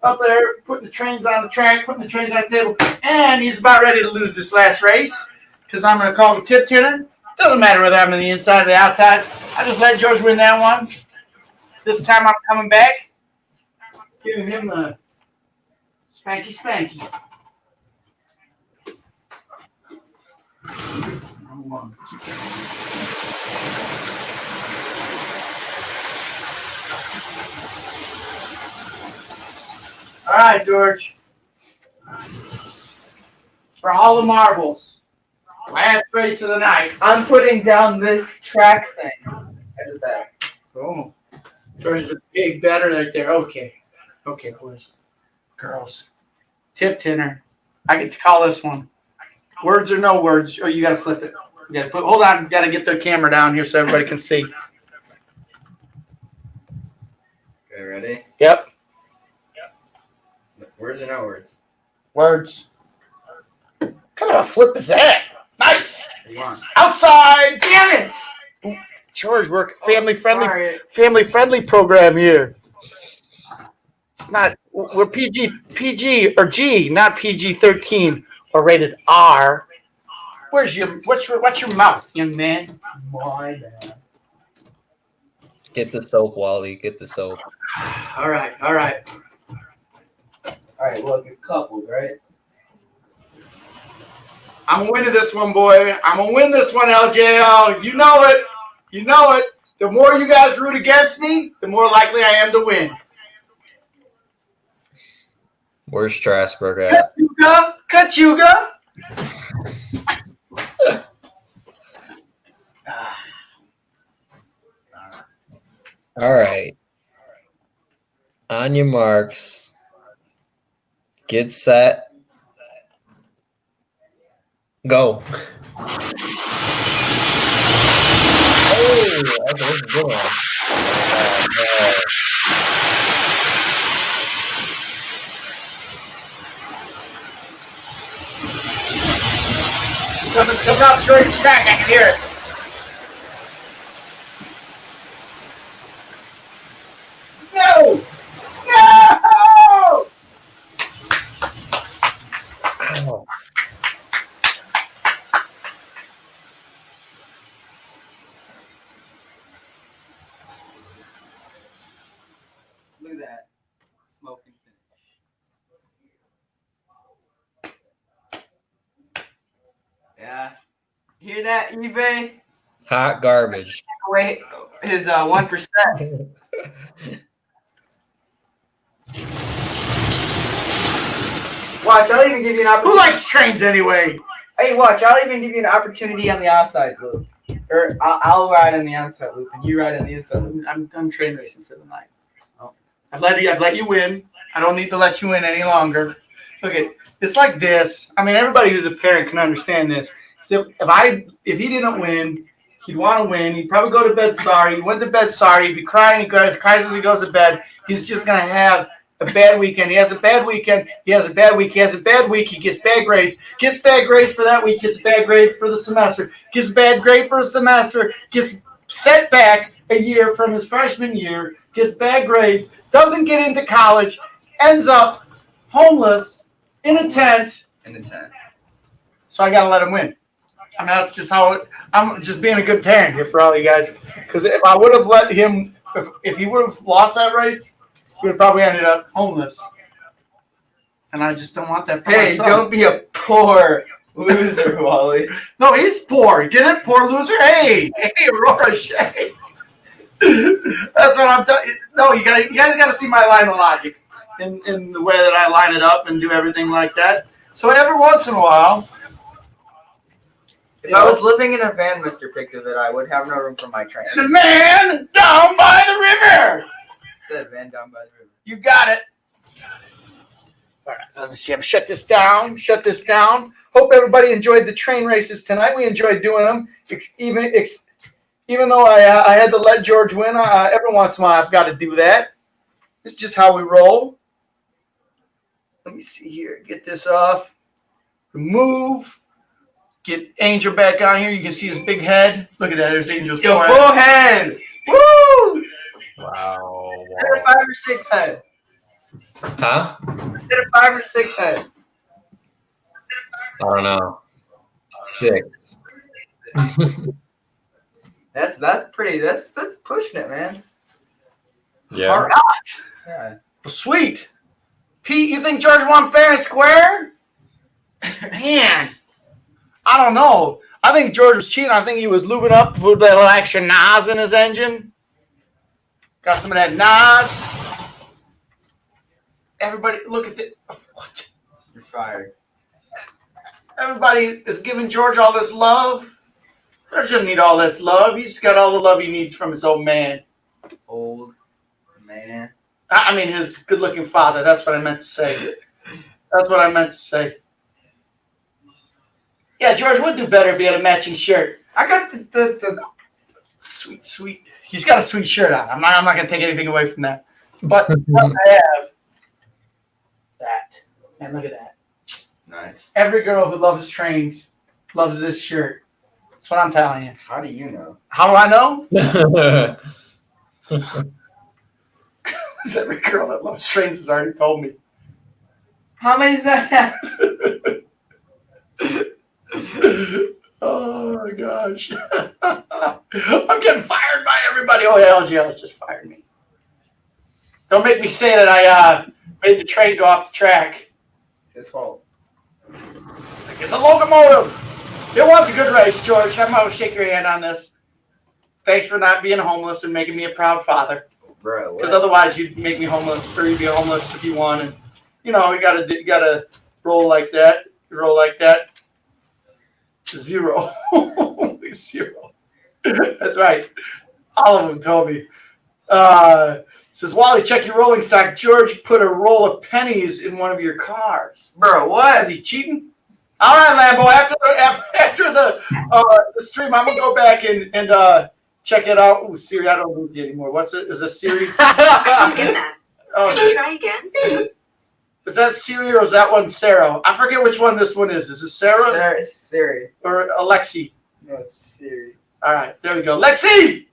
Up there, putting the trains on the track, putting the trains on the table. And he's about ready to lose this last race because I'm going to call the tip tuner. Doesn't matter whether I'm on the inside or the outside. I just let George win that one. This time I'm coming back. Giving him a spanky spanky. All right, George. For all the marbles. Last race of the night. I'm putting down this track thing as a bet. Oh. George is a big better right there. Okay. Okay, boys. Girls. Tip tinner. I get to call this one. Words or no words. Oh, you got to flip it. You got to put. Hold on. Got to get the camera down here so everybody can see. Okay, ready? Yep. Words or no words? Words. What kind of a flip is that? Nice. Come on. Outside. Damn it! George, we're family friendly. Sorry. Family friendly program here. It's not. We're PG or G, not PG-13 or rated R. What's your mouth, young man? My bad. Get the soap, Wally. Get the soap. All right. All right. Alright, look, it's coupled, right? I'm winning this one, boy. I'm gonna win this one, LJL. You know it. You know it. The more you guys root against me, the more likely I am to win. Where's Strasburg at? Kachuga. All right. On your marks. Get set. Go. Oh, that's a good one. Come out straight track. I can hear it. No! No! Oh. Look at that. Smoking finish. Yeah. Hear that, eBay? Hot garbage. Wait, his 1%. Watch, I'll even give you an opportunity. Who likes trains anyway? Hey, watch, I'll even give you an opportunity on the outside loop. Or I'll ride on the outside loop, and you ride on the inside loop. I'm train racing for the night. Oh. I've let you win. I don't need to let you win any longer. Look at it's like this. I mean, everybody who's a parent can understand this. So if he didn't win, he'd want to win. He'd probably go to bed sorry. He went to bed sorry. He'd be crying. He cries as he goes to bed. He's just gonna have a bad weekend. He has a bad weekend. He has a bad week. He has a bad week. He gets bad grades. Gets bad grades for that week. Gets a bad grade for the semester. Gets a bad grade for a semester. Gets set back a year from his freshman year. Gets bad grades. Doesn't get into college. Ends up homeless in a tent. So I got to let him win. I mean, that's just how it, I'm just being a good parent here for all you guys. Because if I would have let him, if he would have lost that race, he would have probably ended up homeless. And I just don't want that for my son. Don't be a poor loser, Wally. No, he's poor. Get it? Poor loser? Hey, Aurora Shay. That's what I'm telling you. No, you guys got to see my line of logic in the way that I line it up and do everything like that. So every once in a while, if I was living in a van, Mr. Pickett, I would have no room for my train. the man down by the river. Said van down by the river. You got it. All right, let me see. I'm shut this down. Hope everybody enjoyed the train races tonight. We enjoyed doing them. Even though I had to let George win, every once in a while I've got to do that. It's just how we roll. Let me see here. Get this off. Remove. Get Angel back on here. You can see his big head. Look at that. There's Angel's Yo, full head. Woo! Wow. Instead of 5 or 6 head. Huh? Instead of 5 or 6 head. I don't know. 6. That's pretty. That's pushing it, man. Yeah. All right. Yeah. Well, sweet. Pete, you think George won fair and square? Man, I don't know. I think George was cheating. I think he was lubing up with a little extra NOS in his engine. Got some of that NOS. Everybody, look at the what? You're fired. Everybody is giving George all this love. George doesn't need all this love. He's got all the love he needs from his old man. Old man. I mean, his good-looking father. That's what I meant to say. Yeah, George would do better if he had a matching shirt. I got the Sweet. He's got a sweet shirt on. I'm not going to take anything away from that. But what I have, that. Man, look at that. nice. Every girl who loves trains loves this shirt. That's what I'm telling you. How do you know? How do I know? Because every girl that loves trains has already told me. How many is that? Oh my gosh. I'm getting fired by everybody. Oh, yeah, LGL just fired me. Don't make me say that I made the train go off the track. It's his fault. It's a locomotive. It was a good race, George. I'm going to shake your hand on this. Thanks for not being homeless and making me a proud father. Bro, Because otherwise you'd make me homeless, or you'd be homeless if you won. And, you know, you gotta roll like that. You roll like that. 0. Only 0. That's right. All of them told me. Says, Wally, check your rolling stock. George put a roll of pennies in one of your cars. Bro, what? Is he cheating? All right, Lambo. After the stream, I'm gonna go back and check it out. Ooh, Siri, I don't need it anymore. What's it? Is it Siri? I didn't get that. Oh, Can you try again? is that Siri or is that one Sarah? I forget which one this one is. Is it Sarah Siri. or Alexi? No, it's Siri. All right, there we go. Lexi!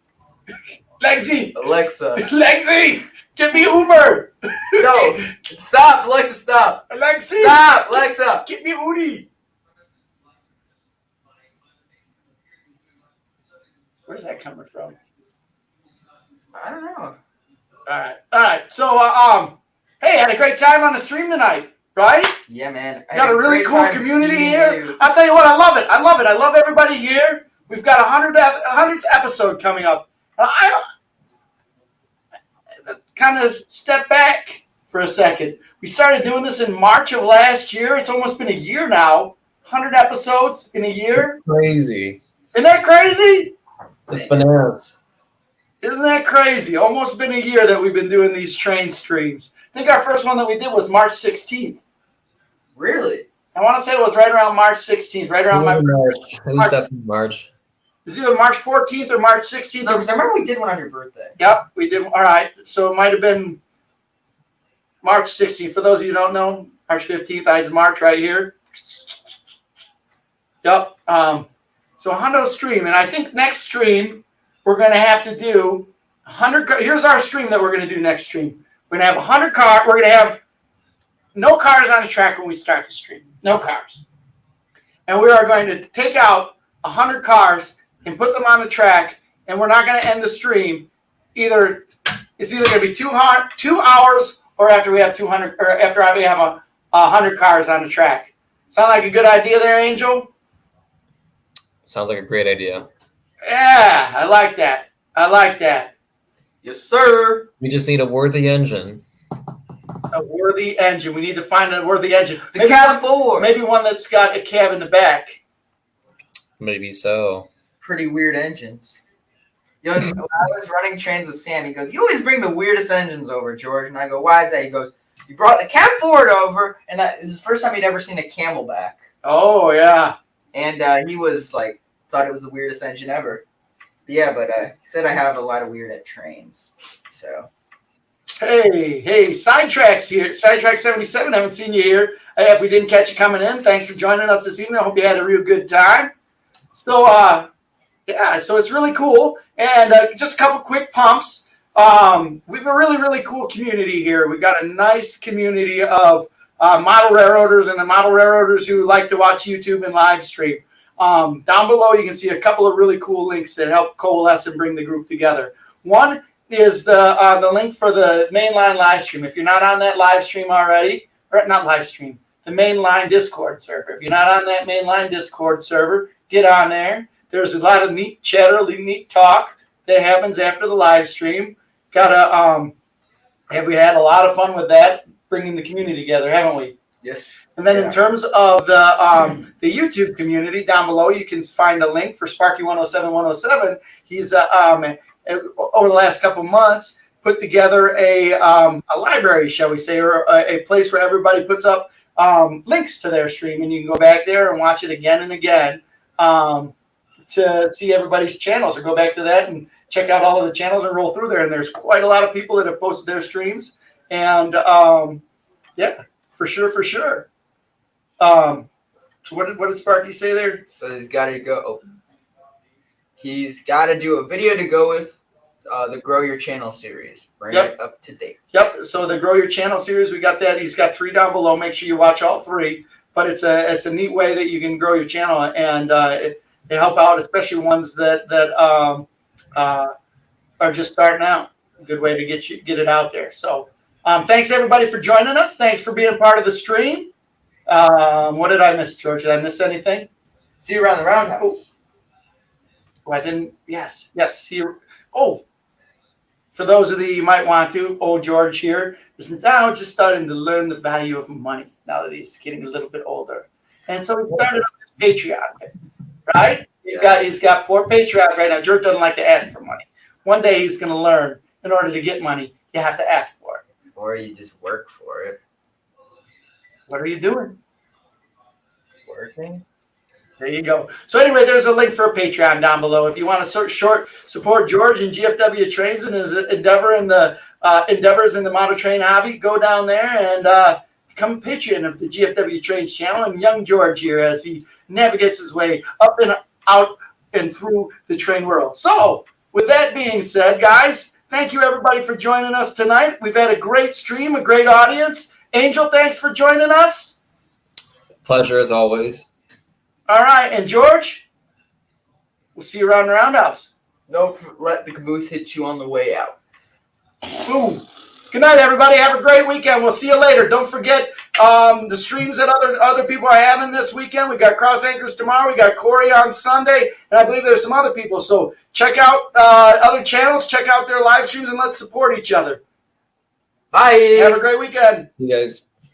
Alexa. Lexi! Get me Uber! No, stop, Alexa, stop. Alexi! Stop, Alexa. Get me Udi! Where's that coming from? I don't know. All right. So, hey, had a great time on the stream tonight, right? Yeah, man. Got a really cool community here. I'll tell you what, I love it. I love everybody here. We've got 100th episode coming up. I kind of step back for a second. We started doing this in March of last year. It's almost been a year now. 100 episodes in a year. Crazy. Isn't that crazy? It's bananas. Isn't that crazy? Almost been a year that we've been doing these train streams. I think our first one that we did was March 16th. Really? I want to say it was right around March 16th, right around my March. It was definitely March. It's either March 14th or March 16th. No, because I remember we did one on your birthday. Yep, we did. All right. So it might have been March 16th. For those of you who don't know, March 15th, Ides of March right here. Yep. So Hundo stream, and I think next stream we're going to have to do 100. Here's our stream that we're going to do next stream. We're going to have 100 cars. We're going to have no cars on the track when we start the stream. No cars. And we are going to take out 100 cars and put them on the track, and we're not going to end the stream. It's either going to be 2 hours or after we have 200 or after we have 100 cars on the track. Sound like a good idea there, Angel? Sounds like a great idea. Yeah, I like that. I like that. Yes, sir. We just need a worthy engine. A worthy engine. We need to find a worthy engine. The Cat 4. Maybe one that's got a cab in the back. Maybe so. Pretty weird engines. You know, when I was running trains with Sam, he goes, "You always bring the weirdest engines over, George." And I go, "Why is that?" He goes, "You brought the Cat Ford over," and that is the first time he'd ever seen a Camelback. Oh, yeah. And he was like, thought it was the weirdest engine ever. But yeah, but he said I have a lot of weird at trains. So. Hey, Sidetracks here. Sidetrack 77. Haven't seen you here. If we didn't catch you coming in, thanks for joining us this evening. I hope you had a real good time. So, yeah, so it's really cool. And just a couple quick pumps. We have a really, really cool community here. We've got a nice community of model railroaders and the model railroaders who like to watch YouTube and live stream. Down below, you can see a couple of really cool links that help coalesce and bring the group together. One is the link for the mainline live stream. If you're not on that live stream already, or not live stream, the mainline Discord server. If you're not on that mainline Discord server, get on there. There's a lot of neat chatter, neat talk that happens after the live stream. We had a lot of fun with that, bringing the community together, haven't we? Yes. And then in terms of the YouTube community, down below you can find a link for Sparky107107. He's over the last couple months put together a library, shall we say, or a place where everybody puts up links to their stream, and you can go back there and watch it again and again to see everybody's channels, or go back to that and check out all of the channels and roll through there. And there's quite a lot of people that have posted their streams, and yeah. For sure. So what did Sparky say there? So he's got to go. Oh. He's got to do a video to go with the Grow Your Channel series. Bring it up to date. Yep. So the Grow Your Channel series, we got that. He's got 3 down below. Make sure you watch all 3. But it's a neat way that you can grow your channel, and it help out, especially ones that are just starting out. A good way to get it out there. So. Thanks, everybody, for joining us. Thanks for being part of the stream. What did I miss, George? Did I miss anything? See you around the roundhouse. Oh, I didn't. Yes. See you. Oh, for those of you might want to, old George here is now just starting to learn the value of money now that he's getting a little bit older. And so he started on his Patreon, right? He's got 4 Patreons right now. George doesn't like to ask for money. One day he's going to learn, in order to get money, you have to ask for it. Or you just work for it. What are you doing? Working. There you go. So anyway, there's a link for a Patreon down below. If you want to support George and GFW Trains and his endeavors in the model train hobby, go down there and become a patron of the GFW Trains channel, and young George here as he navigates his way up and out and through the train world. So with that being said, guys, thank you, everybody, for joining us tonight. We've had a great stream, a great audience. Angel, thanks for joining us. Pleasure as always. All right, and George, we'll see you around the roundhouse. Don't let the caboose hit you on the way out. Boom. Good night, everybody. Have a great weekend. We'll see you later. Don't forget the streams that other people are having this weekend. We got Cross Anchors tomorrow. We got Corey on Sunday, and I believe there's some other people. So check out other channels. Check out their live streams, and let's support each other. Bye. Have a great weekend. You guys.